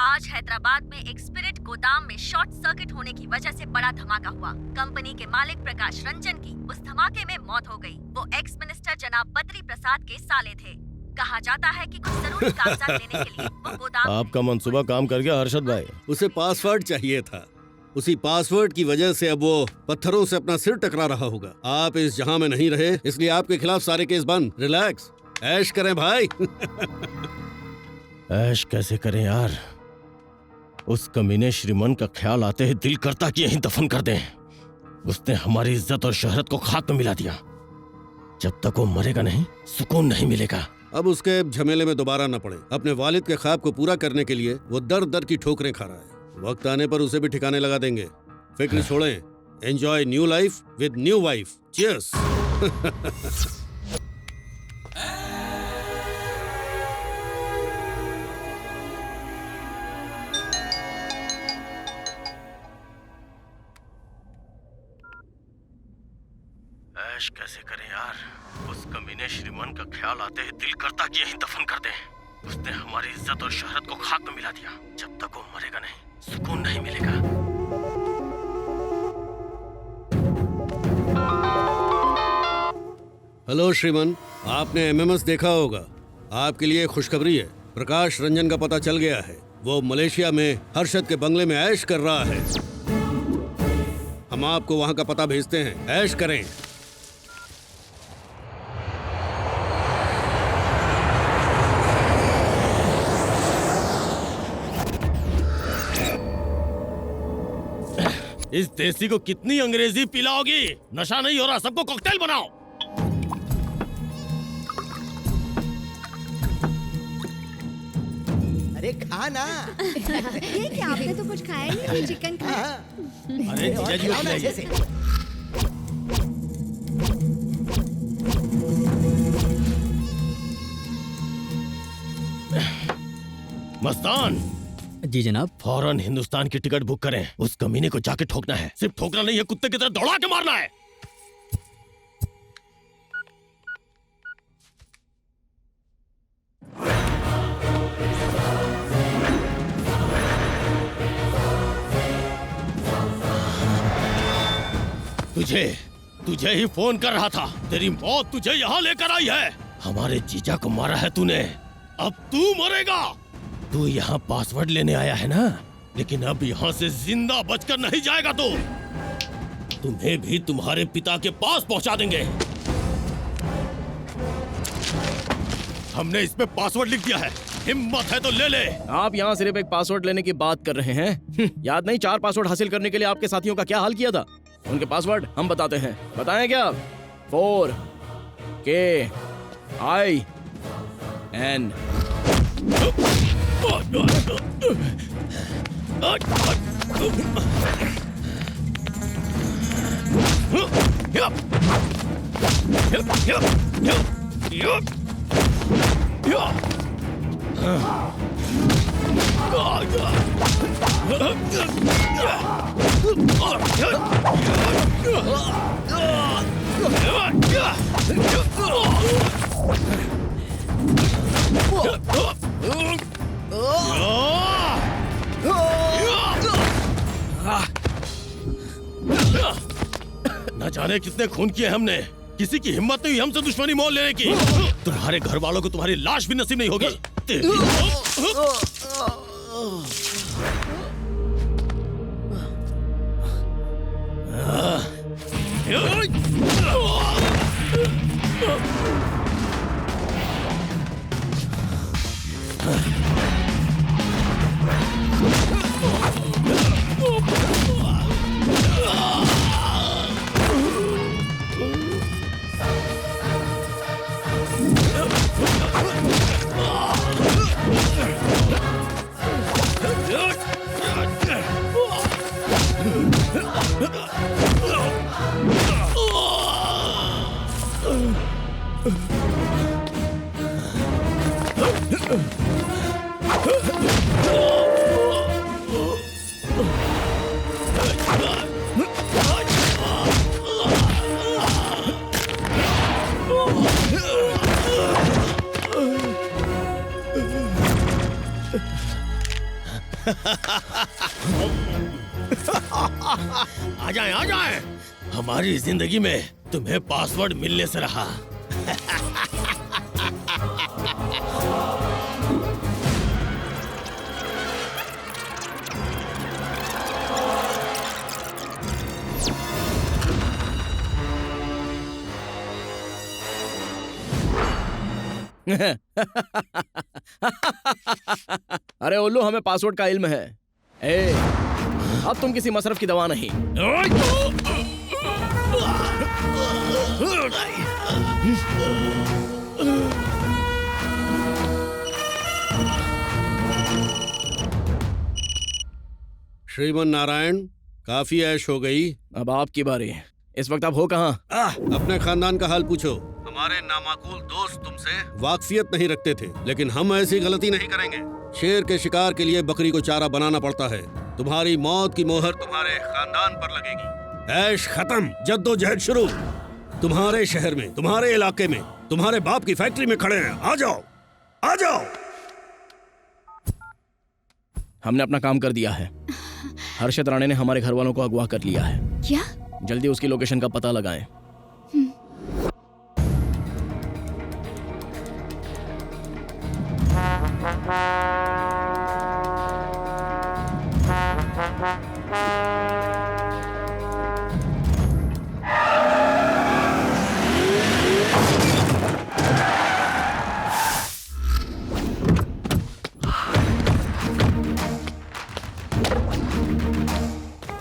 B: आज हैदराबाद में एक स्पिरिट गोदाम में शॉर्ट सर्किट होने की वजह से बड़ा धमाका हुआ। कंपनी के मालिक प्रकाश रंजन की उस धमाके में मौत हो गई। वो एक्स मिनिस्टर जनाब बद्री प्रसाद के साले थे। कहा जाता है कि कुछ जरूरी कागजात लेने के लिए वो गोदाम।
O: आपका मंसूबा काम कर गया हर्षद भाई।
G: उसे पासवर्ड चाहिए था, उसी पासवर्ड की वजह से अब वो पत्थरों से अपना सिर टकरा रहा होगा। आप इस जहां में नहीं रहे, इसलिए आपके खिलाफ सारे केस बंद। रिलैक्स, ऐश करें भाई।
O: ऐश कैसे करें यार, उस कमीने श्रीमन का ख्याल आते ही दिल करता कि यहीं दफन कर दें। उसने हमारी इज्जत और शोहरत को खाक में मिला दिया। जब तक वो मरेगा नहीं, सुकून नहीं मिलेगा।
G: अब उसके झमेले में दोबारा न पड़े। अपने वालिद के ख्वाब को पूरा करने के लिए वो दर दर की ठोकरें खा रहा है। वक्त आने पर उसे भी ठिकाने लगा देंगे। फिक्र छोड़ें। Enjoy new life with new wife. Cheers.
O: ऐश कैसे करें यार, उस कमीने श्रीमन का ख्याल आते ही दिल करता कि यहीं दफन कर दें। उसने हमारी इज्जत और शोहरत को खाक में मिला दिया। जब तक वो मरेगा नहीं, सुकून नहीं मिलेगा।
G: हेलो श्रीमन, आपने एमएमएस देखा होगा। आपके लिए खुशखबरी है, प्रकाश रंजन का पता चल गया है। वो मलेशिया में हर्षद के बंगले में ऐश कर रहा है। हम आपको वहां का पता भेजते हैं, ऐश करें।
O: इस देसी को कितनी अंग्रेजी पिलाओगी? नशा नहीं हो रहा, सबको कॉकटेल बनाओ।
H: अरे खाना।
I: ये क्या, आपने तो कुछ खाया नहीं? ये चिकन खाया।
O: अरे जीजा जी को खिलाइए। मस्तान
F: जी जनाब।
O: फौरन हिंदुस्तान की टिकट बुक करें। उस कमीने को जाके ठोकना है। सिर्फ ठोकना नहीं है, कुत्ते की तरह दौड़ा के मारना है। तुझे ही फोन कर रहा था। तेरी मौत तुझे यहाँ लेकर आई है। हमारे जीजा को मारा है तूने, अब तू मरेगा। तू यहाँ पासवर्ड लेने आया है ना, लेकिन अब यहाँ से जिंदा बचकर नहीं जाएगा तू। तुम्हें भी तुम्हारे पिता के पास पहुँचा देंगे। हमने इस पे पासवर्ड लिख दिया है, हिम्मत है तो ले ले।
E: आप यहाँ सिर्फ एक पासवर्ड लेने की बात कर रहे हैं। याद नहीं 4 पासवर्ड हासिल करने के लिए आपके साथियों का क्या हाल किया था? उनके पासवर्ड हम बताते हैं। बताएं क्या? 4KIN
O: न जाने कितने खून किए हमने, किसी की हिम्मत नहीं हुई हमसे दुश्मनी मोल लेने की। तुम्हारे घर वालों को तुम्हारी लाश भी नसीब नहीं होगी। आ जाएं, आ जाएं। हमारी जिंदगी में तुम्हें पासवर्ड मिलने से रहा।
E: अरे उल्लू, हमें पासवर्ड का इल्म है। ए, अब तुम किसी मसरफ की दवा नहीं।
G: श्रीमन नारायण, काफी ऐश हो गई।
E: अब आपकी बारी। इस वक्त आप हो कहाँ?
G: अपने खानदान का हाल पूछो। हमारे नामाकूल दोस्त तुमसे वाकफियत नहीं रखते थे, लेकिन हम ऐसी गलती नहीं करेंगे। शेर के शिकार के लिए बकरी को चारा बनाना पड़ता है। तुम्हारी मौत की मोहर तुम्हारे खानदान पर लगेगी। ऐश खत्म, जद्दोजहद शुरू। तुम्हारे शहर में, तुम्हारे इलाके में, तुम्हारे बाप की फैक्ट्री में खड़े हैं। आ जाओ, आ जाओ।
E: हमने अपना काम कर दिया है। हर्षद राणे ने हमारे घर वालों को अगवा कर लिया है।
K: क्या?
E: जल्दी उसकी लोकेशन का पता लगाएं।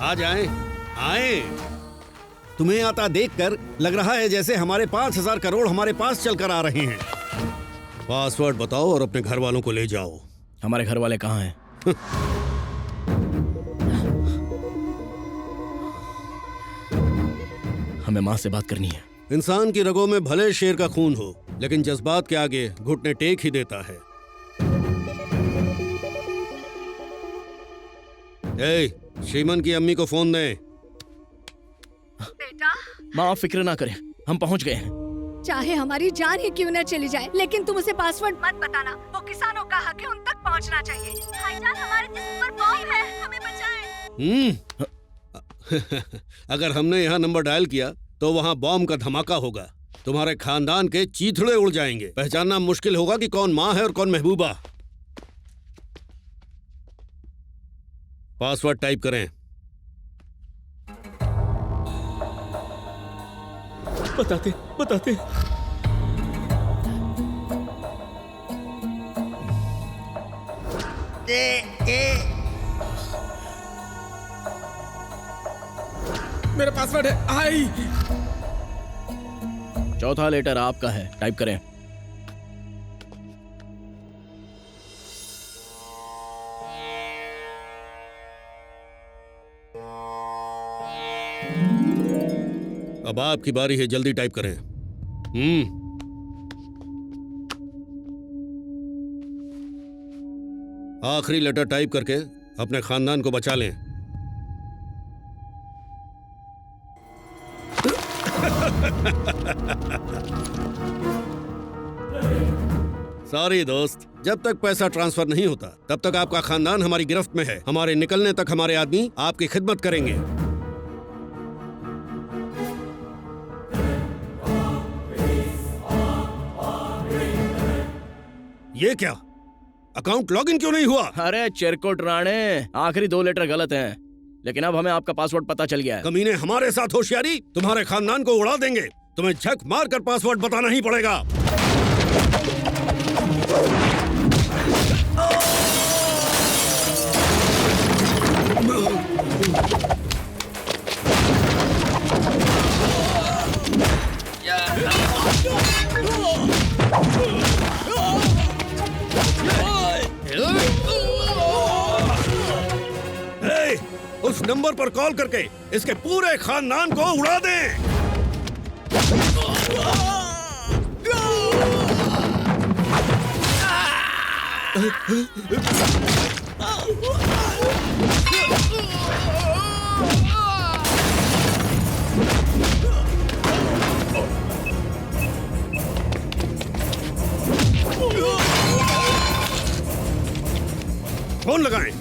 G: आ जाएं, आए। तुम्हें आता देखकर लग रहा है जैसे हमारे 5,000 करोड़ हमारे पास चलकर आ रहे हैं। पासवर्ड बताओ और अपने घर वालों को ले जाओ।
E: हमारे घर वाले कहाँ हैं? हमें माँ से बात करनी है।
G: इंसान की रगों में भले शेर का खून हो, लेकिन जज्बात के आगे घुटने टेक ही देता है। ए, श्रीमन की अम्मी को फोन दें।
I: बेटा,
E: माँ आप फिक्र ना करें, हम पहुँच गए हैं।
I: चाहे हमारी जान ही क्यों न चली जाए, लेकिन तुम उसे पासवर्ड मत बताना। वो किसानों का हक है, उन तक पहुंचना चाहिए।
B: भाईजान, हमारे जिस्म पर बॉम्ब है, हमें बचाएं।
G: अगर हमने यहाँ नंबर डायल किया तो वहाँ बॉम्ब का धमाका होगा। तुम्हारे खानदान के चीथड़े उड़ जाएंगे। पहचानना मुश्किल होगा कि कौन माँ है और कौन महबूबा। पासवर्ड टाइप करें।
E: बताते बताते।
L: मेरा पासवर्ड है आई।
E: चौथा लेटर आपका है, टाइप करें।
G: अब आपकी बारी है, जल्दी टाइप करें। आखिरी लेटर टाइप करके अपने खानदान को बचा लें। सॉरी दोस्त, जब तक पैसा ट्रांसफर नहीं होता तब तक आपका खानदान हमारी गिरफ्त में है। हमारे निकलने तक हमारे आदमी आपकी खिदमत करेंगे। ये क्या, अकाउंट लॉगिन क्यों नहीं हुआ?
E: अरे चिरकुट राणे, आखिरी 2 लेटर गलत हैं, लेकिन अब हमें आपका पासवर्ड पता चल गया है।
G: कमीने, हमारे साथ होशियारी, तुम्हारे खानदान को उड़ा देंगे। तुम्हें झक मार कर पासवर्ड बताना ही पड़ेगा। उस नंबर पर कॉल करके इसके पूरे खानदान को उड़ा दें। फोन लगाएं।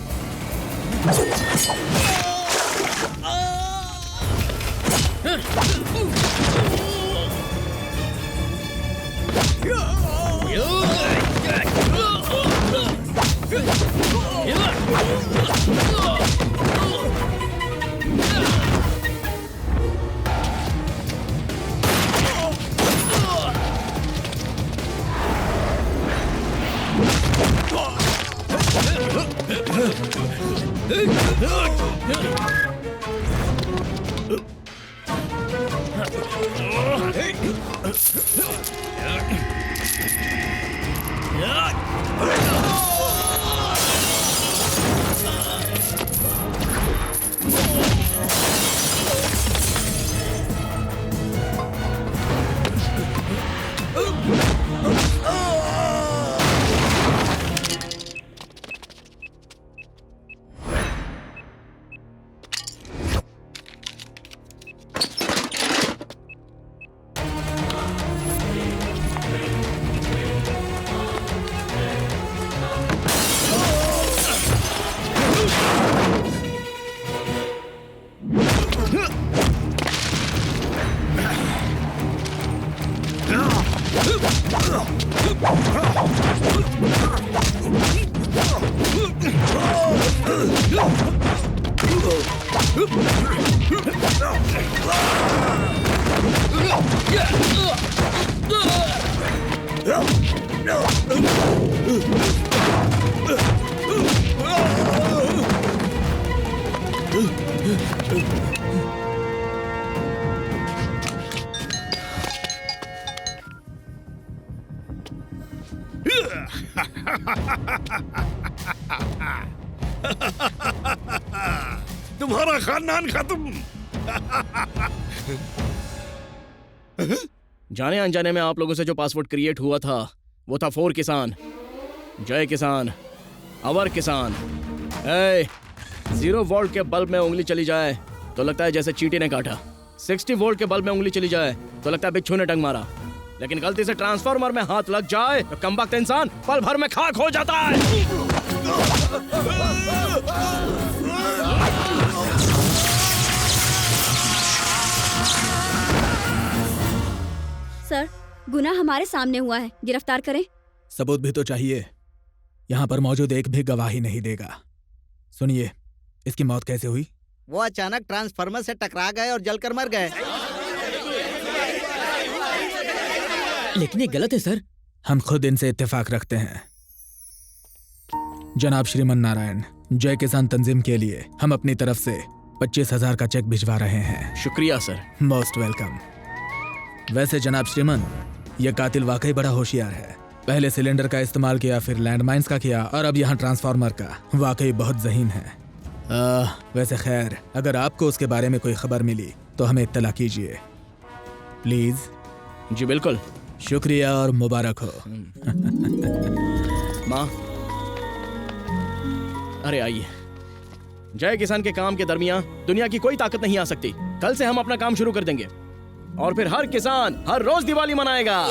G: तुम्हारा खानदान खत्म।
E: जाने अनजाने में आप लोगों से जो पासवर्ड क्रिएट हुआ था वो था 4 किसान, जय किसान, अवर किसान। 0 वोल्ट के बल्ब में उंगली चली जाए तो लगता है जैसे चींटी ने काटा। 60 वोल्ट के बल्ब में उंगली चली जाए तो लगता है बिच्छू ने टंग मारा। लेकिन गलती से ट्रांसफार्मर में हाथ लग जाए तो कमबख्त इंसान पल भर में खाक हो जाता है।
K: सर, गुनाह हमारे सामने हुआ है, गिरफ्तार करें।
L: सबूत भी तो चाहिए। यहाँ पर मौजूद एक भी गवाही नहीं देगा। सुनिए, इसकी मौत कैसे हुई?
D: वो अचानक ट्रांसफार्मर से टकरा गए और जलकर मर गए।
F: लेकिन ये गलत है सर।
L: हम खुद इनसे इत्तेफाक रखते हैं। जनाब श्रीमन नारायण, जय किसान तंजीम के लिए हम अपनी तरफ से 25,000 का चेक भिजवा रहे हैं।
E: शुक्रिया सर।
L: Most welcome. वैसे जनाब श्रीमन, यह कातिल वाकई बड़ा होशियार है। पहले सिलेंडर का इस्तेमाल किया, फिर लैंडमाइंस का किया और अब यहाँ ट्रांसफार्मर का। वाकई बहुत ज़हीन है। वैसे खैर, अगर आपको उसके बारे में कोई खबर मिली तो हमें इत्तला कीजिए। प्लीज।
E: जी बिल्कुल।
L: शुक्रिया और मुबारक हो।
E: माँ, अरे आइए। जय किसान के काम के दरमियान दुनिया की कोई ताकत नहीं आ सकती। कल से हम अपना काम शुरू कर देंगे और फिर हर किसान हर रोज दिवाली मनाएगा।